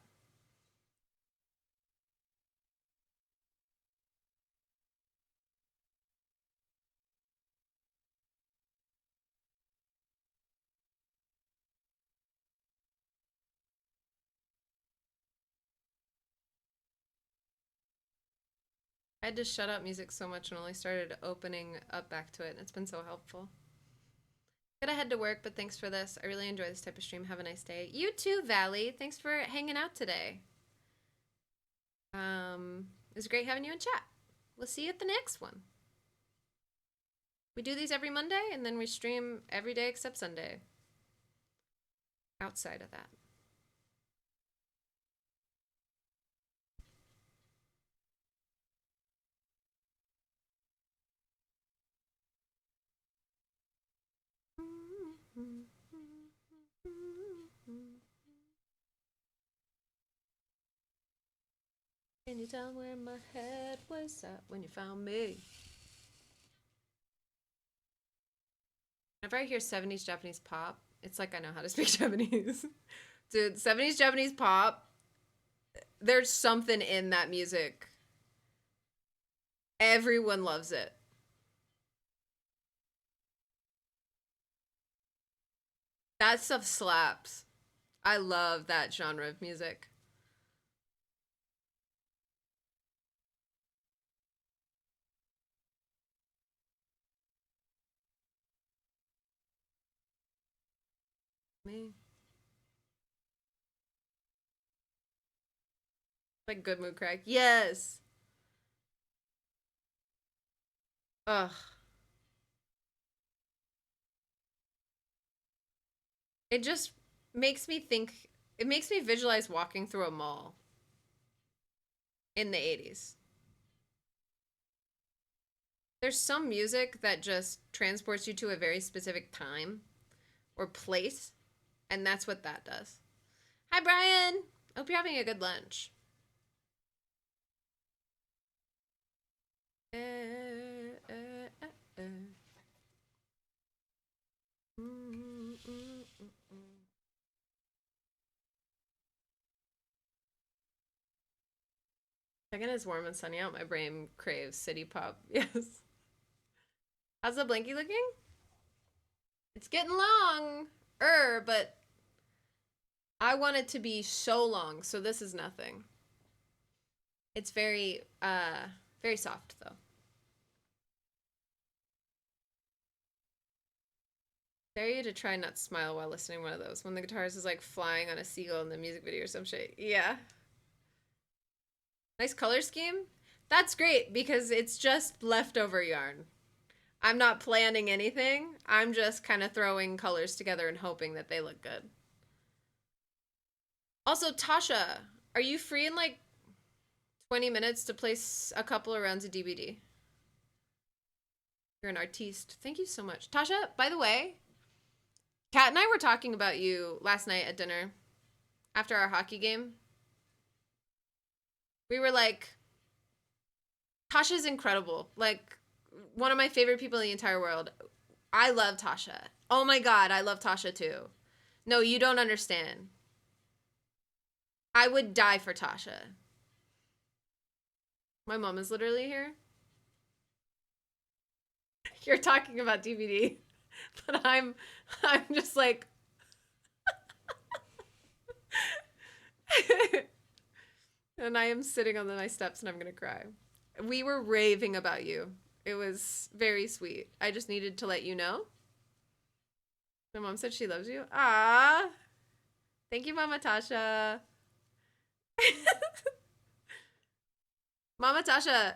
I had to shut out music so much and only started opening up back to it, and it's been so helpful. Gotta head to work, but thanks for this. I really enjoy this type of stream. Have a nice day. You too, Valley. Thanks for hanging out today. It was great having you in chat. We'll see you at the next one. We do these every Monday, and then we stream every day except Sunday. Outside of that. Can you tell where my head was at when you found me? Whenever I hear 70s Japanese pop, it's like I know how to speak Japanese. Dude, 70s Japanese pop, there's something in that music. Everyone loves it. That stuff slaps. I love that genre of music. Me. Like good mood crack. Yes. Ugh. It just makes me think, it makes me visualize walking through a mall in the 80s. There's some music that just transports you to a very specific time or place, and that's what that does. Hi, Brian. Hope you're having a good lunch. Second it's warm and sunny out, my brain craves city pop. Yes. How's the blankie looking? It's getting long, but I want it to be so long, so this is nothing. It's very soft though. Dare you to try not to smile while listening to one of those when the guitarist is like flying on a seagull in the music video or some shit. Yeah. Nice color scheme. That's great because it's just leftover yarn. I'm not planning anything. I'm just kind of throwing colors together and hoping that they look good. Also, Tasha, are you free in like 20 minutes to play a couple of rounds of DBD? You're an artiste. Thank you so much. Tasha, by the way, Kat and I were talking about you last night at dinner after our hockey game. We were like, Tasha's incredible. Like, one of my favorite people in the entire world. I love Tasha. Oh my god, I love Tasha too. No, you don't understand. I would die for Tasha. My mom is literally here. You're talking about DVD, but I'm just like and I am sitting on my steps and I'm gonna cry. We were raving about you. It was very sweet. I just needed to let you know. My mom said she loves you. Ah, thank you, Mama Tasha. Mama Tasha,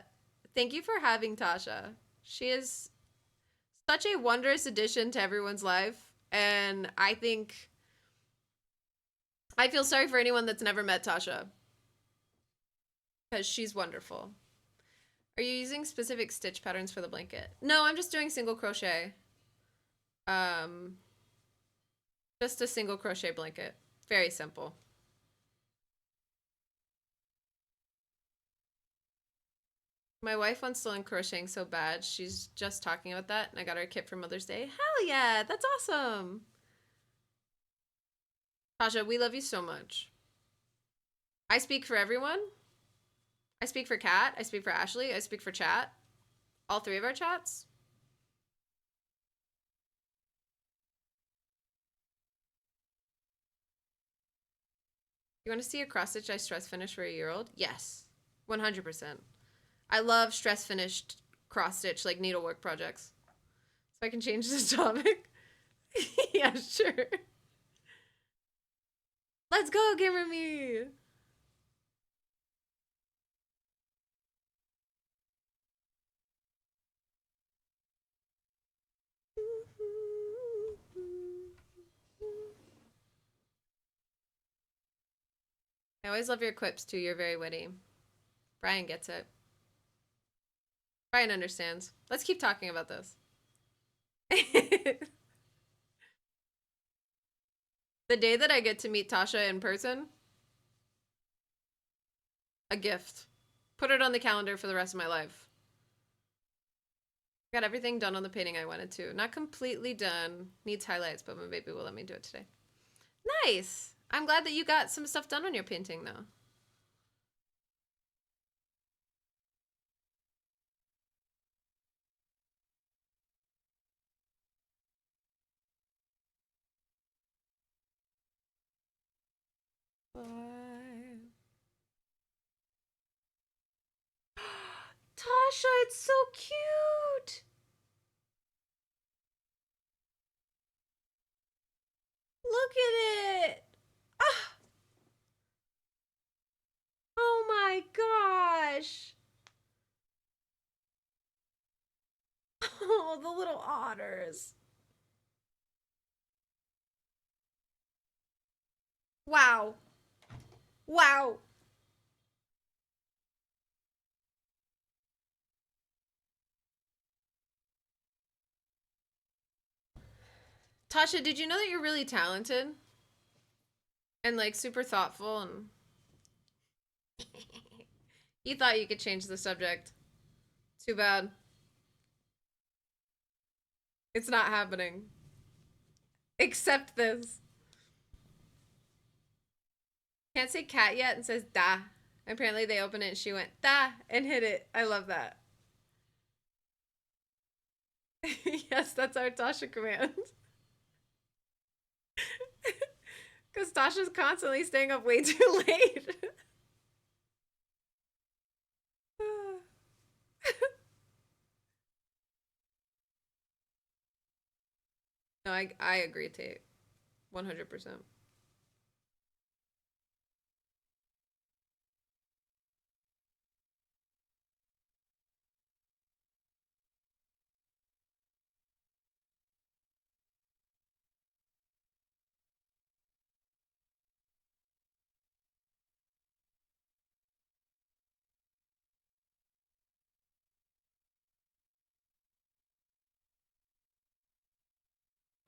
thank you for having Tasha. She is such a wondrous addition to everyone's life, and I feel sorry for anyone that's never met Tasha because she's wonderful. Are you using specific stitch patterns for the blanket? No, I'm just doing single crochet. Just a single crochet blanket. Very simple. My wife wants to learn crocheting so bad. She's just talking about that, and I got her a kit for Mother's Day. Hell yeah, that's awesome. Tasha, we love you so much. I speak for everyone. I speak for Kat. I speak for Ashley. I speak for chat. All three of our chats. You want to see a cross stitch I stress finish for a year-old? Yes, 100%. I love stress finished cross stitch like needlework projects. So I can change this topic. Yeah, sure. Let's go, Gamer Me. I always love your quips too. You're very witty. Brian gets it. Brian understands. Let's keep talking about this. The day that I get to meet Tasha in person, a gift. Put it on the calendar for the rest of my life. Got everything done on the painting I wanted to. Not completely done. Needs highlights, but my baby will let me do it today. Nice. I'm glad that you got some stuff done on your painting, though. Bye. Tasha, it's so cute. Look at it. Ah. Oh my gosh. Oh, the little otters. Wow. Wow. Tasha, did you know that you're really talented? And like super thoughtful and you thought you could change the subject. Too bad. It's not happening. Accept this. Can't say cat yet and says da. Apparently they opened it and she went da and hit it. I love that. Yes, that's our Tasha command. Because Tasha's constantly staying up way too late. No, I agree, Tate. 100%.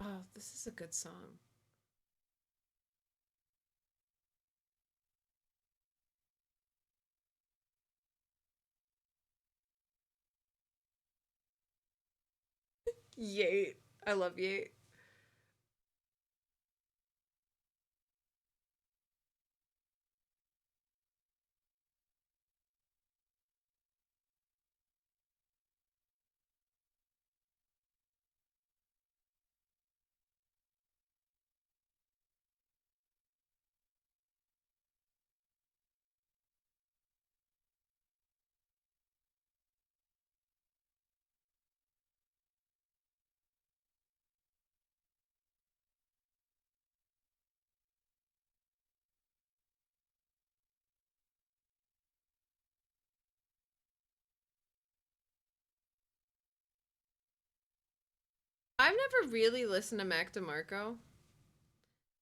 Oh, this is a good song. Yeet. I love Yeet. I've never really listened to Mac DeMarco,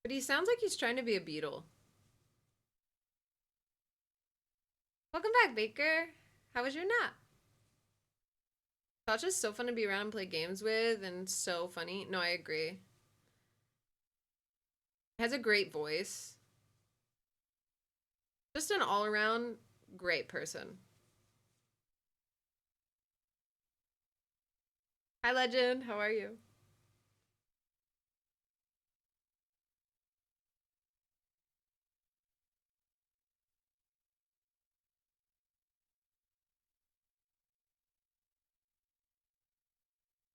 but he sounds like he's trying to be a Beatle. Welcome back, Baker. How was your nap? Tasha's so fun to be around and play games with, and so funny. No, I agree. Has a great voice. Just an all-around great person. Hi, Legend. How are you?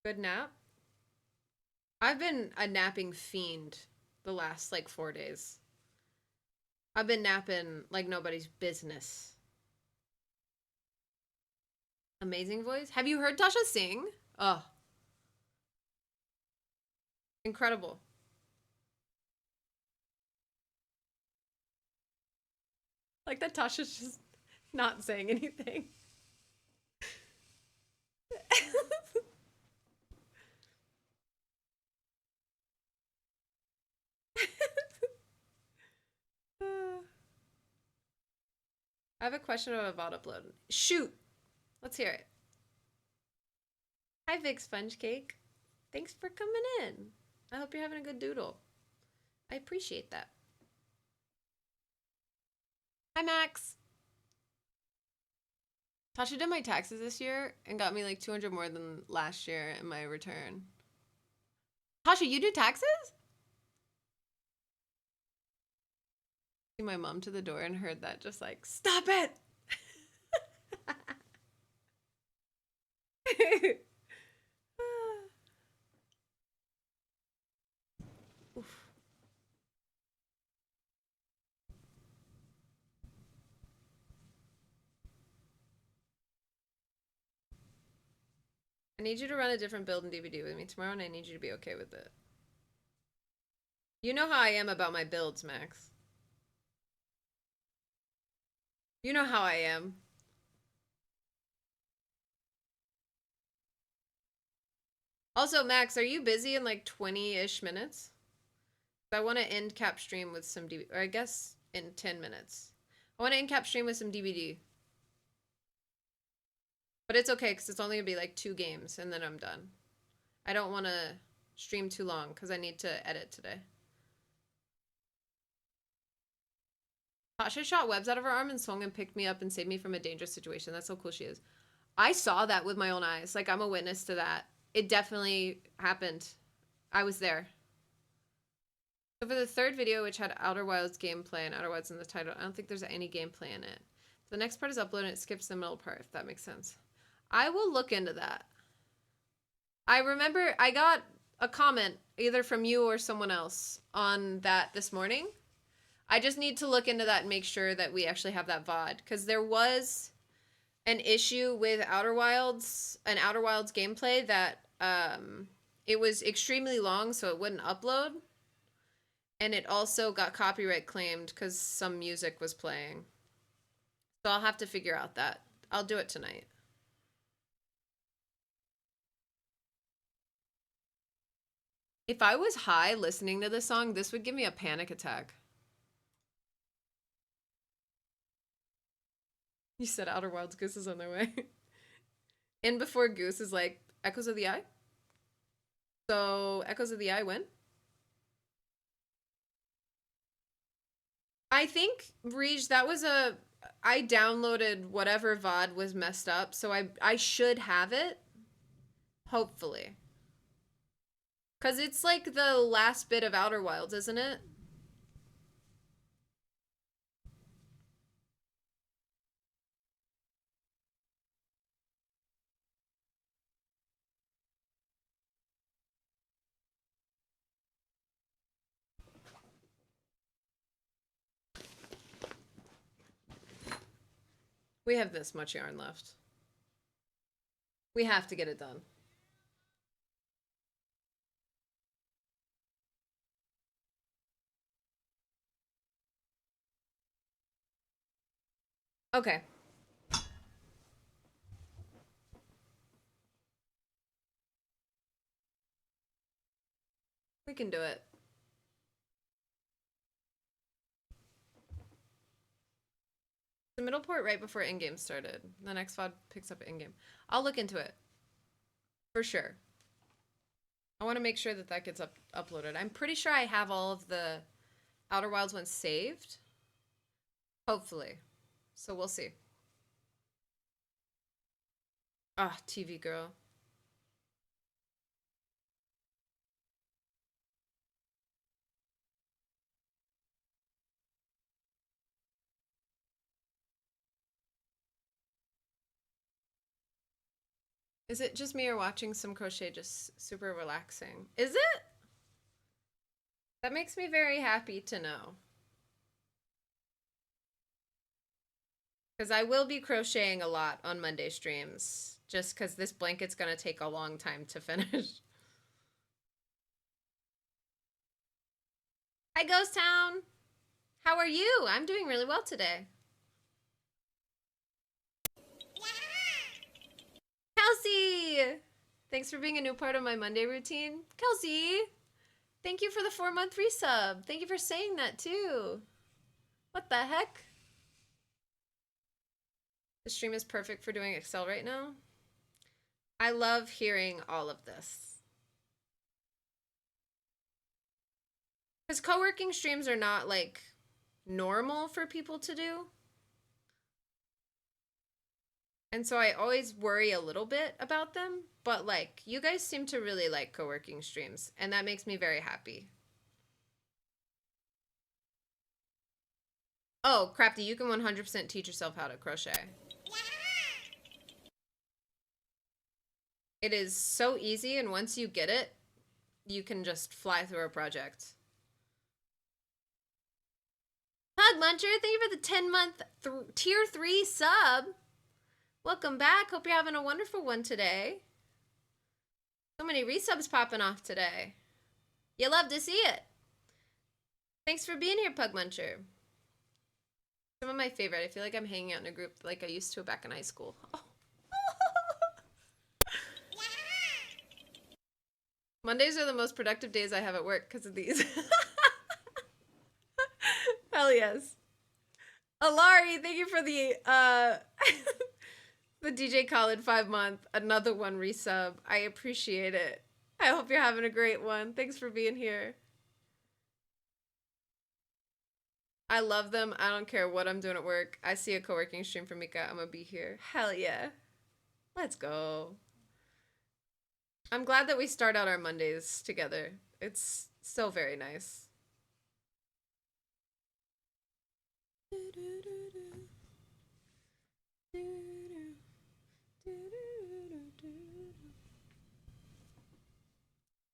Good nap? I've been a napping fiend the last like 4 days. I've been napping like nobody's business. Amazing voice. Have you heard Tasha sing? Oh, incredible. Like that Tasha's just not saying anything. I have a question about a VOD upload. Shoot! Let's hear it. Hi, Vic Sponge Cake. Thanks for coming in. I hope you're having a good doodle. I appreciate that. Hi, Max. Tasha did my taxes this year and got me like 200 more than last year in my return. Tasha, you do taxes? See my mom to the door and heard that, just like, stop it! Oof. I need you to run a different build in DVD with me tomorrow, and I need you to be okay with it. You know how I am about my builds, Max. You know how I am. Also, Max, are you busy in like 20-ish minutes? I want to end cap stream with some DVD, or I guess in 10 minutes. I want to end cap stream with some DVD. But it's okay, because it's only going to be like 2 games, and then I'm done. I don't want to stream too long, because I need to edit today. Tasha shot webs out of her arm and swung and picked me up and saved me from a dangerous situation. That's how cool she is. I saw that with my own eyes. Like, I'm a witness to that. It definitely happened. I was there. So for the third video, which had Outer Wilds gameplay and Outer Wilds in the title, I don't think there's any gameplay in it. The next part is uploaded and it skips the middle part, if that makes sense. I will look into that. I remember I got a comment either from you or someone else on that this morning. I just need to look into that and make sure that we actually have that VOD, because there was an issue with Outer Wilds, an Outer Wilds gameplay that it was extremely long, so it wouldn't upload. And it also got copyright claimed because some music was playing. So I'll have to figure out that. I'll do it tonight. If I was high listening to this song, this would give me a panic attack. You said Outer Wilds Goose is on their way. In Before Goose is like Echoes of the Eye. So Echoes of the Eye when? I think, Reej, that was I downloaded whatever VOD was messed up, so I should have it. Hopefully. 'Cause it's like the last bit of Outer Wilds, isn't it? We have this much yarn left. We have to get it done. Okay. We can do it. The middle port right before in-game started. The next VOD picks up in-game. I'll look into it. For sure. I want to make sure that that gets uploaded. I'm pretty sure I have all of the Outer Wilds ones saved. Hopefully. So we'll see. Ah, TV girl. Is it just me or watching some crochet just super relaxing? Is it? That makes me very happy to know. Because I will be crocheting a lot on Monday streams, just because this blanket's going to take a long time to finish. Hi, Ghost Town! How are you? I'm doing really well today. Kelsey! Thanks for being a new part of my Monday routine. Kelsey! Thank you for the 4-month resub. Thank you for saying that too. What the heck? The stream is perfect for doing Excel right now. I love hearing all of this. Because co-working streams are not like normal for people to do. And so I always worry a little bit about them, but like you guys seem to really like co-working streams, and that makes me very happy. Oh, Crafty, you can 100% teach yourself how to crochet. It is so easy, and once you get it, you can just fly through a project. Pug Muncher, thank you for the 10-month tier 3 sub. Welcome back. Hope you're having a wonderful one today. So many resubs popping off today. You love to see it. Thanks for being here, Pug Muncher. Some of my favorite. I feel like I'm hanging out in a group like I used to back in high school. Oh. Mondays are the most productive days I have at work because of these. Hell yes. Alari, thank you for the the DJ Khaled 5-month, another one resub. I appreciate it. I hope you're having a great one. Thanks for being here. I love them. I don't care what I'm doing at work. I see a co-working stream for Mika. I'm gonna be here. Hell yeah. Let's go. I'm glad that we start out our Mondays together. It's so very nice.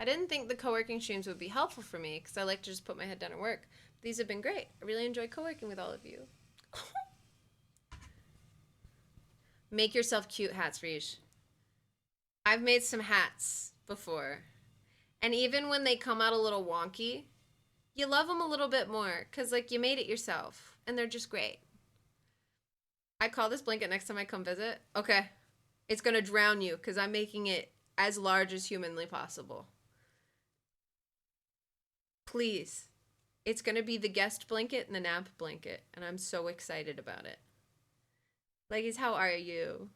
I didn't think the co-working streams would be helpful for me because I like to just put my head down and work. These have been great. I really enjoy co-working with all of you. Make yourself cute hats, Rish. I've made some hats before. And even when they come out a little wonky, you love them a little bit more because like you made it yourself and they're just great. I call this blanket next time I come visit. Okay. It's going to drown you because I'm making it as large as humanly possible. Please. It's going to be the guest blanket and the nap blanket. And I'm so excited about it. Leggies, how are you?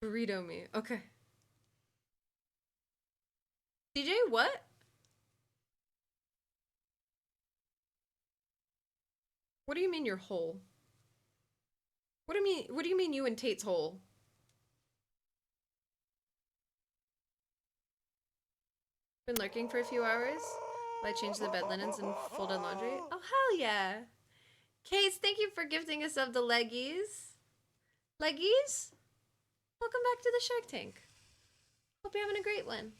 Burrito me. Okay. DJ, what? What do you mean you're whole? What do you mean you and Tate's whole? Been lurking for a few hours while I change the bed linens and fold in laundry. Oh, hell yeah. Case, thank you for gifting us of the leggies. Leggies? Welcome back to the Shark Tank. Hope you're having a great one.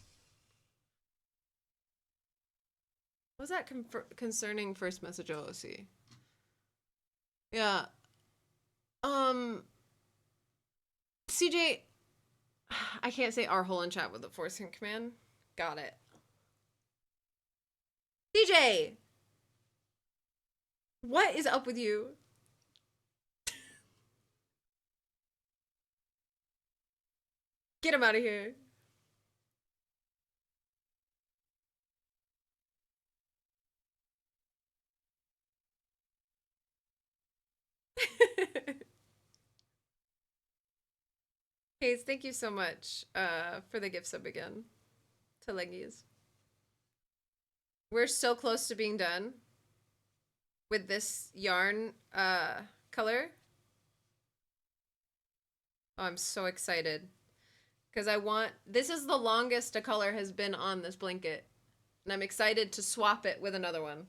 What was that concerning first message OOC? Yeah. CJ, I can't say our hole in chat with the force command. Got it. CJ! What is up with you? Get him out of here. Hayes, thank you so much for the gift sub again to Leggies. We're so close to being done with this yarn color. Oh, I'm so excited. Because this is the longest a color has been on this blanket. And I'm excited to swap it with another one.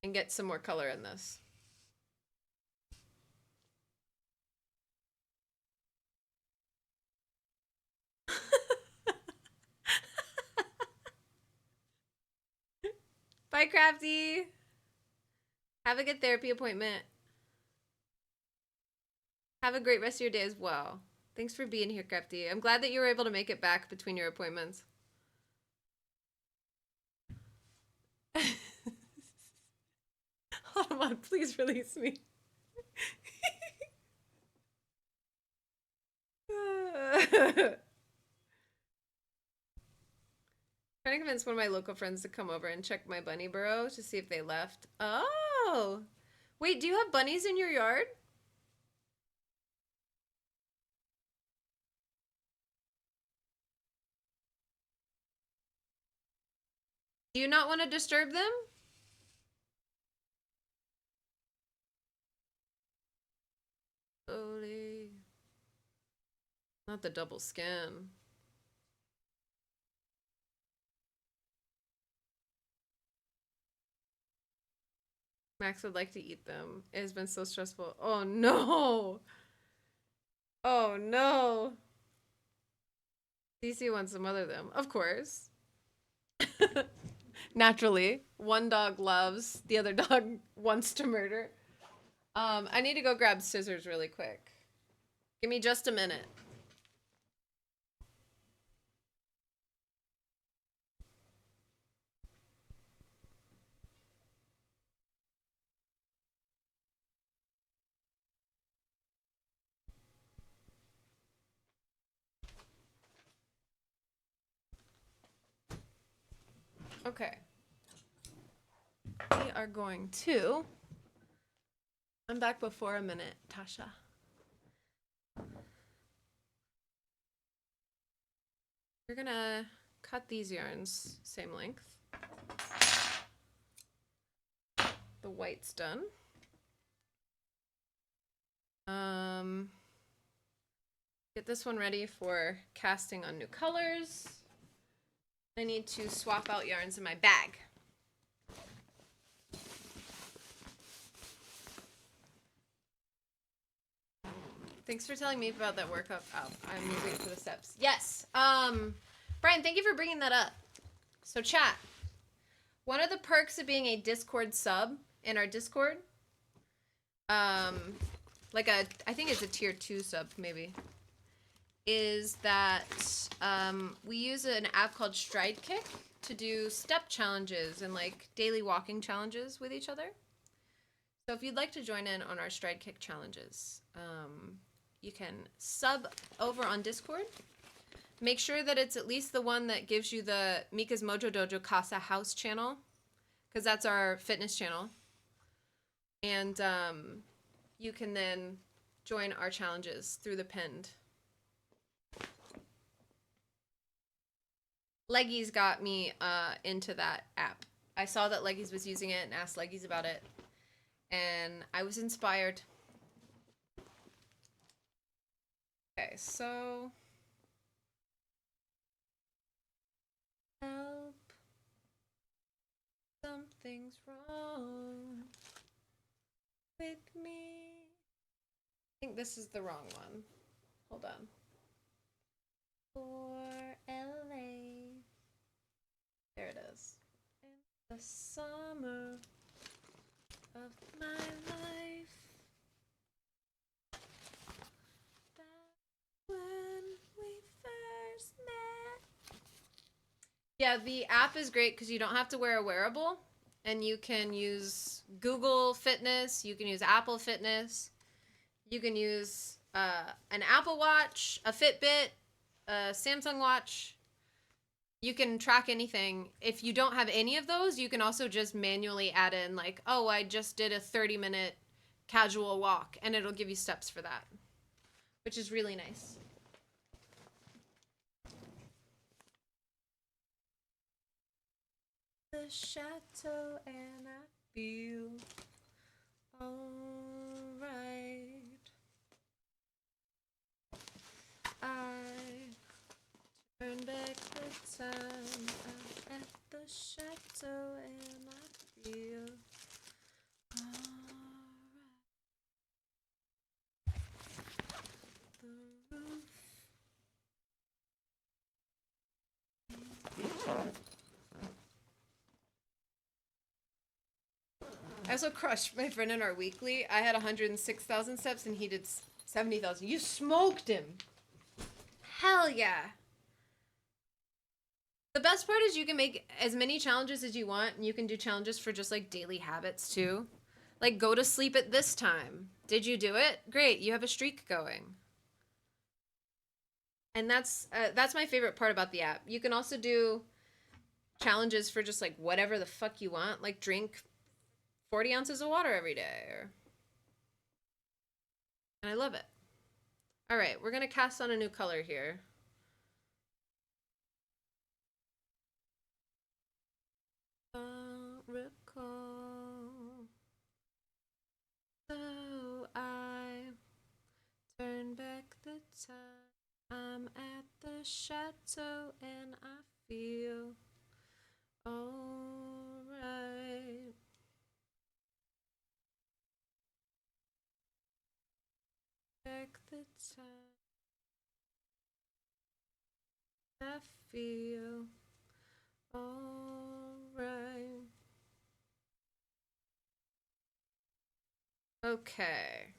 And get some more color in this. Bye, Crafty. Have a good therapy appointment. Have a great rest of your day as well. Thanks for being here, Crafty. I'm glad that you were able to make it back between your appointments. Hold on, please release me. Trying to convince one of my local friends to come over and check my bunny burrow to see if they left. Oh! Wait, do you have bunnies in your yard? Do you not want to disturb them? Slowly. Not the double skin. Max would like to eat them. It has been so stressful. Oh no! Oh no! DC wants to mother them. Of course. Naturally. One dog loves, the other dog wants to murder. I need to go grab scissors really quick. Give me just a minute. Okay. We are going to... I'm back before a minute, Tasha. We're gonna cut these yarns same length. The white's done. Get this one ready for casting on new colors. I need to swap out yarns in my bag. Thanks for telling me about that workup. I'm moving for the steps. Yes. Brian, thank you for bringing that up. So chat. One of the perks of being a Discord sub in our Discord, I think it's a tier 2 sub maybe, is that we use an app called Stride Kick to do step challenges and like daily walking challenges with each other. So if you'd like to join in on our Stride Kick challenges, you can sub over on Discord. Make sure that it's at least the one that gives you the Mika's Mojo Dojo Casa House channel, because that's our fitness channel. And you can then join our challenges through the pinned. Leggies got me into that app. I saw that Leggies was using it and asked Leggies about it. And I was inspired. Okay, so Help. Something's wrong with me. I think this is the wrong one. Hold on. For LA. There it is. In the summer of my life. Back when we first met. Yeah, the app is great because you don't have to wear a wearable. And you can use Google Fitness. You can use Apple Fitness. You can use an Apple Watch, a Fitbit, a Samsung Watch. You can track anything. If you don't have any of those, you can also just manually add in like, oh, I just did a 30-minute casual walk, and it'll give you steps for that, which is really nice. The chateau and I feel alright. I turn back the time. I'm at the chateau and I feel alright. The roof. I also crushed my friend in our weekly. I had 106,000 steps and he did 70,000. You smoked him. Hell yeah. The best part is you can make as many challenges as you want, and you can do challenges for just like daily habits too. Like go to sleep at this time. Did you do it? Great, you have a streak going. And that's my favorite part about the app. You can also do challenges for just like whatever the fuck you want, like drink 40 ounces of water every day. And I love it. All right, we're gonna cast on a new color here. Don't recall. So I turn back the time. I'm at the chateau and I feel alright. Back the time. I feel alright. Okay.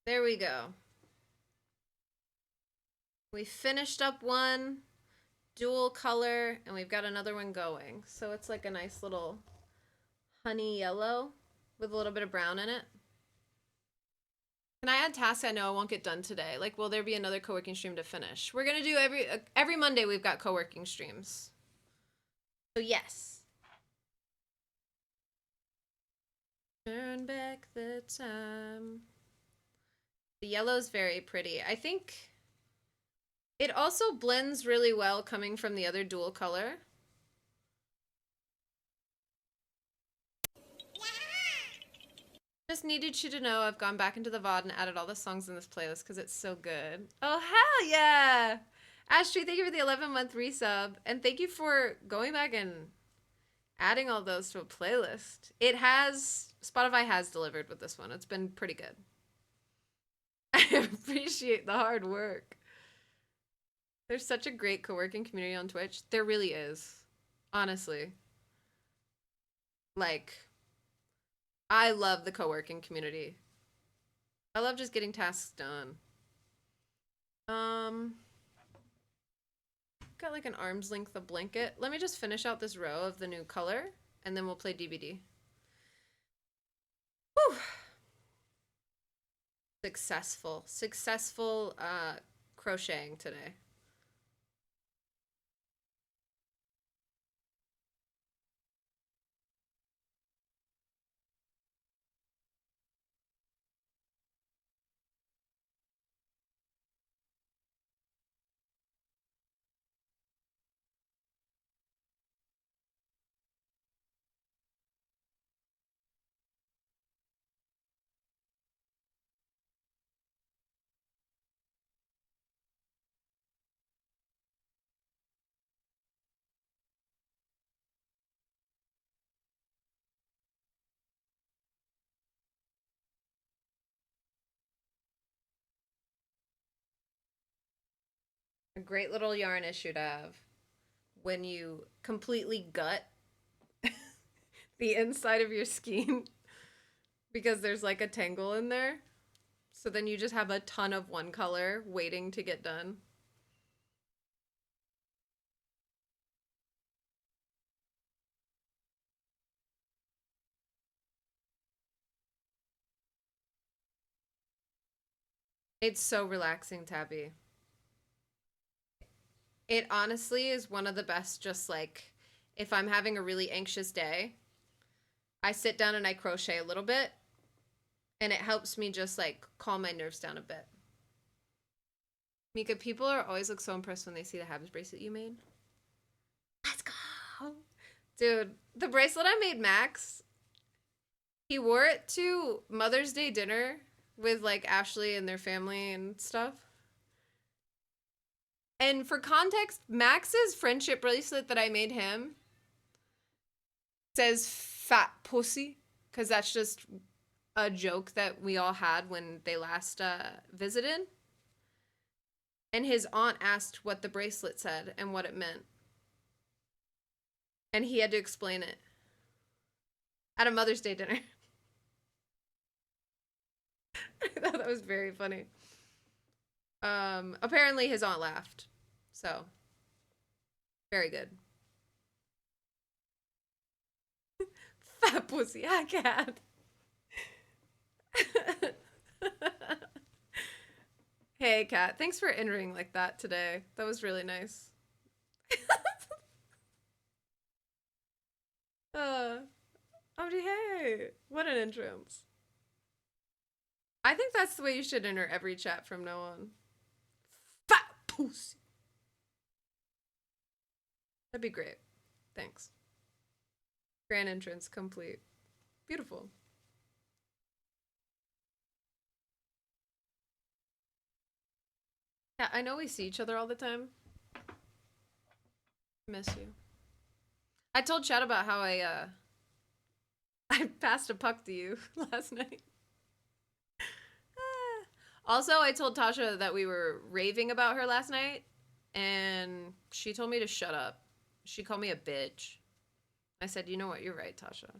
There we go. We finished up one dual color and we've got another one going. So it's like a nice little honey yellow with a little bit of brown in it. Can I add tasks I know I won't get done today? Like, will there be another co-working stream to finish? We're gonna do every Monday we've got co-working streams. So yes. Turn back the time. The yellow's very pretty. I think it also blends really well coming from the other dual color. Just needed you to know I've gone back into the VOD and added all the songs in this playlist because it's so good. Oh, hell yeah! Ashley, thank you for the 11-month resub. And thank you for going back and adding all those to a playlist. Spotify has delivered with this one. It's been pretty good. I appreciate the hard work. There's such a great co-working community on Twitch. There really is. Honestly. Like, I love the co-working community. I love just getting tasks done. Got like an arm's length of blanket. Let me just finish out this row of the new color and then we'll play DBD. Whew. Successful crocheting today. A great little yarn issue to have when you completely gut the inside of your skein because there's like a tangle in there. So then you just have a ton of one color waiting to get done. It's so relaxing, Tabby. It honestly is one of the best, just like if I'm having a really anxious day, I sit down and I crochet a little bit and it helps me just like calm my nerves down a bit. Mika, people are always look so impressed when they see the habits bracelet you made. Let's go. Dude, the bracelet I made Max, he wore it to Mother's Day dinner with like Ashley and their family and stuff. And for context, Max's friendship bracelet that I made him says fat pussy because that's just a joke that we all had when they last visited. And his aunt asked what the bracelet said and what it meant. And he had to explain it at a Mother's Day dinner. I thought that was very funny. Apparently his aunt laughed. So, very good. Fat pussy, I can't. Hey, Kat, thanks for entering like that today. That was really nice. Hey, what an entrance. I think that's the way you should enter every chat from now on. Fat pussy. That'd be great. Thanks. Grand entrance complete. Beautiful. Yeah, I know we see each other all the time. Miss you. I told Chad about how I passed a puck to you last night. Also, I told Tasha that we were raving about her last night, and she told me to shut up. She called me a bitch. I said, you know what, you're right, Tasha.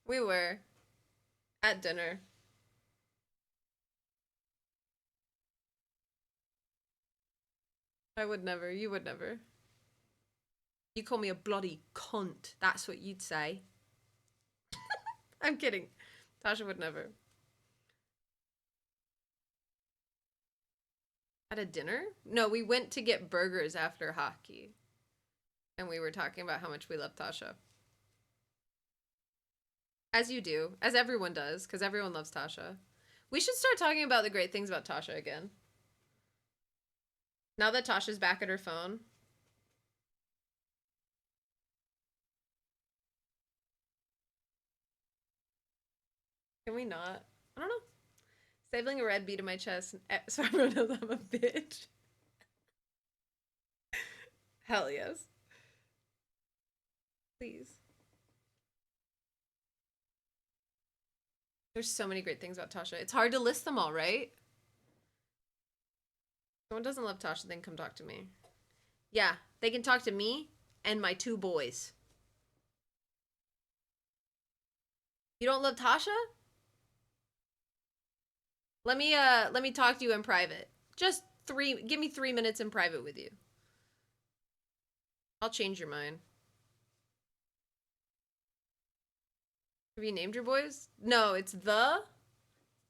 We were at dinner. I would never. You would never. You call me a bloody cunt. That's what you'd say. I'm kidding. Tasha would never. At a dinner? No, we went to get burgers after hockey. And we were talking about how much we love Tasha. As you do. As everyone does, because everyone loves Tasha. We should start talking about the great things about Tasha again. Now that Tasha's back at her phone. Can we not? I don't know. Stabling a red B to my chest so everyone knows I'm a bitch. Hell yes. Please. There's so many great things about Tasha. It's hard to list them all, right? If someone doesn't love Tasha, then come talk to me. Yeah, they can talk to me and my 2 boys. You don't love Tasha? Let me talk to you in private. Just give me 3 minutes in private with you. I'll change your mind. Have you named your boys? No, it's the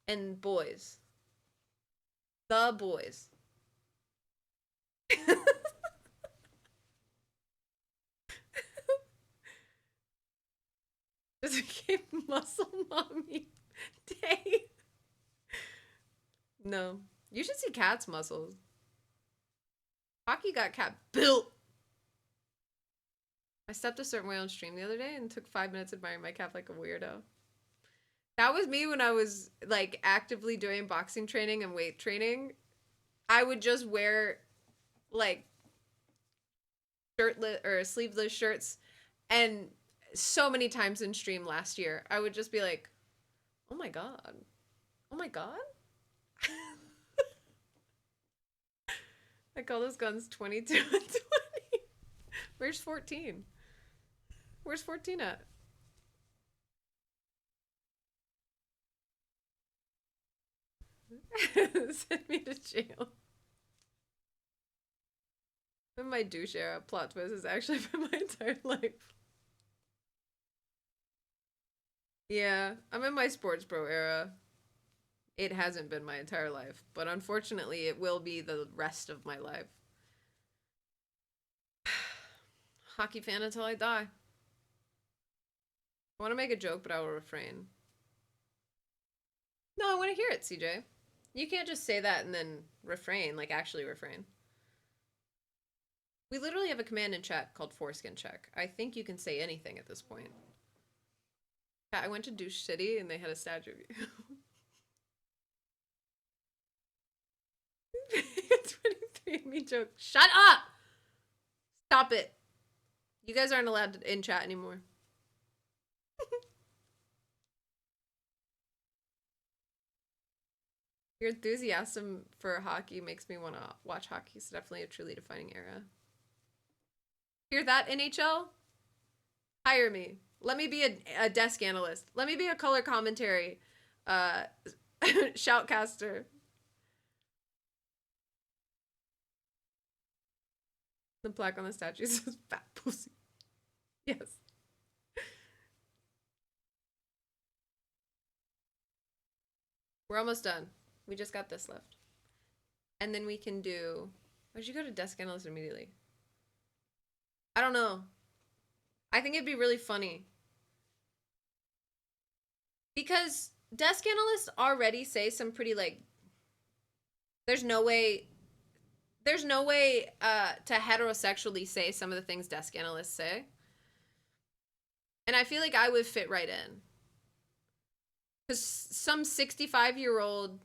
and boys. The boys. Just became muscle mommy day. No. You should see Cat's muscles. Hockey got Cat built. I stepped a certain way on stream the other day and took 5 minutes admiring my calf like a weirdo. That was me when I was like actively doing boxing training and weight training. I would just wear like shirtless or sleeveless shirts and so many times in stream last year, I would just be like, oh my god. Oh my god? I call those guns 22 and 20. Where's 14? Where's 14 at? Send me to jail. In my douche era, plot twist has actually been my entire life. Yeah, I'm in my sports bro era. It hasn't been my entire life, but unfortunately, it will be the rest of my life. Hockey fan until I die. I want to make a joke, but I will refrain. No, I want to hear it, CJ. You can't just say that and then refrain, like actually refrain. We literally have a command in chat called foreskin check. I think you can say anything at this point. Yeah, I went to Douche City and they had a statue of you. 23andMe joke. Shut up! Stop it. You guys aren't allowed to in chat anymore. Your enthusiasm for hockey makes me want to watch hockey. It's definitely a truly defining era. Hear that, NHL? Hire me. Let me be a desk analyst. Let me be a color commentary shoutcaster. The plaque on the statue says fat pussy. Yes. We're almost done. We just got this left. And then we can do... Why should you go to desk analyst immediately? I don't know. I think it'd be really funny. Because desk analysts already say some pretty, like... There's no way to heterosexually say some of the things desk analysts say. And I feel like I would fit right in. Because some 65-year-old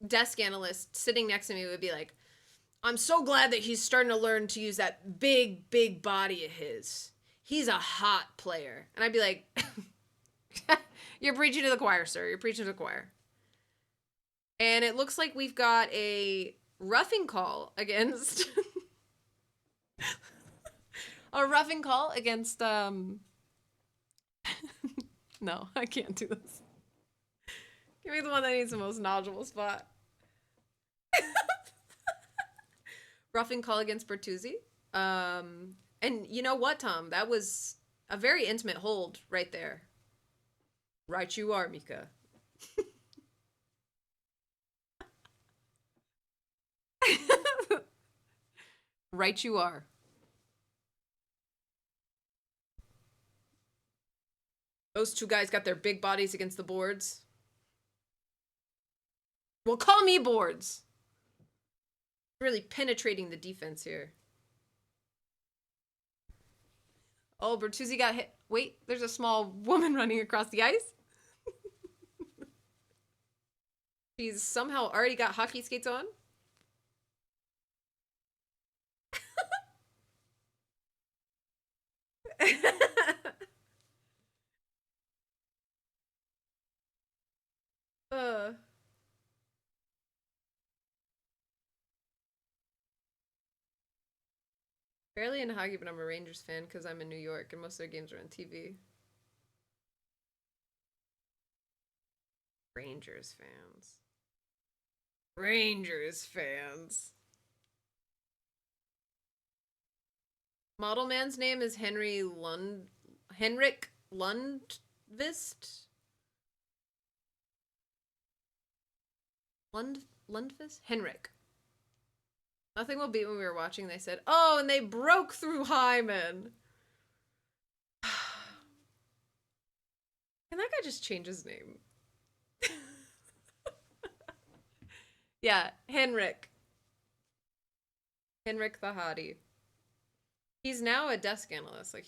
desk analyst sitting next to me would be like, I'm so glad that he's starting to learn to use that big, big body of his. He's a hot player. And I'd be like, you're preaching to the choir, sir. You're preaching to the choir. And it looks like we've got a roughing call against... a roughing call against, No, I can't do this. Give me the one that needs the most knowledgeable spot. Roughing call against Bertuzzi. And you know what, Tom? That was a very intimate hold right there. Right you are, Mika. Right you are. Those two guys got their big bodies against the boards. Well, call me boards. Really penetrating the defense here. Oh, Bertuzzi got hit. Wait, there's a small woman running across the ice. She's somehow already got hockey skates on. uh. Barely into hockey, but I'm a Rangers fan because I'm in New York and most of their games are on TV. Rangers fans. Rangers fans. Model man's name is Henrik Lundvist? Lundvist? Henrik. Nothing will beat when we were watching. They said, oh, and they broke through Hyman. Can that guy just change his name? Yeah, Henrik. Henrik the Hottie. He's now a desk analyst. Like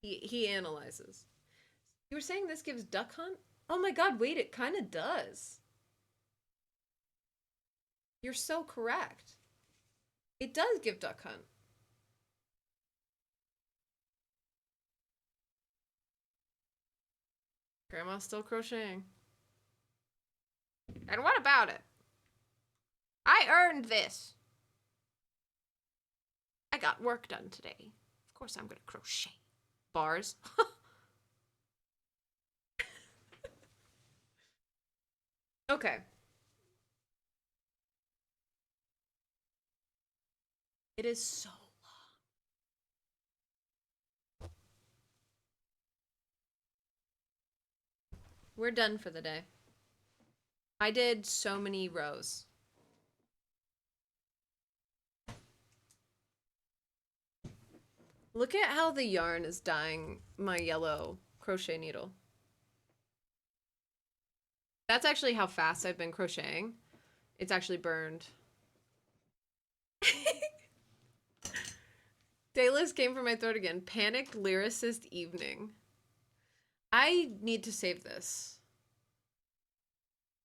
he analyzes. You were saying this gives Duck Hunt? Oh my god, wait, it kind of does. You're so correct. It does give Duck Hunt. Grandma's still crocheting. And what about it? I earned this. I got work done today. Of course I'm gonna crochet. Bars. Okay. It is so long. We're done for the day. I did so many rows. Look at how the yarn is dyeing my yellow crochet needle. That's actually how fast I've been crocheting. It's actually burned. Daylist came from my throat again. Panicked lyricist evening. I need to save this.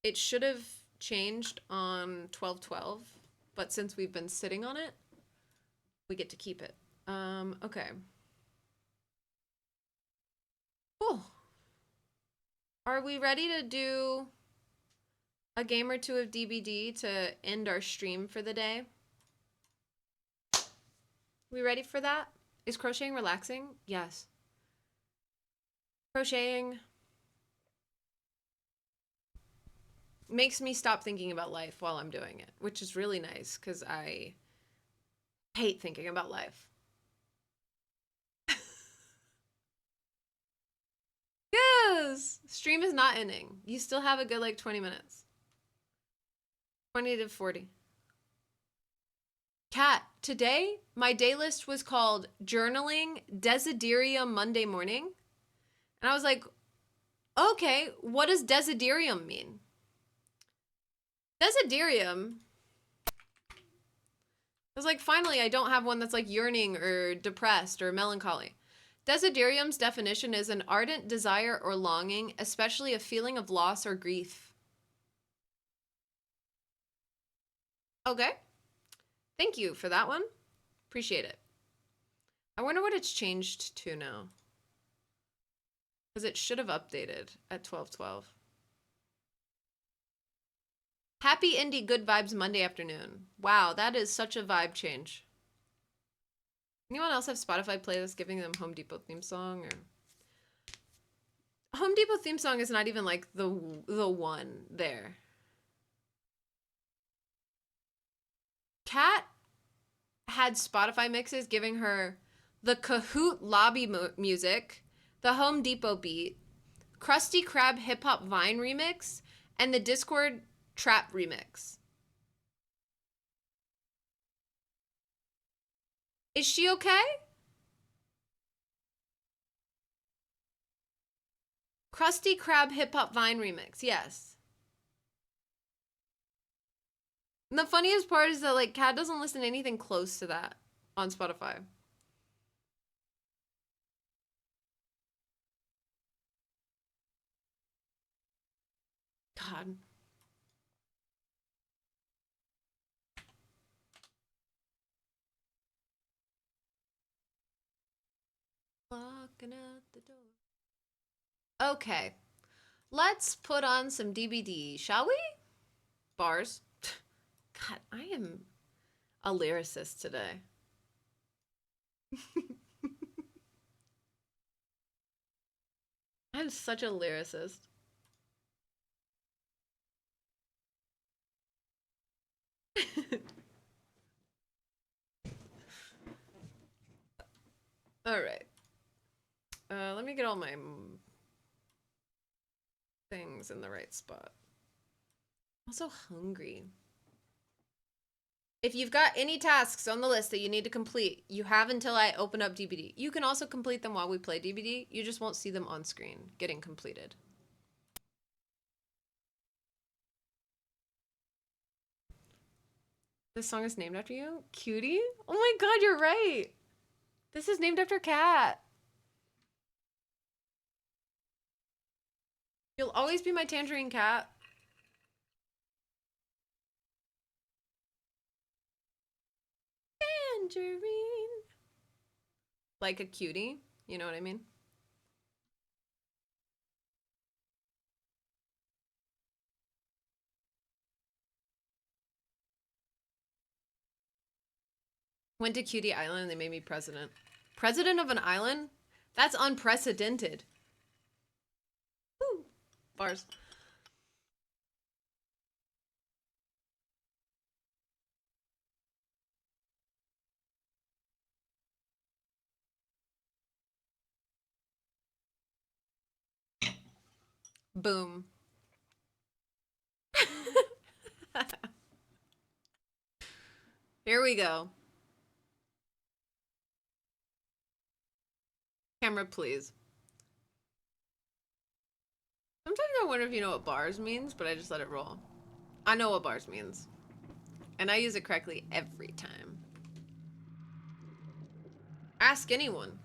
It should have changed on 12/12, but since we've been sitting on it, we get to keep it. Okay. Cool. Are we ready to do a game or two of DBD to end our stream for the day? We ready for that? Is crocheting relaxing? Yes. Crocheting makes me stop thinking about life while I'm doing it, which is really nice because I hate thinking about life. Yes! Stream is not ending. You still have a good like 20 minutes. 20 to 40. Kat, today my day list was called Journaling Desiderium Monday Morning. And I was like, okay, what does desiderium mean? Desiderium. I was like, finally, I don't have one that's like yearning or depressed or melancholy. Desiderium's definition is an ardent desire or longing, especially a feeling of loss or grief. Okay. Thank you for that one. Appreciate it. I wonder what it's changed to now. Because it should have updated at 12/12. Happy indie good vibes Monday afternoon. Wow, that is such a vibe change. Anyone else have Spotify playlists giving them Home Depot theme song? Or Home Depot theme song is not even like the one there. Kat had Spotify mixes giving her the Kahoot lobby music, the Home Depot beat, Krusty Krab hip hop Vine remix, and the Discord trap remix. Is she okay? Krusty Krab hip hop Vine remix, yes. And the funniest part is that like Kat doesn't listen to anything close to that on Spotify. God. Walking out the door. Okay. Let's put on some DBD, shall we? Bars. God, I am a lyricist today. I'm such a lyricist. All right. Let me get all my things in the right spot. I'm so hungry. If you've got any tasks on the list that you need to complete, you have until I open up DBD. You can also complete them while we play DBD. You just won't see them on screen getting completed. This song is named after you? Cutie? Oh my god, you're right. This is named after Kat. You'll always be my tangerine cat. Tangerine. Like a cutie, you know what I mean? Went to Cutie Island and they made me president. President of an island? That's unprecedented. Woo. Bars. Boom. Here we go. Camera, please. Sometimes I wonder if you know what bars means, but I just let it roll. I know what bars means. And I use it correctly every time. Ask anyone.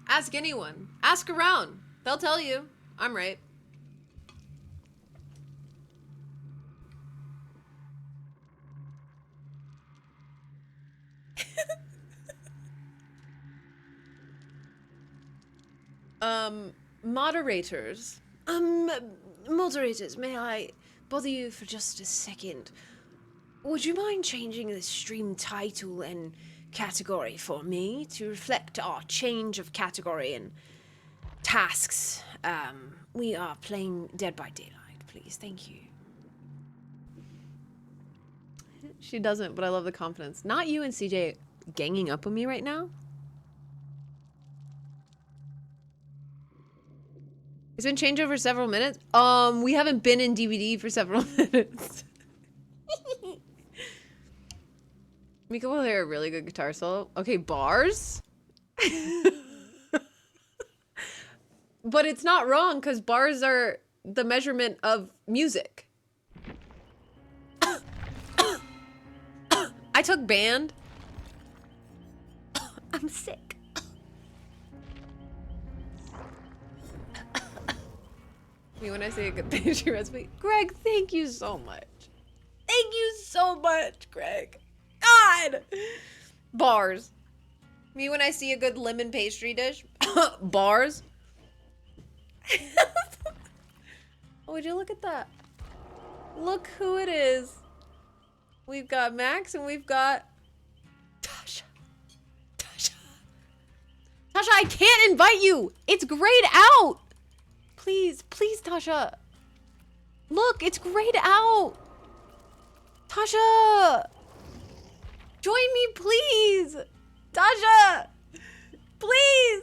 Ask anyone. Ask around. They'll tell you. I'm right. Moderators. Moderators, may I bother you for just a second? Would you mind changing the stream title and category for me to reflect our change of category and tasks? We are playing Dead by Daylight, please. Thank you. She doesn't, but I love the confidence. Not you and CJ ganging up on me right now. It's been changed over several minutes. We haven't been in DVD for several minutes. Mika will hear a really good guitar solo. Okay, bars? But it's not wrong, because bars are the measurement of music. I took band. I'm sick. Me when I say a good pastry recipe. Greg, thank you so much. Thank you so much, Greg. God! Bars. Me when I see a good lemon pastry dish. Bars. Oh, would you look at that? Look who it is. We've got Max and we've got Tasha. Tasha. Tasha, I can't invite you. It's grayed out. Please, please, Tasha. Look, it's grayed out. Tasha. Join me, please. Tasha. Please.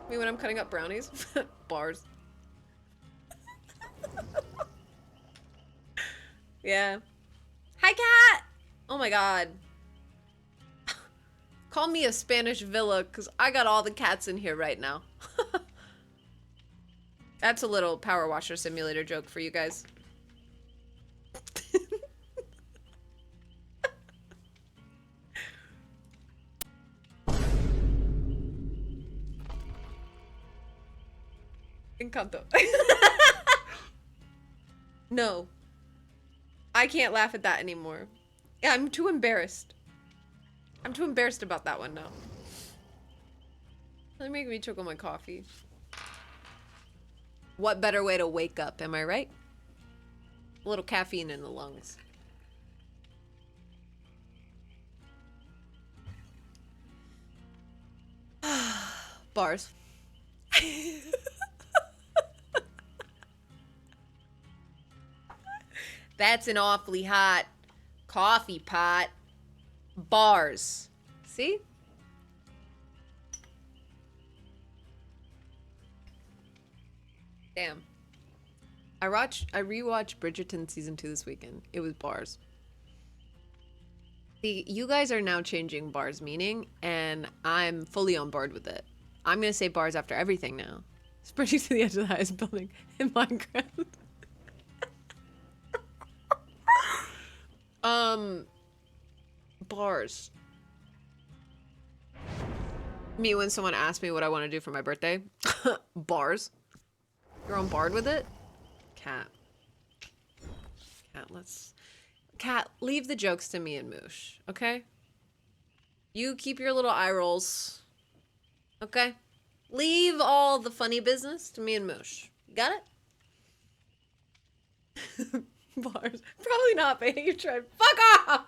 Me when I'm cutting up brownies. Bars. Yeah. Hi, cat. Oh my god. Call me a Spanish villa, because I got all the cats in here right now. That's a little Power Washer Simulator joke for you guys. Encanto. No. I can't laugh at that anymore. Yeah, I'm too embarrassed. I'm too embarrassed about that one now. Really making me choke on my coffee. What better way to wake up, am I right? A little caffeine in the lungs. Bars. That's an awfully hot coffee pot. Bars. See? Damn. I rewatched Bridgerton season 2 this weekend. It was bars. See, you guys are now changing bars meaning, and I'm fully on board with it. I'm gonna say bars after everything now. Sprinting to the edge of the highest building in Minecraft. Bars. Me when someone asks me what I want to do for my birthday. Bars. You're on board with it? Cat. Cat, leave the jokes to me and Moosh, okay? You keep your little eye rolls. Okay? Leave all the funny business to me and Moosh. Got it? Bars. Probably not, but you tried. Fuck off!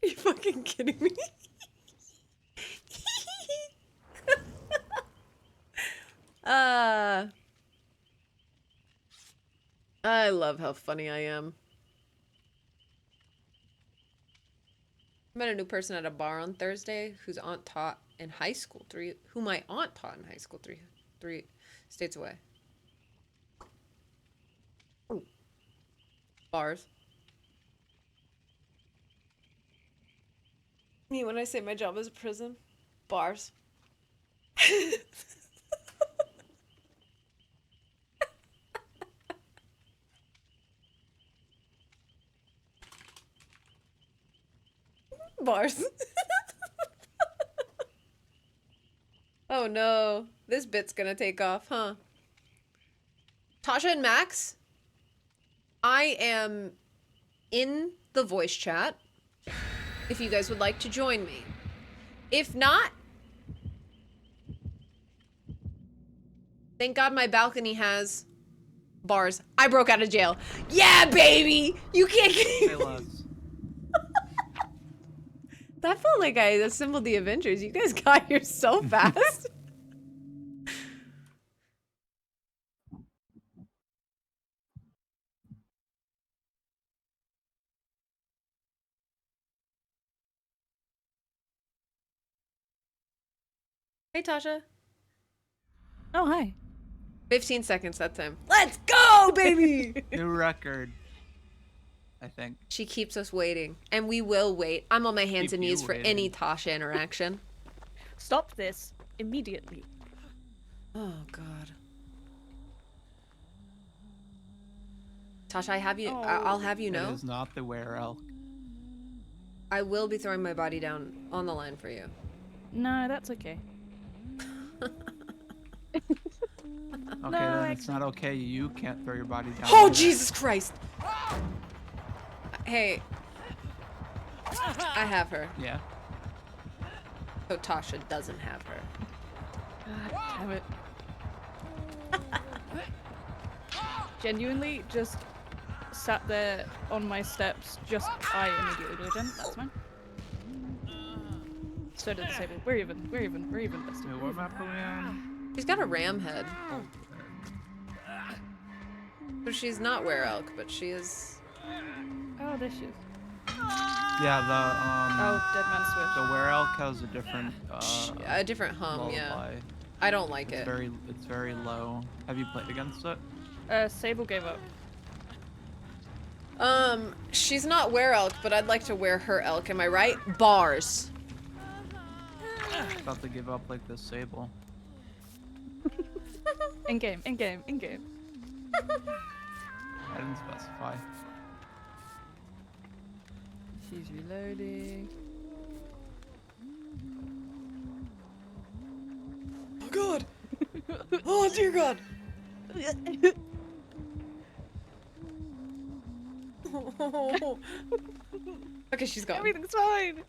Are you fucking kidding me? uh, I love how funny I am. I met a new person at a bar on Thursday whose aunt taught in high school, who my aunt taught in high school, three states away. Ooh. Bars. Me when I say my job is a prison. Bars. Bars. Oh no. This bit's gonna take off, huh? Tasha and Max, I am in the voice chat if you guys would like to join me. If not, thank God my balcony has bars. I broke out of jail. Yeah, baby! You can't Say less. That felt like I assembled the Avengers. You guys got here so fast. Hey, Tasha. Oh, hi. 15 seconds that time. Let's go, baby! New record. I think. She keeps us waiting. And we will wait. I'm on my hands Keep and you knees for any waiting. Tasha interaction. Stop this immediately. Oh, God. Tasha, I'll have you know, It is not the were elk. I will be throwing my body down on the line for you. No, that's okay. Okay, then it's not okay. You can't throw your body down. Oh, either. Jesus Christ! Hey. I have her. Yeah. So Tasha doesn't have her. God damn it. Genuinely, just sat there on my steps. I immediately blew jump. That's fine. So did the Sable. We're even, bestie. Wait, what map are we on? She's got a ram head. So she's not were elk, but she is. Oh, there she is. Yeah, Oh, Dead Man Switch. the were elk has a different A different hum, yeah. lullaby. I don't like It's it. it's very low. Have you played against it? Sable gave up. She's not were elk, but I'd like to wear her elk, am I right? Bars. About to give up like this sable. In game. I didn't specify. She's reloading. Oh, God! Oh, dear God! Okay, she's gone. Everything's fine.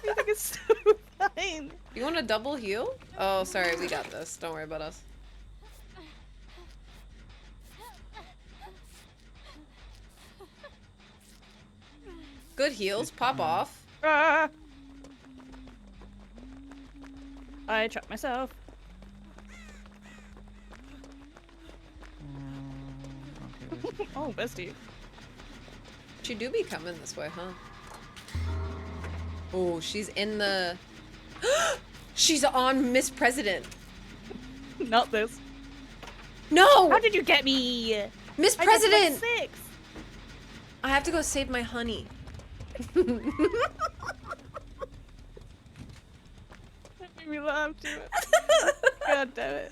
Everything is so fine. You want a double heal? Oh, sorry, we got this. Don't worry about us. Good heals, pop off. Ah! I trapped myself. Okay. Oh, bestie. She do be coming this way, huh? Oh, she's in the... She's on Miss President. Not this. No! How did you get me? Miss I just President! went 6. I have to go save my honey. That made me laugh too. God damn it.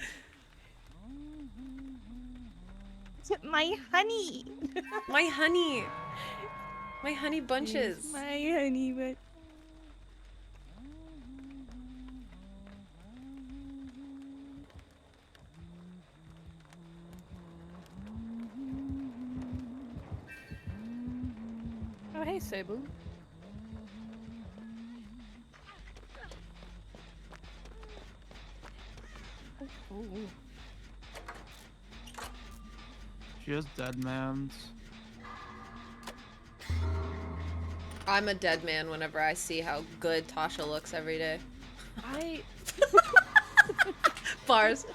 My honey. My honey. My honey bunches. My honey, but oh, hey, Sable. She has dead man's. I'm a dead man whenever I see how good Tasha looks every day. I Bars.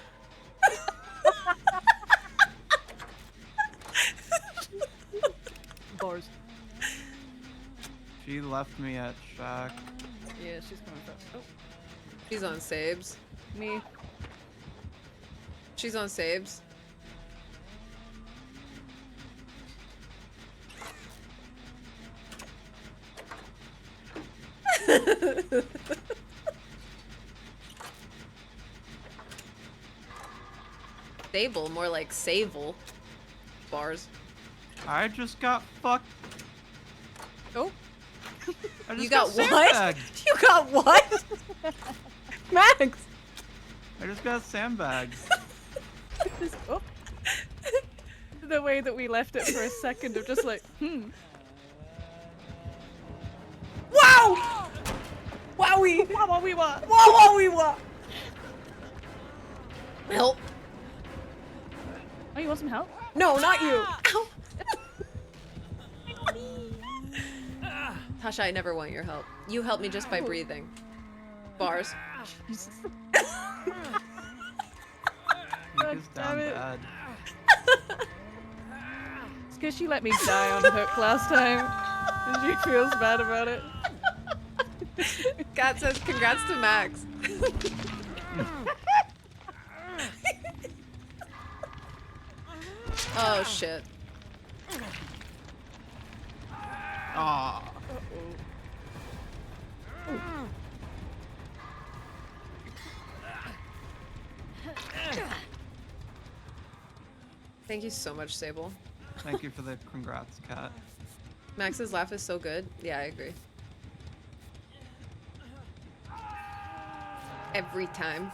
bars. She left me at shack. Yeah, she's coming for. Oh, She's on Sabes. me. She's on Sabes. Sable, more like Sable. Bars. I just got fucked. Oh, I just You got what? sandbagged. You got what? Max! I just got sandbagged. oh. The way that we left it for a second of just like, Wow! Wowie! What we want? Wow, wowie, wow! Help! Oh, you want some help? No, not you! Ow! Tasha, I never want your help. You help me just by breathing. Bars. Jesus. He God is down damn it. bad. It's because she let me die on hook last time, and she feels bad about it. Kat says congrats to Max. Oh shit. Aw. Thank you so much, Sable. Thank you for the congrats, Kat. Max's laugh is so good. Yeah, I agree. Every time.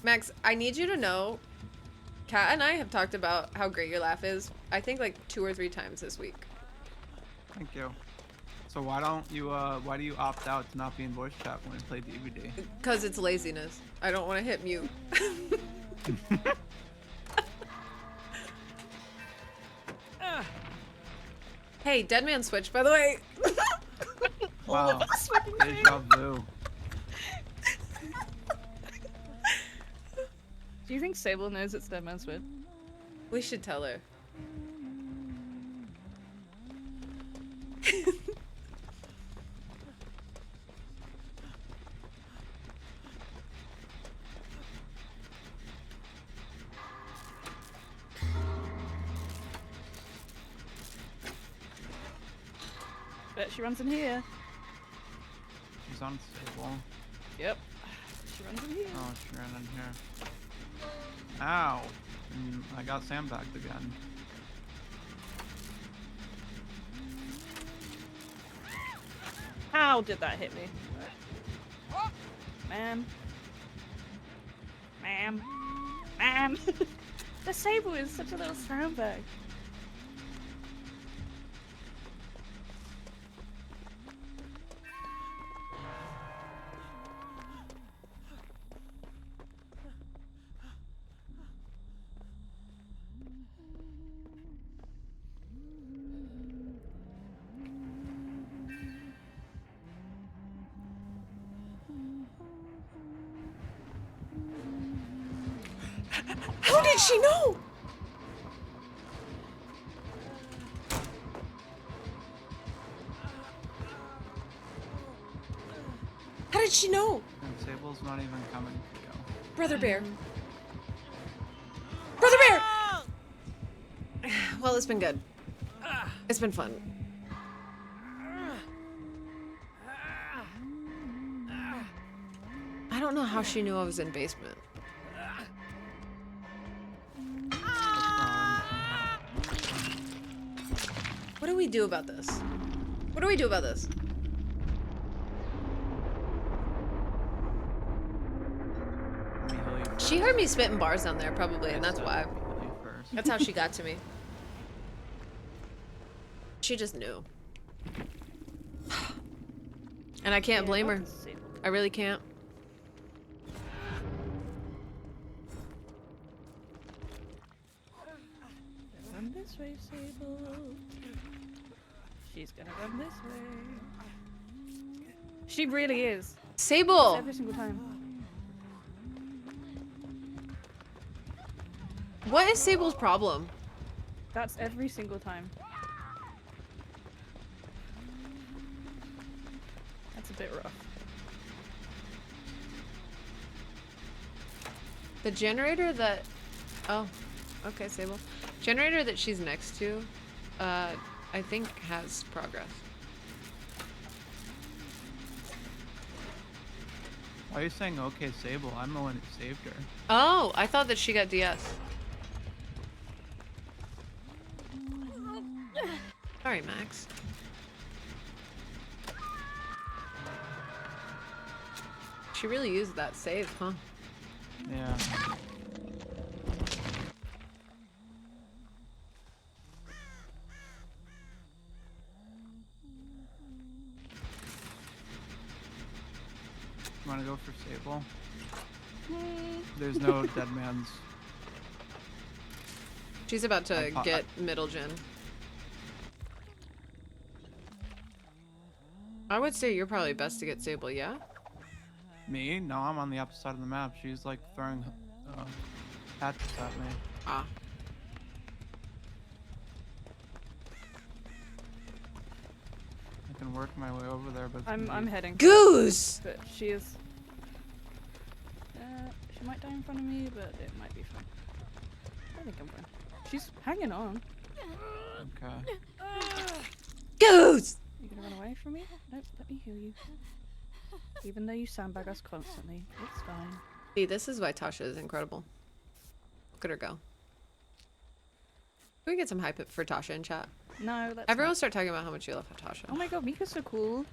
Max, I need you to know, Kat and I have talked about how great your laugh is, I think like 2 or 3 times this week. Thank you. So why do you opt out to not be in voice chat when we play DVD? Because it's laziness. I don't want to hit mute. Hey, Dead Man Switch, by the way. Wow. Deja vu. Do you think Sable knows it's Dead Man's Switch? We should tell her. Bet she runs in here. She's on stable. Yep. She runs in here. Oh, she ran in here. Ow. And I got sandbagged again. How did that hit me? Ma'am. Ma'am. Ma'am. The Sable is such a little sandbag. How did she know? How did she know? And Sable's not even coming for you. Brother Bear. Brother Bear! Well, it's been good. It's been fun. I don't know how she knew I was in basement. What do we do about this? What do we do about this? Let me heal you first. She heard me spitting bars down there, probably, and that's Said, why. let me heal you first. That's how she got to me. She just knew. And I can't blame her. I really can't. this way, Sable. She's gonna run this way. She really is. Sable! Every single time. What is Sable's problem? That's every single time. That's a bit rough. The generator that... Oh, okay, Sable. Generator that she's next to, I think has progress. Why are you saying okay, Sable? I'm the one who saved her. Oh, I thought that she got DS. Sorry, Max. She really used that save, huh? Yeah. You wanna go for Sable? There's no dead man's. She's about to I- get middle gen. I would say you're probably best to get Sable, yeah? Me? No, I'm on the opposite side of the map. She's like throwing hatchets at me. Ah. I can work my way over there, but it's gonna I'm be- heading. Goose! But she is. She might die in front of me, but it might be fine. I think I'm fine. She's hanging on. Okay. Goose! You gonna run away from me? Nope, let me heal you. Even though you sandbag us constantly, it's fine. See, this is why Tasha is incredible. Look at her go. Can we get some hype for Tasha in chat? No, that's Everyone not. start talking about how much you love Tasha. Oh my god, Mika's so cool.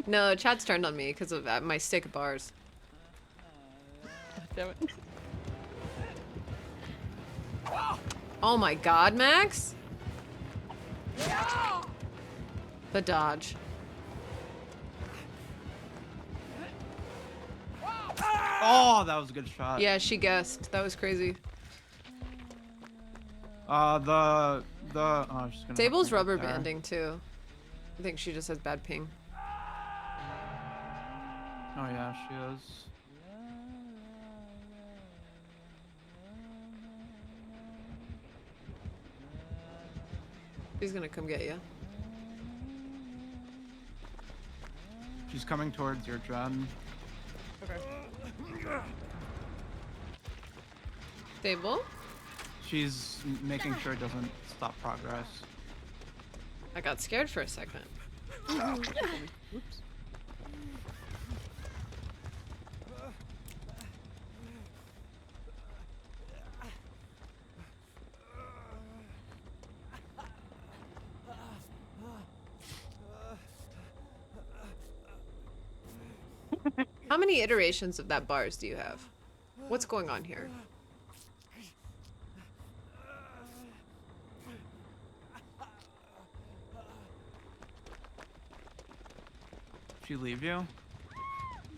No, chat's turned on me because of my stick of bars. Damn it. Oh my god, Max! The dodge. Oh, that was a good shot. Yeah, she guessed. That was crazy. Oh, she's gonna Sable's help me rubber right there. banding too. I think she just has bad ping. Oh yeah, she is. She's gonna come get you. She's coming towards your gen. Okay. Sable? She's making sure it doesn't stop progress. I got scared for a second. Oops. How many iterations of that bars do you have? What's going on here? She leave you?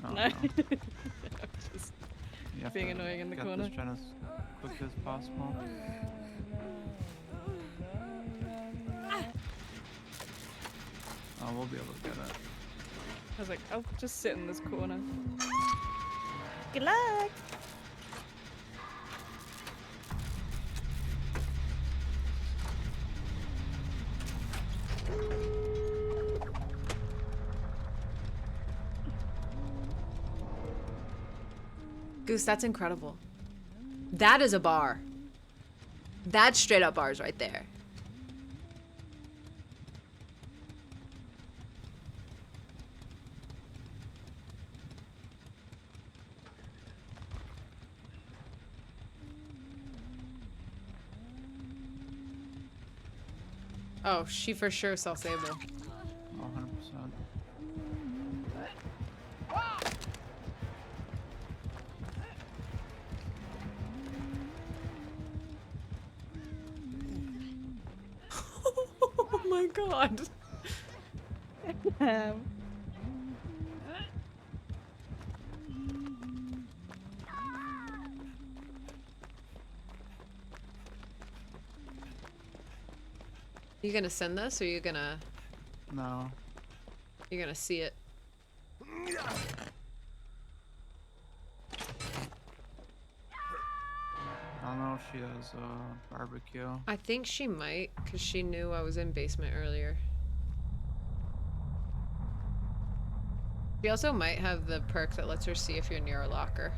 Oh, No. Just You have being to annoying in the get corner. this gen as quick as possible. Oh, we'll be able to get it. I was like, I'll just sit in this corner. Good luck! Goose, that's incredible. That is a bar. That's straight up bars right there. Oh, she for sure saw Sable. Oh, 100%. Oh my god. You gonna send this, or you gonna No. see it? I don't know if she has barbecue. I think she might, cause she knew I was in basement earlier. She also might have the perk that lets her see if you're near a locker.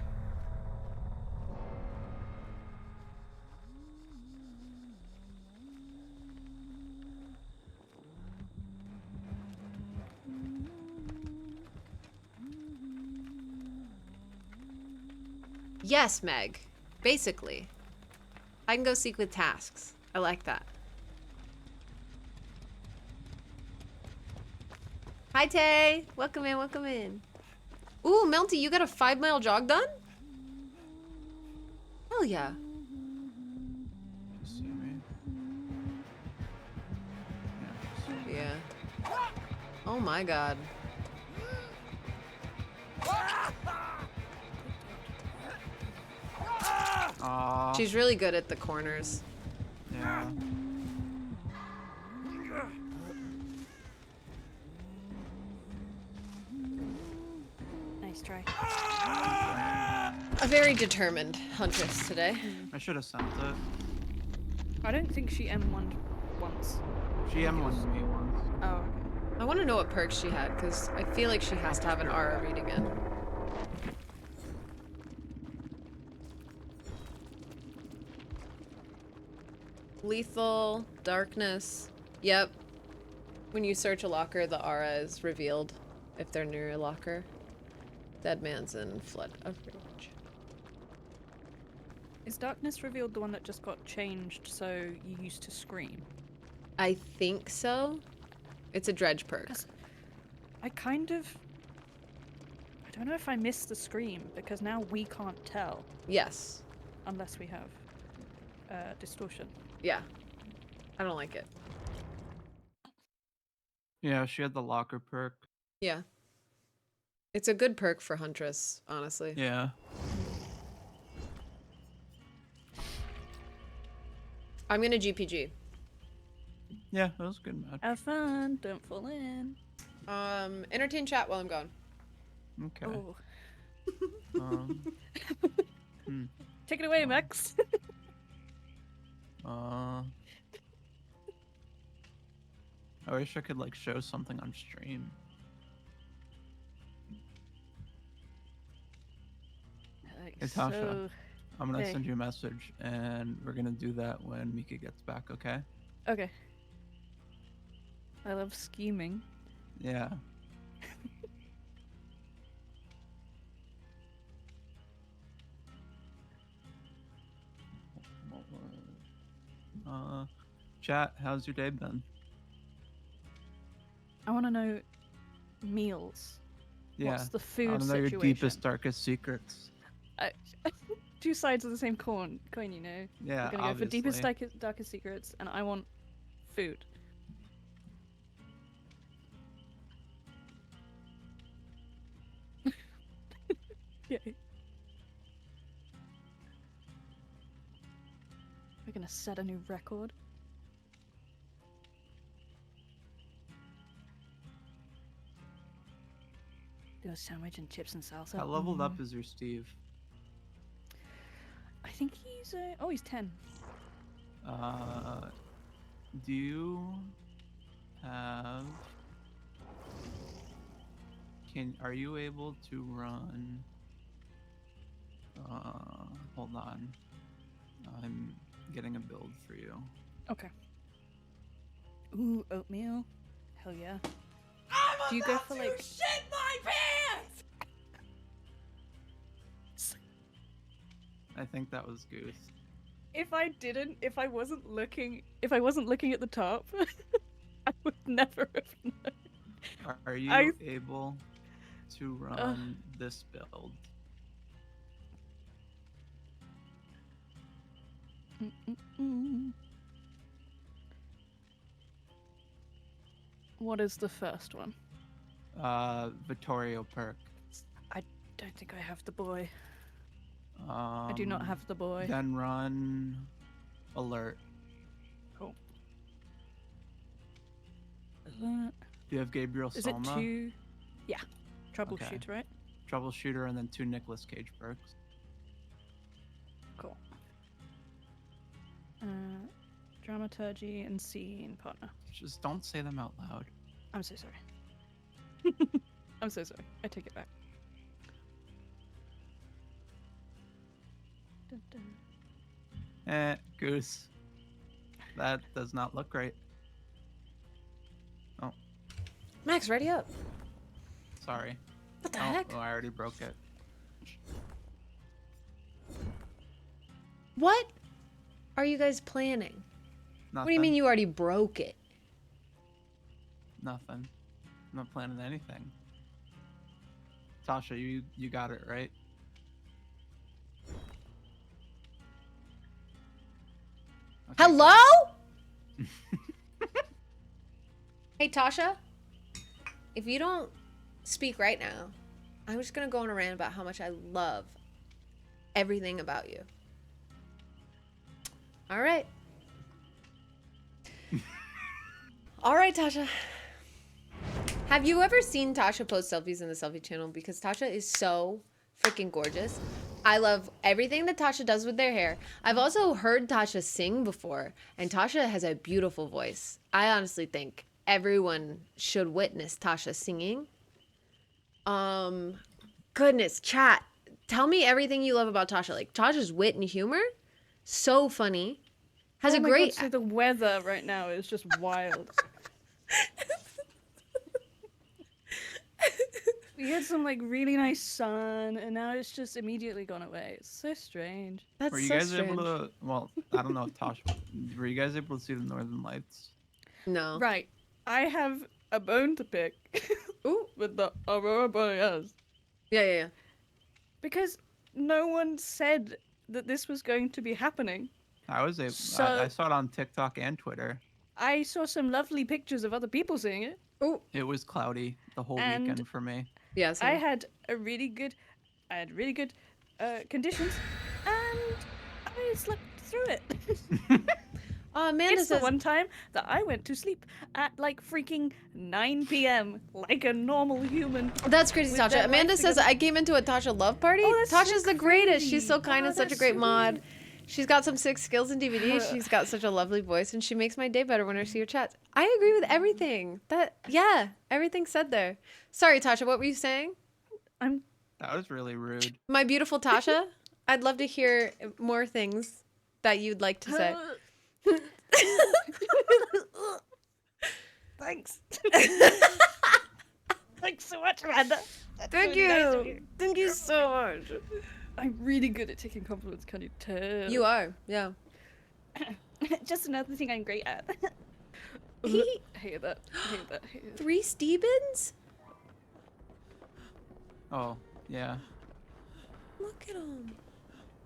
Yes, Meg. Basically. I can go seek with tasks. I like that. Hi, Tay. Welcome in, welcome in. Ooh, Melty, you got a 5-mile jog done? Hell yeah. You see me? Yeah, she sees me. Yeah. Oh my god. Aw. She's really good at the corners. Yeah. Nice try. A very determined huntress today. I should have sent it. I don't think she M1'd once. She M1'd me once. Oh, okay. I want to know what perks she had, because I feel like she has to have an aura reading in. Lethal, darkness. Yep. When you search a locker, the aura is revealed if they're near a locker. Dead man's in flood of rage. Is Darkness revealed the one that just got changed so you used to scream? I think so. It's a dredge perk. I kind of... I don't know if I missed the scream, because now we can't tell Yes. unless we have distortion. Yeah. I don't like it. Yeah, she had the locker perk. Yeah. It's a good perk for Huntress, honestly. Yeah. I'm gonna GPG. Yeah, that was a good match. Have fun, don't fall in. Entertain chat while I'm gone. Okay. Oh. Um, Take it away, Max. I wish I could like show something on stream. Natasha, So... I'm gonna hey. send you a message, and we're gonna do that when Mika gets back. Okay? Okay. I love scheming. Yeah. Chat, how's your day been? I want to know meals. Yeah. What's the I food want to know your situation? deepest, darkest secrets. Two sides of the same coin, you know. Yeah, We're gonna go for deepest, obviously. darkest secrets, and I want food. Yeah. We're gonna set a new record. Do a sandwich and chips and salsa. How leveled up is your Steve? I think he's oh, he's 10. Do you have? Are you able to run? Hold on. I'm getting a build for you. Okay. Ooh, oatmeal. Hell yeah. I'm Do you go for, like- shit my pants! I think that was Goose. If I wasn't looking at the top, I would never have known. Are you I- able to run this build? What is the first one? Vittorio perk. I don't think I have the boy. I I do not have the boy. Then run alert. Cool. that? Do you have Gabriel Is it Soma, 2? Yeah. Troubleshoot, right? Troubleshooter, and then 2 Nicolas Cage perks? Cool. Dramaturgy and scene partner. Just don't say them out loud. I'm so sorry. I'm so sorry. I take it back. Dun, dun. Goose. That does not look great. Oh, Max, ready up. sorry. What the Oh, heck? oh, I already broke it. What are you guys planning? Nothing. What do you mean you already broke it? Nothing. I'm not planning anything. Tasha, you got it, right? Okay, Hello? Hey, Tasha? If you don't speak right now, I'm just gonna go on a rant about how much I love everything about you. All right. All right, Tasha. Have you ever seen Tasha post selfies in the selfie channel? Because Tasha is so freaking gorgeous. I love everything that Tasha does with their hair. I've also heard Tasha sing before, and Tasha has a beautiful voice. I honestly think everyone should witness Tasha singing. Goodness, chat. Tell me everything you love about Tasha. Like, Tasha's wit and humor, so funny. Has Oh a my great... God, so the weather right now is just wild. We had some like really nice sun, and now it's just immediately gone away. It's so strange. That's Were you so guys strange. able to? Well, I don't know if Tasha. Were you guys able to see the Northern Lights? No. Right, I have a bone to pick Ooh. with the Aurora Borealis Yeah. because no one said that this was going to be happening. I was able. So- I saw it on TikTok and Twitter. I saw some lovely pictures of other people seeing it. Ooh. It was cloudy the whole And- weekend for me. Yeah, I same. had really good conditions, and I slept through it. Amanda It's the says... one time that I went to sleep at like freaking 9 p.m. like a normal human. That's crazy, with Tasha. their Amanda life says, together. I came into a Tasha love party. Oh, that's so Tasha's the greatest. She's so crazy. kind Oh, and such a that's great so mod. great. She's got some sick skills in DVD. She's got such a lovely voice, and she makes my day better when I see her chats. I agree with everything. Yeah, everything said there. Sorry, Tasha, what were you saying? That was really rude. My beautiful Tasha, I'd love to hear more things that you'd like to say. Thanks. Thanks so much, Amanda. That's Thank really nice of you. Thank you so much. I'm really good at taking compliments, can you tell? You are, yeah. Just another thing I'm great at. Hate that. Hate that. Hate it. 3 Stevens? Oh, yeah. Look at him.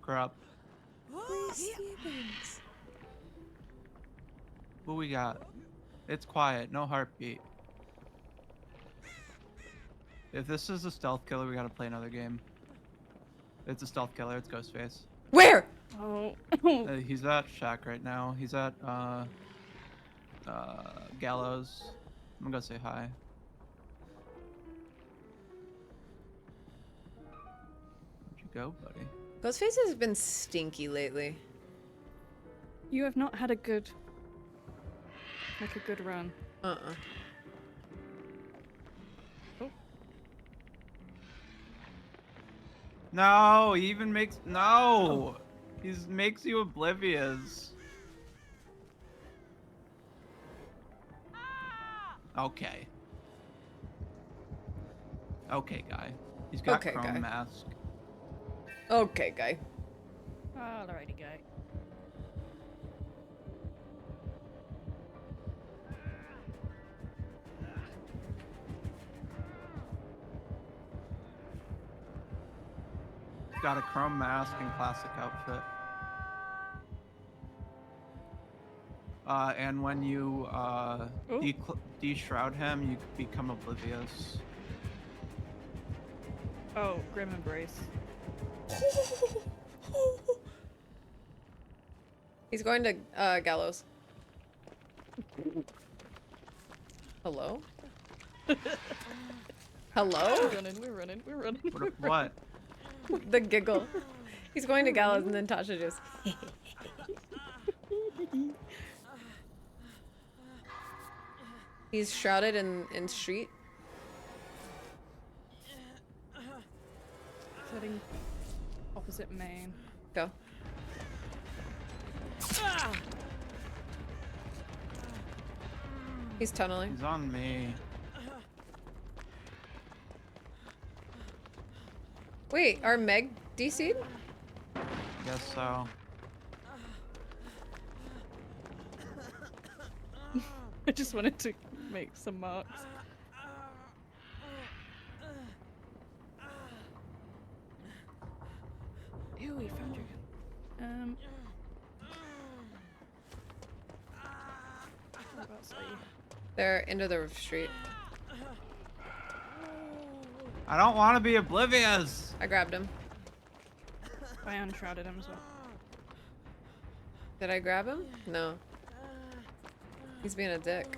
Crap. 3 Stevens. What we got? It's quiet. No heartbeat. If this is a stealth killer, we gotta play another game. It's a stealth killer. It's Ghostface. Where? Oh. He's at Shack right now. He's at Gallows. I'm gonna go say hi. Where'd you go, buddy? Ghostface has been stinky lately. You have not had a good run. Uh-uh. No, he even makes no. He makes you oblivious. Okay. Okay, guy. He's got Okay, chrome guy. mask. Okay, guy. Alrighty, guy. He's got a chrome mask and classic outfit. And when you de-shroud him, you become oblivious. Oh, Grim Embrace. He's going to Gallows. Hello? Hello? We're running. What? The giggle. He's going to Gallows and then Tasha just. He's shrouded in street. Heading opposite main. Go. He's tunneling. He's on me. Wait, are Meg DC'd? Guess so. I just wanted to make some marks. Ew, we found you. Whereabouts are you? They're into the street. I don't want to be oblivious. I grabbed him. I unshrouded him as well. Did I grab him? No. He's being a dick.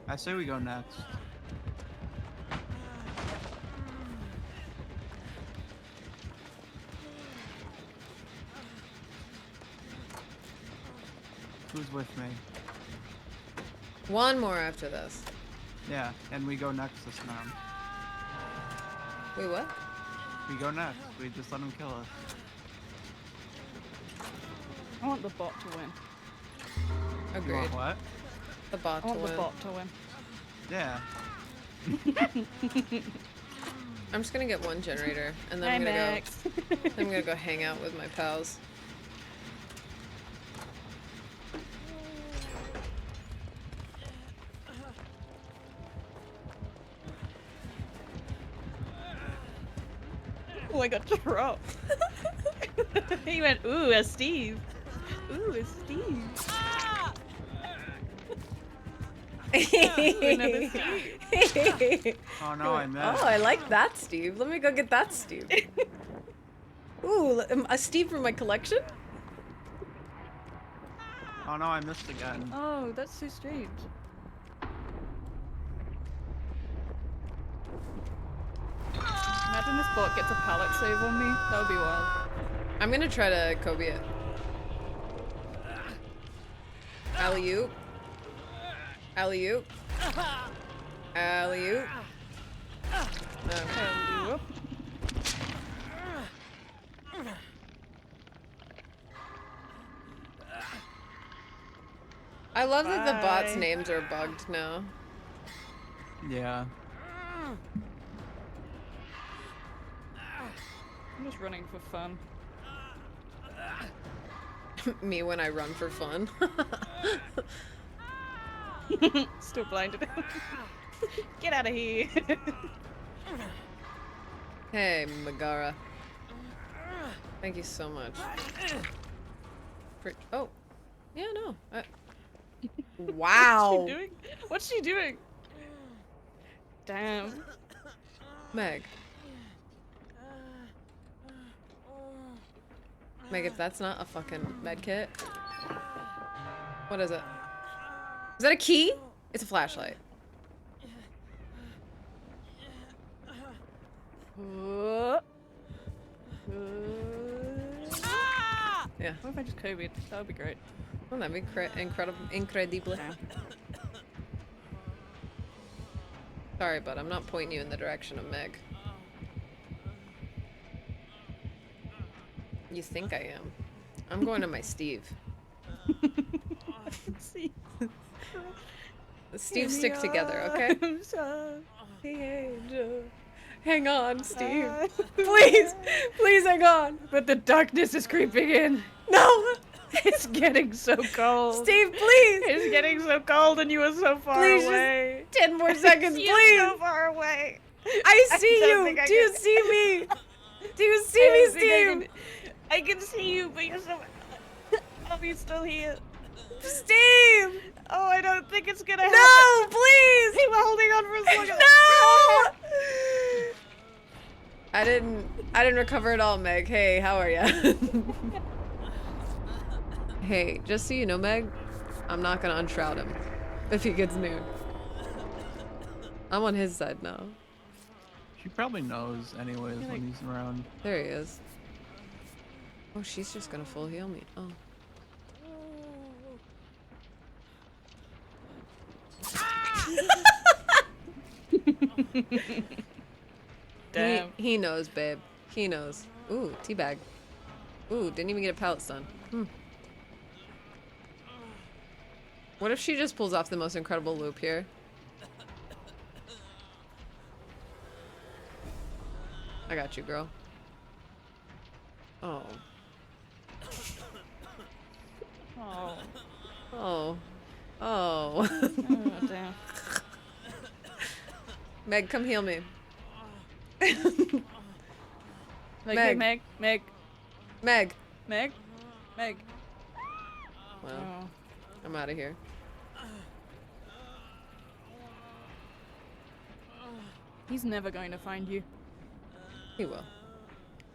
I say we go next. Who's with me? One more after this. Yeah, and we go next this round. Wait, what? We go next. We just let him kill us. I want the bot to win. You Agreed. want what? The bot I to want win. the bot to win. Yeah. I'm just gonna get one generator and then Hi, I'm gonna Max. go. I'm gonna go hang out with my pals. Oh, I got dropped. He went, ooh, a Steve. Ooh, a Steve. Another Steve. Oh no, I missed. Oh, I like that, Steve. Let me go get that, Steve. Ooh, a Steve from my collection? Oh no, I missed again. Oh, that's so strange. Imagine this bot gets a pallet save on me. That would be wild. I'm gonna try to Kobe it. Alley-oop. Alley-oop. Alley-oop. Okay. Hello. I love that the bots' Bye. names are bugged now. Yeah. I'm just running for fun. Me when I run for fun. Still blinded. Get out of here. Hey, Megara. Thank you so much. Oh. Yeah, no. Wow. What's she doing? What's she doing? Damn. Meg. Meg, if that's not a fucking med kit. What is it? Is that a key? It's a flashlight. Yeah. What if I just Kobe'd? That would be great. Well, that'd be incredible. Sorry, but I'm not pointing you in the direction of Meg. You think I am. I'm going to my Steve. See. Steve, stick together, okay? Hang on, Steve. Please, please hang on. But the darkness is creeping in. No! It's getting so cold. Steve, please! It's getting so cold and you are so far Please, away. just 10 more seconds, You're please! so far away. I see don't you! think I Do you can- see me? Do you I see me, don't think Steve? I can see you, but you're so... Are you still here? Steve! Oh, I don't think it's gonna happen. No, please! They were holding on for so long. No! I didn't recover at all, Meg. Hey, how are ya? Hey, just so you know, Meg, I'm not gonna unshroud him if he gets nude. I'm on his side now. She probably knows anyways when he's around. There he is. Oh, she's just gonna full heal me. Oh. Damn. He knows, babe. He knows. Ooh, teabag. Ooh, didn't even get a pallet stun. What if she just pulls off the most incredible loop here? I got you, girl. Oh. Oh. Oh. Oh. Oh, damn. Meg, come heal me. Like, hey, Meg. Meg. Meg. Meg. Well, Oh. I'm out of here. He's never going to find you. He will.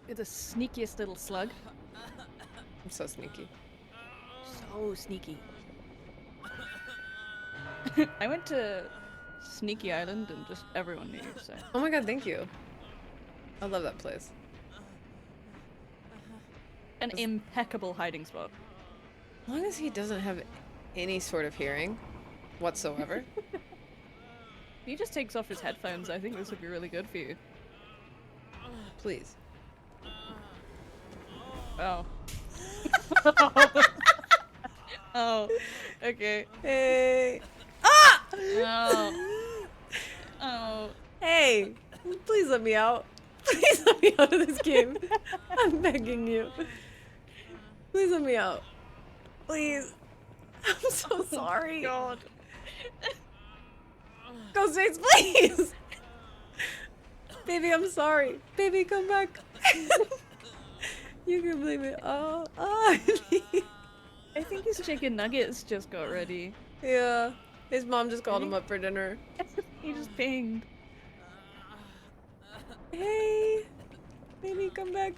You're the sneakiest little slug. I'm so sneaky. So sneaky. I went to Sneaky Island and just everyone knew, so. Oh my god, thank you. I love that place. An impeccable hiding spot. As long as he doesn't have any sort of hearing whatsoever. If he just takes off his headphones, I think this would be really good for you. Please. Oh. Oh. Okay. Hey. Ah! Oh. Oh. Hey. Please let me out. Please let me out of this game. I'm begging you. Please let me out. Please. I'm so sorry. God. Ghost face, please! Baby, I'm sorry. Baby, come back. You can blame it. Oh, I think his chicken nuggets just got ready. yeah. His mom just called him up for dinner. He just pinged. Hey, baby, come back.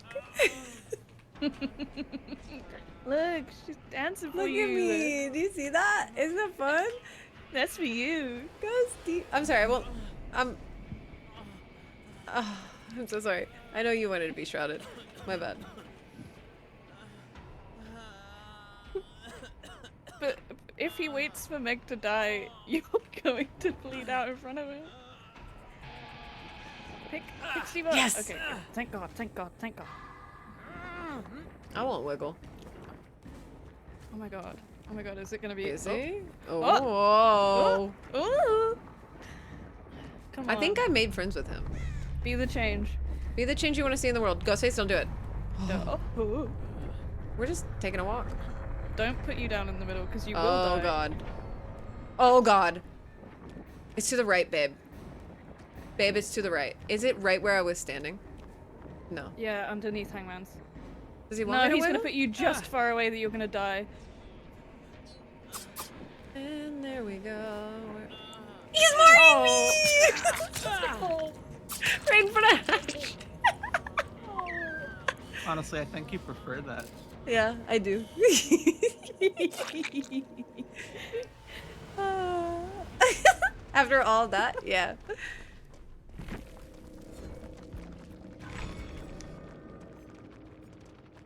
Look, she's dancing for Look you. at me. Do you see that? Isn't that fun? That's for you. Ghosty. I'm sorry. I won't. I'm so sorry. I know you wanted to be shrouded. My bad. But if he waits for Meg to die, you're going to bleed out in front of him. Pick Steve up. Yes! Okay, good. Thank God, thank God, thank God. I won't wiggle. Oh my God. Oh my God, is it gonna be... Is he? Oh. Oh. Oh. Come on. I think I made friends with him. Be the change. Be the change you want to see in the world. Ghostface, don't do it. Oh. We're just taking a walk. Don't put you down in the middle, because you will Oh die. god. Oh god. It's to the right, babe. Babe, it's to the right. Is it right where I was standing? No. Yeah, underneath Hangman's. Does he want No, me to he's gonna wiggle? put you just far away that you're gonna die. And there we go. He's marking me! Right in front of Ash. Honestly, I think you prefer that. Yeah, I do. After all that, yeah.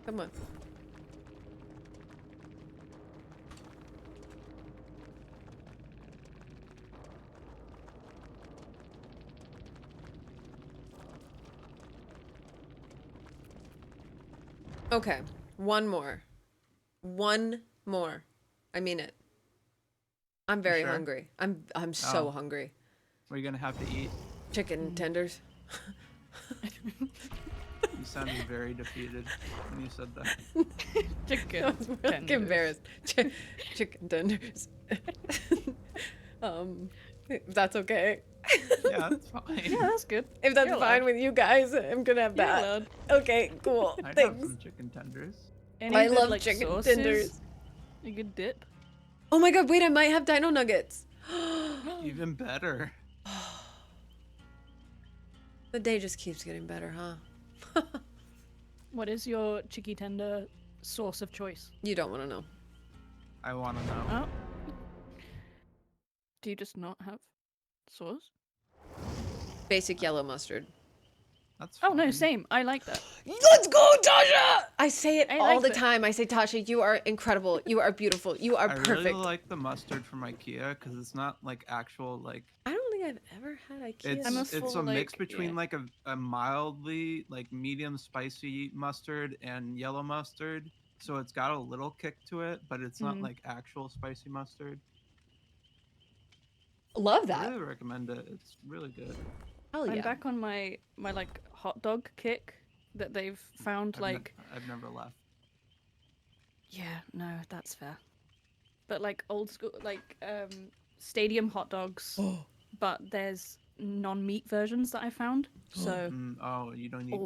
Come on. Okay, one more. One more. I mean it. I'm very sure? hungry. I'm so Oh. hungry. What are you gonna have to eat? Chicken tenders. You sounded very defeated when you said that. Chicken. I was like tenders. embarrassed. Chicken tenders. If that's okay. Yeah, that's fine. Yeah, that's good. If that's You're fine allowed. with you guys, I'm gonna have You're that. allowed. Okay, cool. I'd have Thanks. some chicken tenders. Any I good, love like, chicken sauces? tenders. A good dip. Oh my god, wait, I might have dino nuggets. Even better. The day just keeps getting better, huh? What is your chicky tender sauce of choice? You don't want to know. I want to know. Oh. Do you just not have sauce? Basic yellow mustard. That's Oh no, fine. same. I like that. Let's go, Tasha! I say it I all like the that. time. I say, Tasha, you are incredible. You are beautiful. You are I perfect. really like the mustard from IKEA because it's not like actual like. I don't think I've ever had IKEA. I'm a It's full, a mix like, between yeah. like a mildly like medium spicy mustard and yellow mustard. So it's got a little kick to it, but it's not like actual spicy mustard. Love I that. really recommend it. It's really good. Hell I'm yeah. back on my like hot dog kick that they've found I've never left. Yeah, no, that's fair. But like old school like stadium hot dogs, but there's non-meat versions that I found. So Oh, you don't eat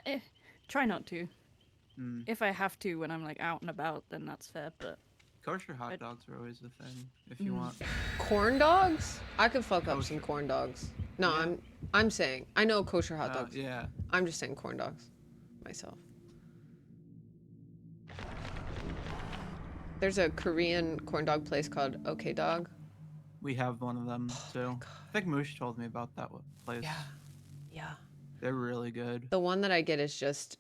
meat. Try not to. Mm. If I have to when I'm like out and about, then that's fair, but Kosher hot dogs are always a thing if you want. Corn dogs? I could fuck up Kosher. some corn dogs. No, Yeah. I'm saying I know kosher hot dogs. Yeah. I'm just saying corn dogs myself. There's a Korean corn dog place called OK Dog. We have one of them too. I think Moosh told me about that place. Yeah. They're really good. The one that I get is just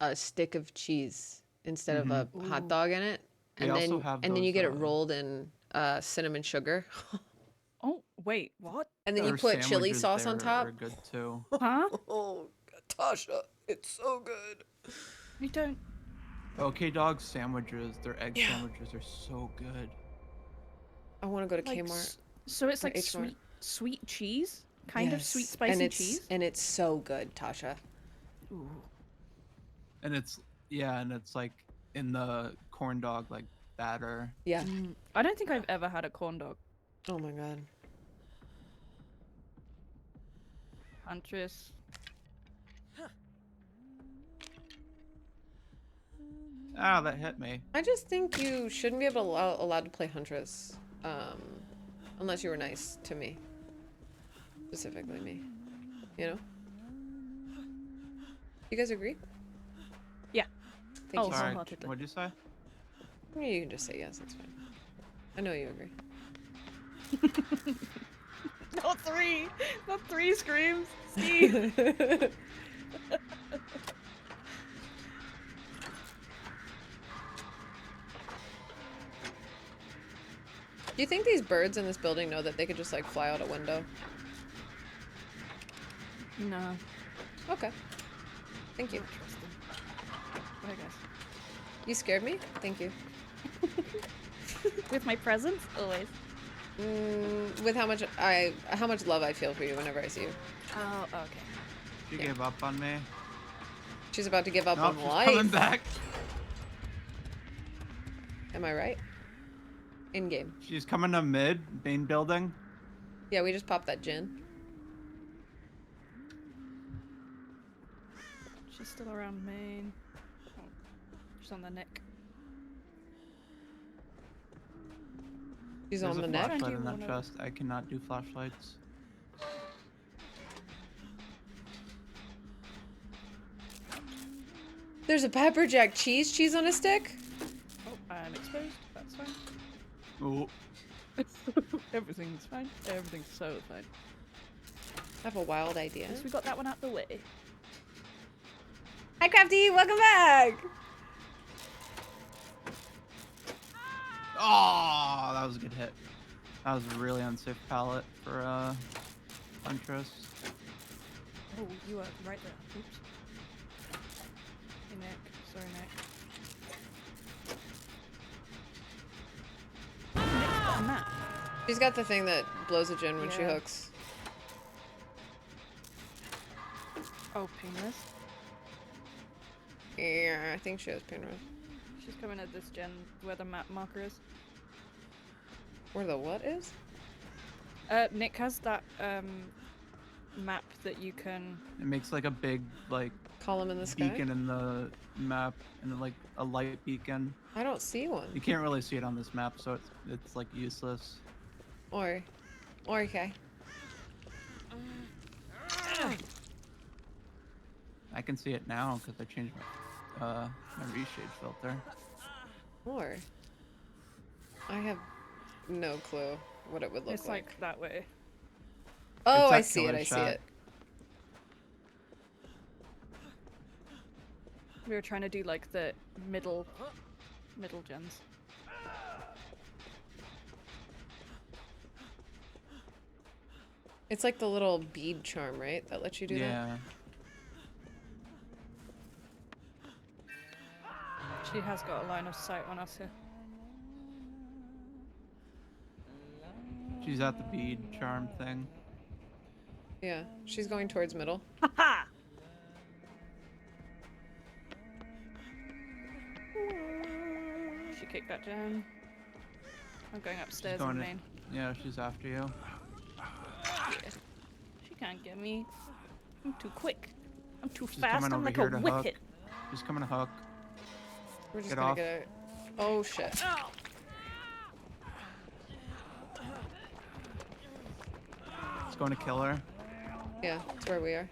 a stick of cheese instead of a hot dog in it. We And also then have and then you those, get it rolled in cinnamon sugar. oh wait, what? And then you Their put chili sandwiches sauce on there top. Are good too. Huh? Oh, Tasha, it's so good. You don't Okay, dog sandwiches. Their egg sandwiches are so good. I want to go to like Kmart. so it's or like H Mart. sweet cheese? Kind of sweet Yes, spicy and it's, cheese? And it's so good, Tasha. Ooh. And it's like in the corn dog like batter. Yeah. I don't think I've ever had a corn dog. Oh my god. Huntress. Ah, that hit me. I just think you shouldn't be allowed to play Huntress, unless you were nice to me. Specifically me. You know? You guys agree? Yeah. Thank you. Oh, Sorry. wholeheartedly. What'd you say? You can just say yes, it's fine. I know you agree. Not three! Not three screams! Steve! Do you think these birds in this building know that they could just like fly out a window? No. Okay. Thank you. I guess. You scared me? Thank you. With my presence? Always. With how much love I feel for you whenever I see you. Oh, okay. She gave up on me. She's about to give up Nope, on she's life. coming back. Am I right? In game. She's coming to main building. Yeah, we just popped that gin. She's still around main. Oh, she's on the neck. She's There's on a the neck. flashlight Do in that wanna- chest. I cannot do flashlights. There's a pepper jack cheese on a stick. Oh, I'm exposed. That's fine. Oh, Everything's fine. Everything's so fine. I have a wild idea. At least we got that one out the way. Hi, Crafty. Welcome back. oh, that was a good hit. That was a really unsafe pallet for Huntress. Oh, you are right there. Oops. Hey, neck. Sorry, neck. Nick's got a map. She's got the thing that blows a gin when she Yeah. hooks. Oh, painless. Yeah, I think she has pain rose. She's coming at this gen where the map marker is. Where the what is? Nick has that map that you can. It makes like a big like Column in the sky? beacon in the map and like a light beacon. I don't see one. You can't really see it on this map, so it's like useless. Or okay. I can see it now because I changed my reshade filter. Or I have no clue what it would look It's like that way. Oh, It's I at see it. Killer I see Shack. it. We were trying to do like the middle gens. It's like the little bead charm, right? That lets you do that? Yeah. She has got a line of sight on us here. She's at the bead charm thing. Yeah. She's going towards middle. Ha! She kicked that gen. I'm going upstairs going in to- main. Yeah, she's after you. Yeah. She can't get me. I'm too quick. I'm too She's fast. coming I'm over like here a to wicket. hook. She's coming to hook. We're just Get gonna off. get a... Oh, shit. It's going to kill her. Yeah, that's where we are.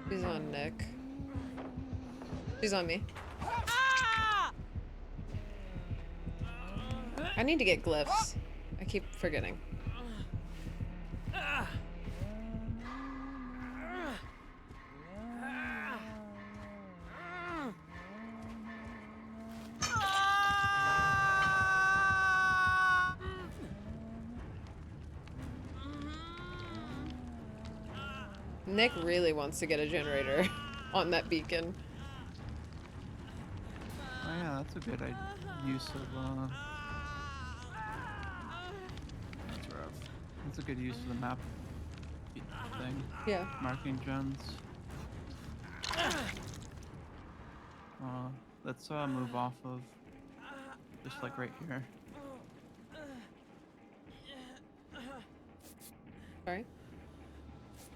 She's on Nick. She's on me. I need to get glyphs. I keep forgetting. Nick really wants to get a generator on that beacon. Oh yeah, that's a good use of that's a good use of the map thing. Yeah. Marking gens. Let's move off of just like right here. Sorry.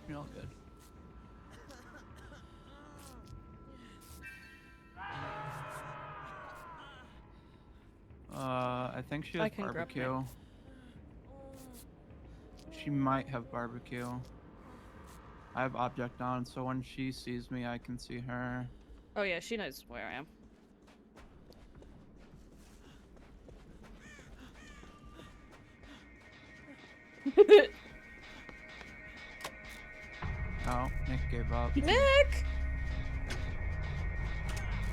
You're all good. I think she I has can grab barbecue. She might have barbecue. I have object on, so when she sees me, I can see her. Oh yeah, she knows where I am. Oh, Nick gave up. Nick!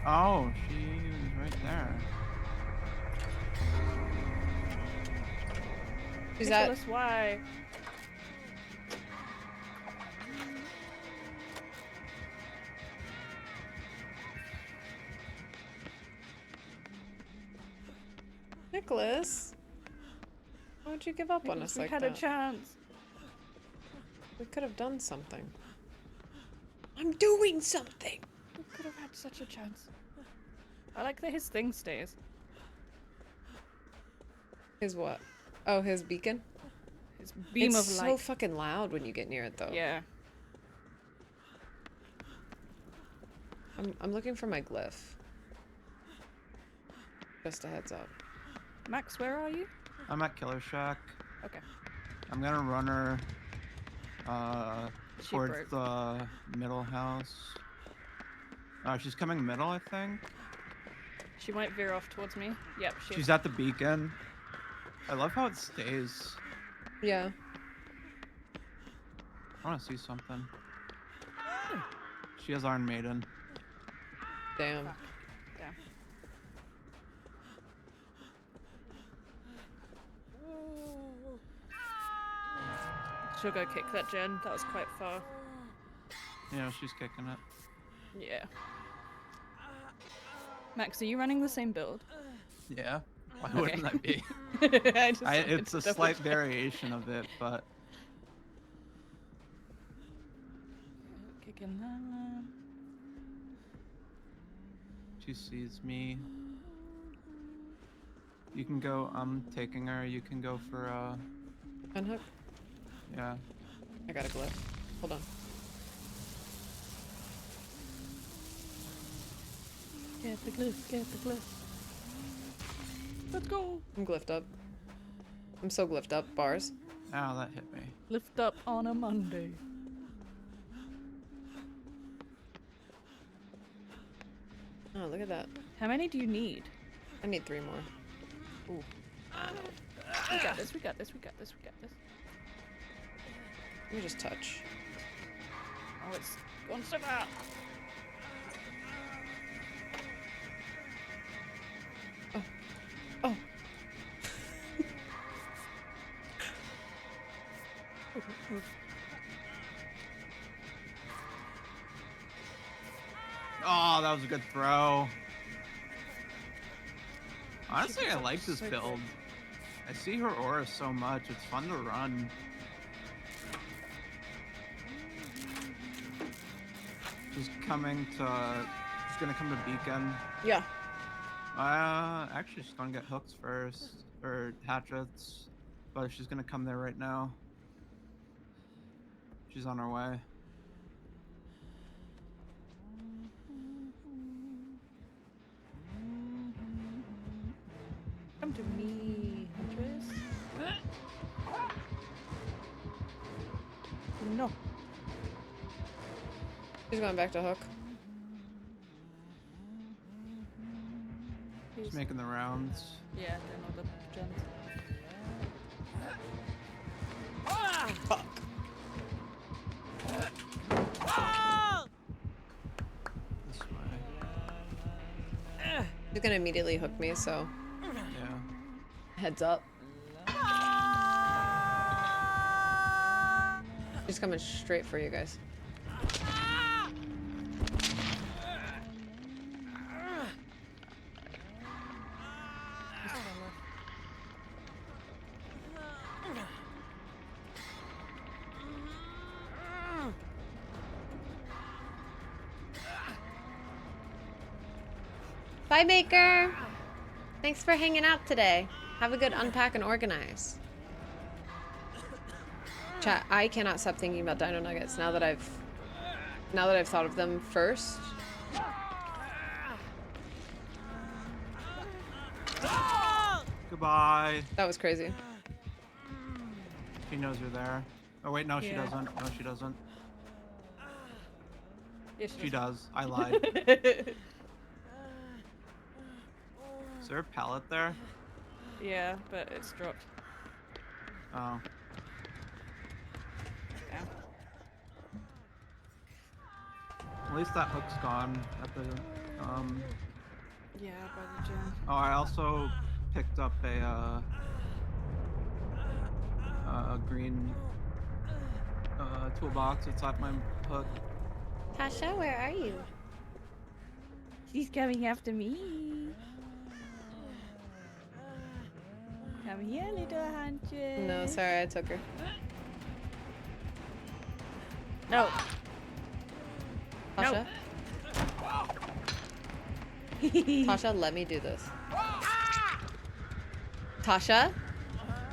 Oh, she was right there. She's at... Nicholas, why? Nicholas? Why would you give up on Nicholas, us we like had that? a chance. We could have done something. I'm doing something! We could have had such a chance. I like that his thing stays. His what? Oh, his beacon? His beam it's of so light. fucking loud when you get near it, though. Yeah. I'm looking for my glyph. Just a heads up. Max, where are you? I'm at Killer Shack. Okay. I'm gonna run her She towards broke. the middle house. She's coming middle, I think. She might veer off towards me. Yep, She's at the beacon. I love how it stays. Yeah. I want to see something. She has Iron Maiden. Damn. Damn. She'll go kick that gen. That was quite far. Yeah, she's kicking it. Yeah. Max, are you running the same build? Yeah. Why Okay. wouldn't that be? I just wanted It's to a double slight check. variation of it, but Kicking that. she sees me. You can go. I'm taking her. You can go for Unhook? yeah. I got a glyph. Hold on. Get the glyph, get the glyph. Let's go. I'm glyphed up. I'm so glyphed up. Bars. Ow, that hit me. Lift up on a Monday. Oh, look at that. How many do you need? I need 3 more. Ooh. We got this, we got this, we got this, we got this. Let me just touch. Oh, it's going so far. Oh. Oh, that was a good throw. Honestly, I like this So build. I see her aura so much. It's fun to run. She's coming to. She's gonna come to Beacon. Yeah. Actually, she's gonna get hooks first, or hatchets, but she's gonna come there right now. She's on her way. Come to me, Huntress. No. She's going back to hook. She's making the rounds. Yeah, doing all the gens. Fuck. This way. She's gonna immediately hook me, so Yeah. heads up. She's coming straight for you guys. Bye, Baker. Thanks for hanging out today. Have a good unpack and organize. Chat, I cannot stop thinking about Dino Nuggets now that I've thought of them first. Goodbye. That was crazy. She knows you're there. Oh wait, no, she Yeah. doesn't. No, she doesn't. Yeah, She does. I lied. Is there a pallet there? Yeah, but it's dropped. Oh. Down. At least that hook's gone at the Yeah, by the gen. Oh, I also picked up a green toolbox. It's at my hook. Tasha, where are you? She's coming after me. Come here, little Huntress. No, sorry, I took her. No. Tasha? Tasha, let me do this. Tasha?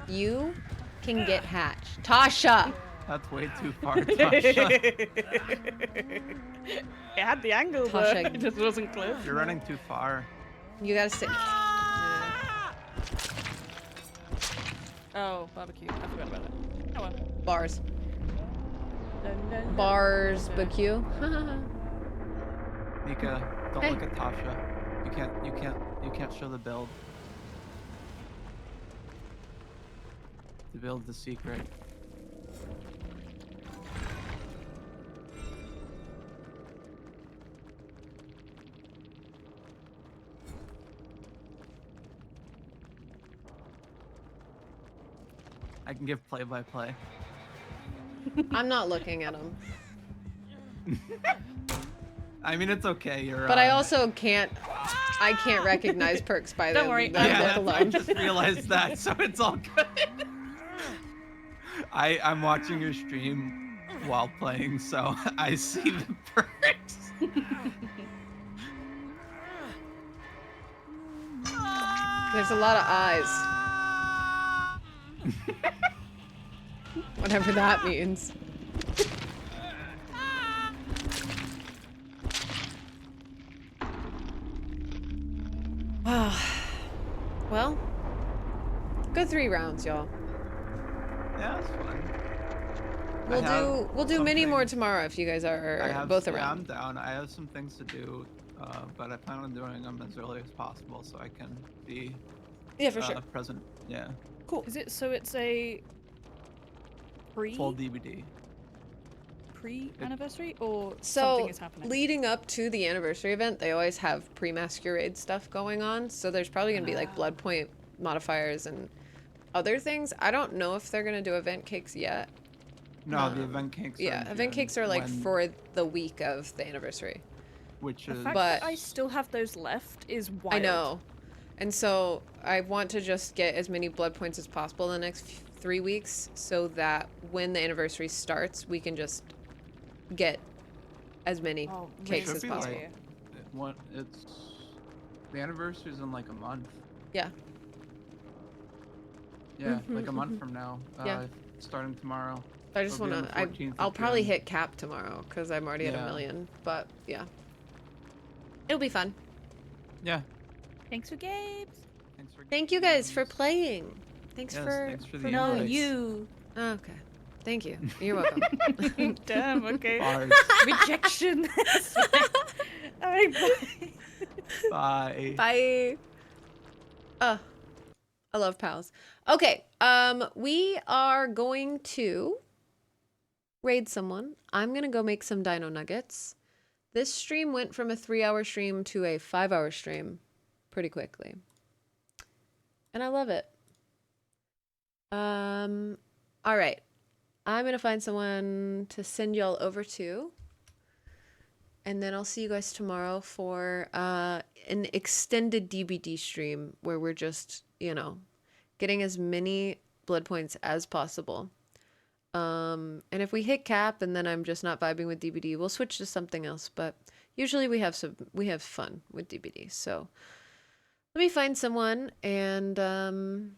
You can get hatched. Tasha! That's way too far, Tasha. It had the angle, Tasha, but it just wasn't close. You're running too far. You gotta sit. Oh, barbecue. I forgot about it. Oh well. Bars. Dun, dun, dun, Bars, dun, dun. BQ. Mika, don't Hey. look at Tasha. You can't show the build. The build's the secret. I can give play-by-play. I'm not looking at him. I mean, it's okay. You're. But I also can't. I can't recognize perks by Don't the worry, the Yeah, look I alone. just realized that, so it's all good. I'm watching your stream while playing, so I see the perks. There's a lot of eyes. Whatever that means. Wow. Well, go 3 rounds, y'all. Yeah, that's fun. We'll do many more something- tomorrow if you guys I are have, both yeah, around. I'm down. I have some things to do, but I plan on doing them as early as possible so I can be Yeah, for sure. present. Yeah, Cool. Is it so? It's a full DVD. pre-anniversary or So something is happening? leading up to the anniversary event, they always have pre-masquerade stuff going on. So there's probably gonna be like blood point modifiers and other things. I don't know if they're gonna do event cakes yet. No, the event cakes. Are Yeah, in event June, cakes are like when- for the week of the anniversary. which The is fact But- that I still have those left is wild. I know. And so I want to just get as many blood points as possible in the next 3 weeks so that when the anniversary starts, we can just get as many Oh, cakes should as be possible. like what it's the anniversary's in like a month. Yeah. Yeah, like a month from now. Yeah. Starting tomorrow. I just It'll be want on to. the 14th of I'll probably June. hit cap tomorrow because I'm already at Yeah. 1 million. But yeah, it'll be fun. Yeah. Thanks for games. Thanks for Thank you guys for games. playing. Thanks Yes, for. thanks for the No, invites. you. Okay. Thank you. You're welcome. Damn. Okay. Bars. Rejection. Alright, bye. Bye. Bye. I love pals. Okay. We are going to raid someone. I'm gonna go make some dino nuggets. This stream went from a 3-hour stream to a 5-hour stream pretty quickly. And I love it. All right. I'm gonna find someone to send y'all over to. And then I'll see you guys tomorrow for an extended DBD stream where we're just, you know, getting as many blood points as possible. And if we hit cap and then I'm just not vibing with DBD, we'll switch to something else. But usually we have fun with DBD. So let me find someone and oh,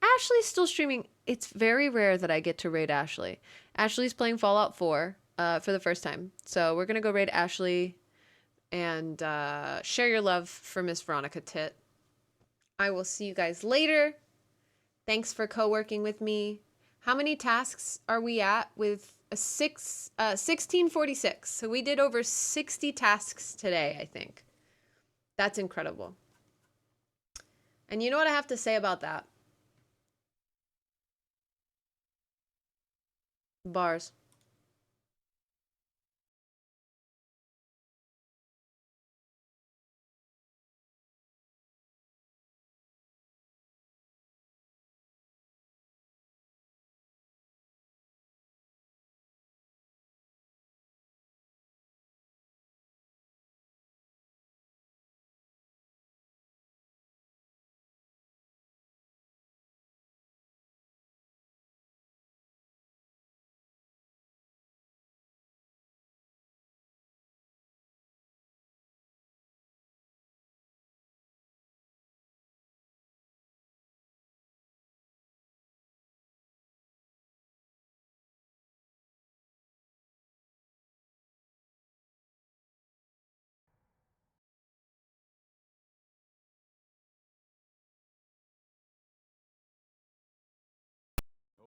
Ashley's still streaming. It's very rare that I get to raid Ashley. Ashley's playing Fallout 4 for the first time. So we're gonna go raid Ashley and share your love for Miss Veronica Tit. I will see you guys later. Thanks for co-working with me. How many tasks are we at with a 1646? So we did over 60 tasks today, I think. That's incredible. And you know what I have to say about that? Bars.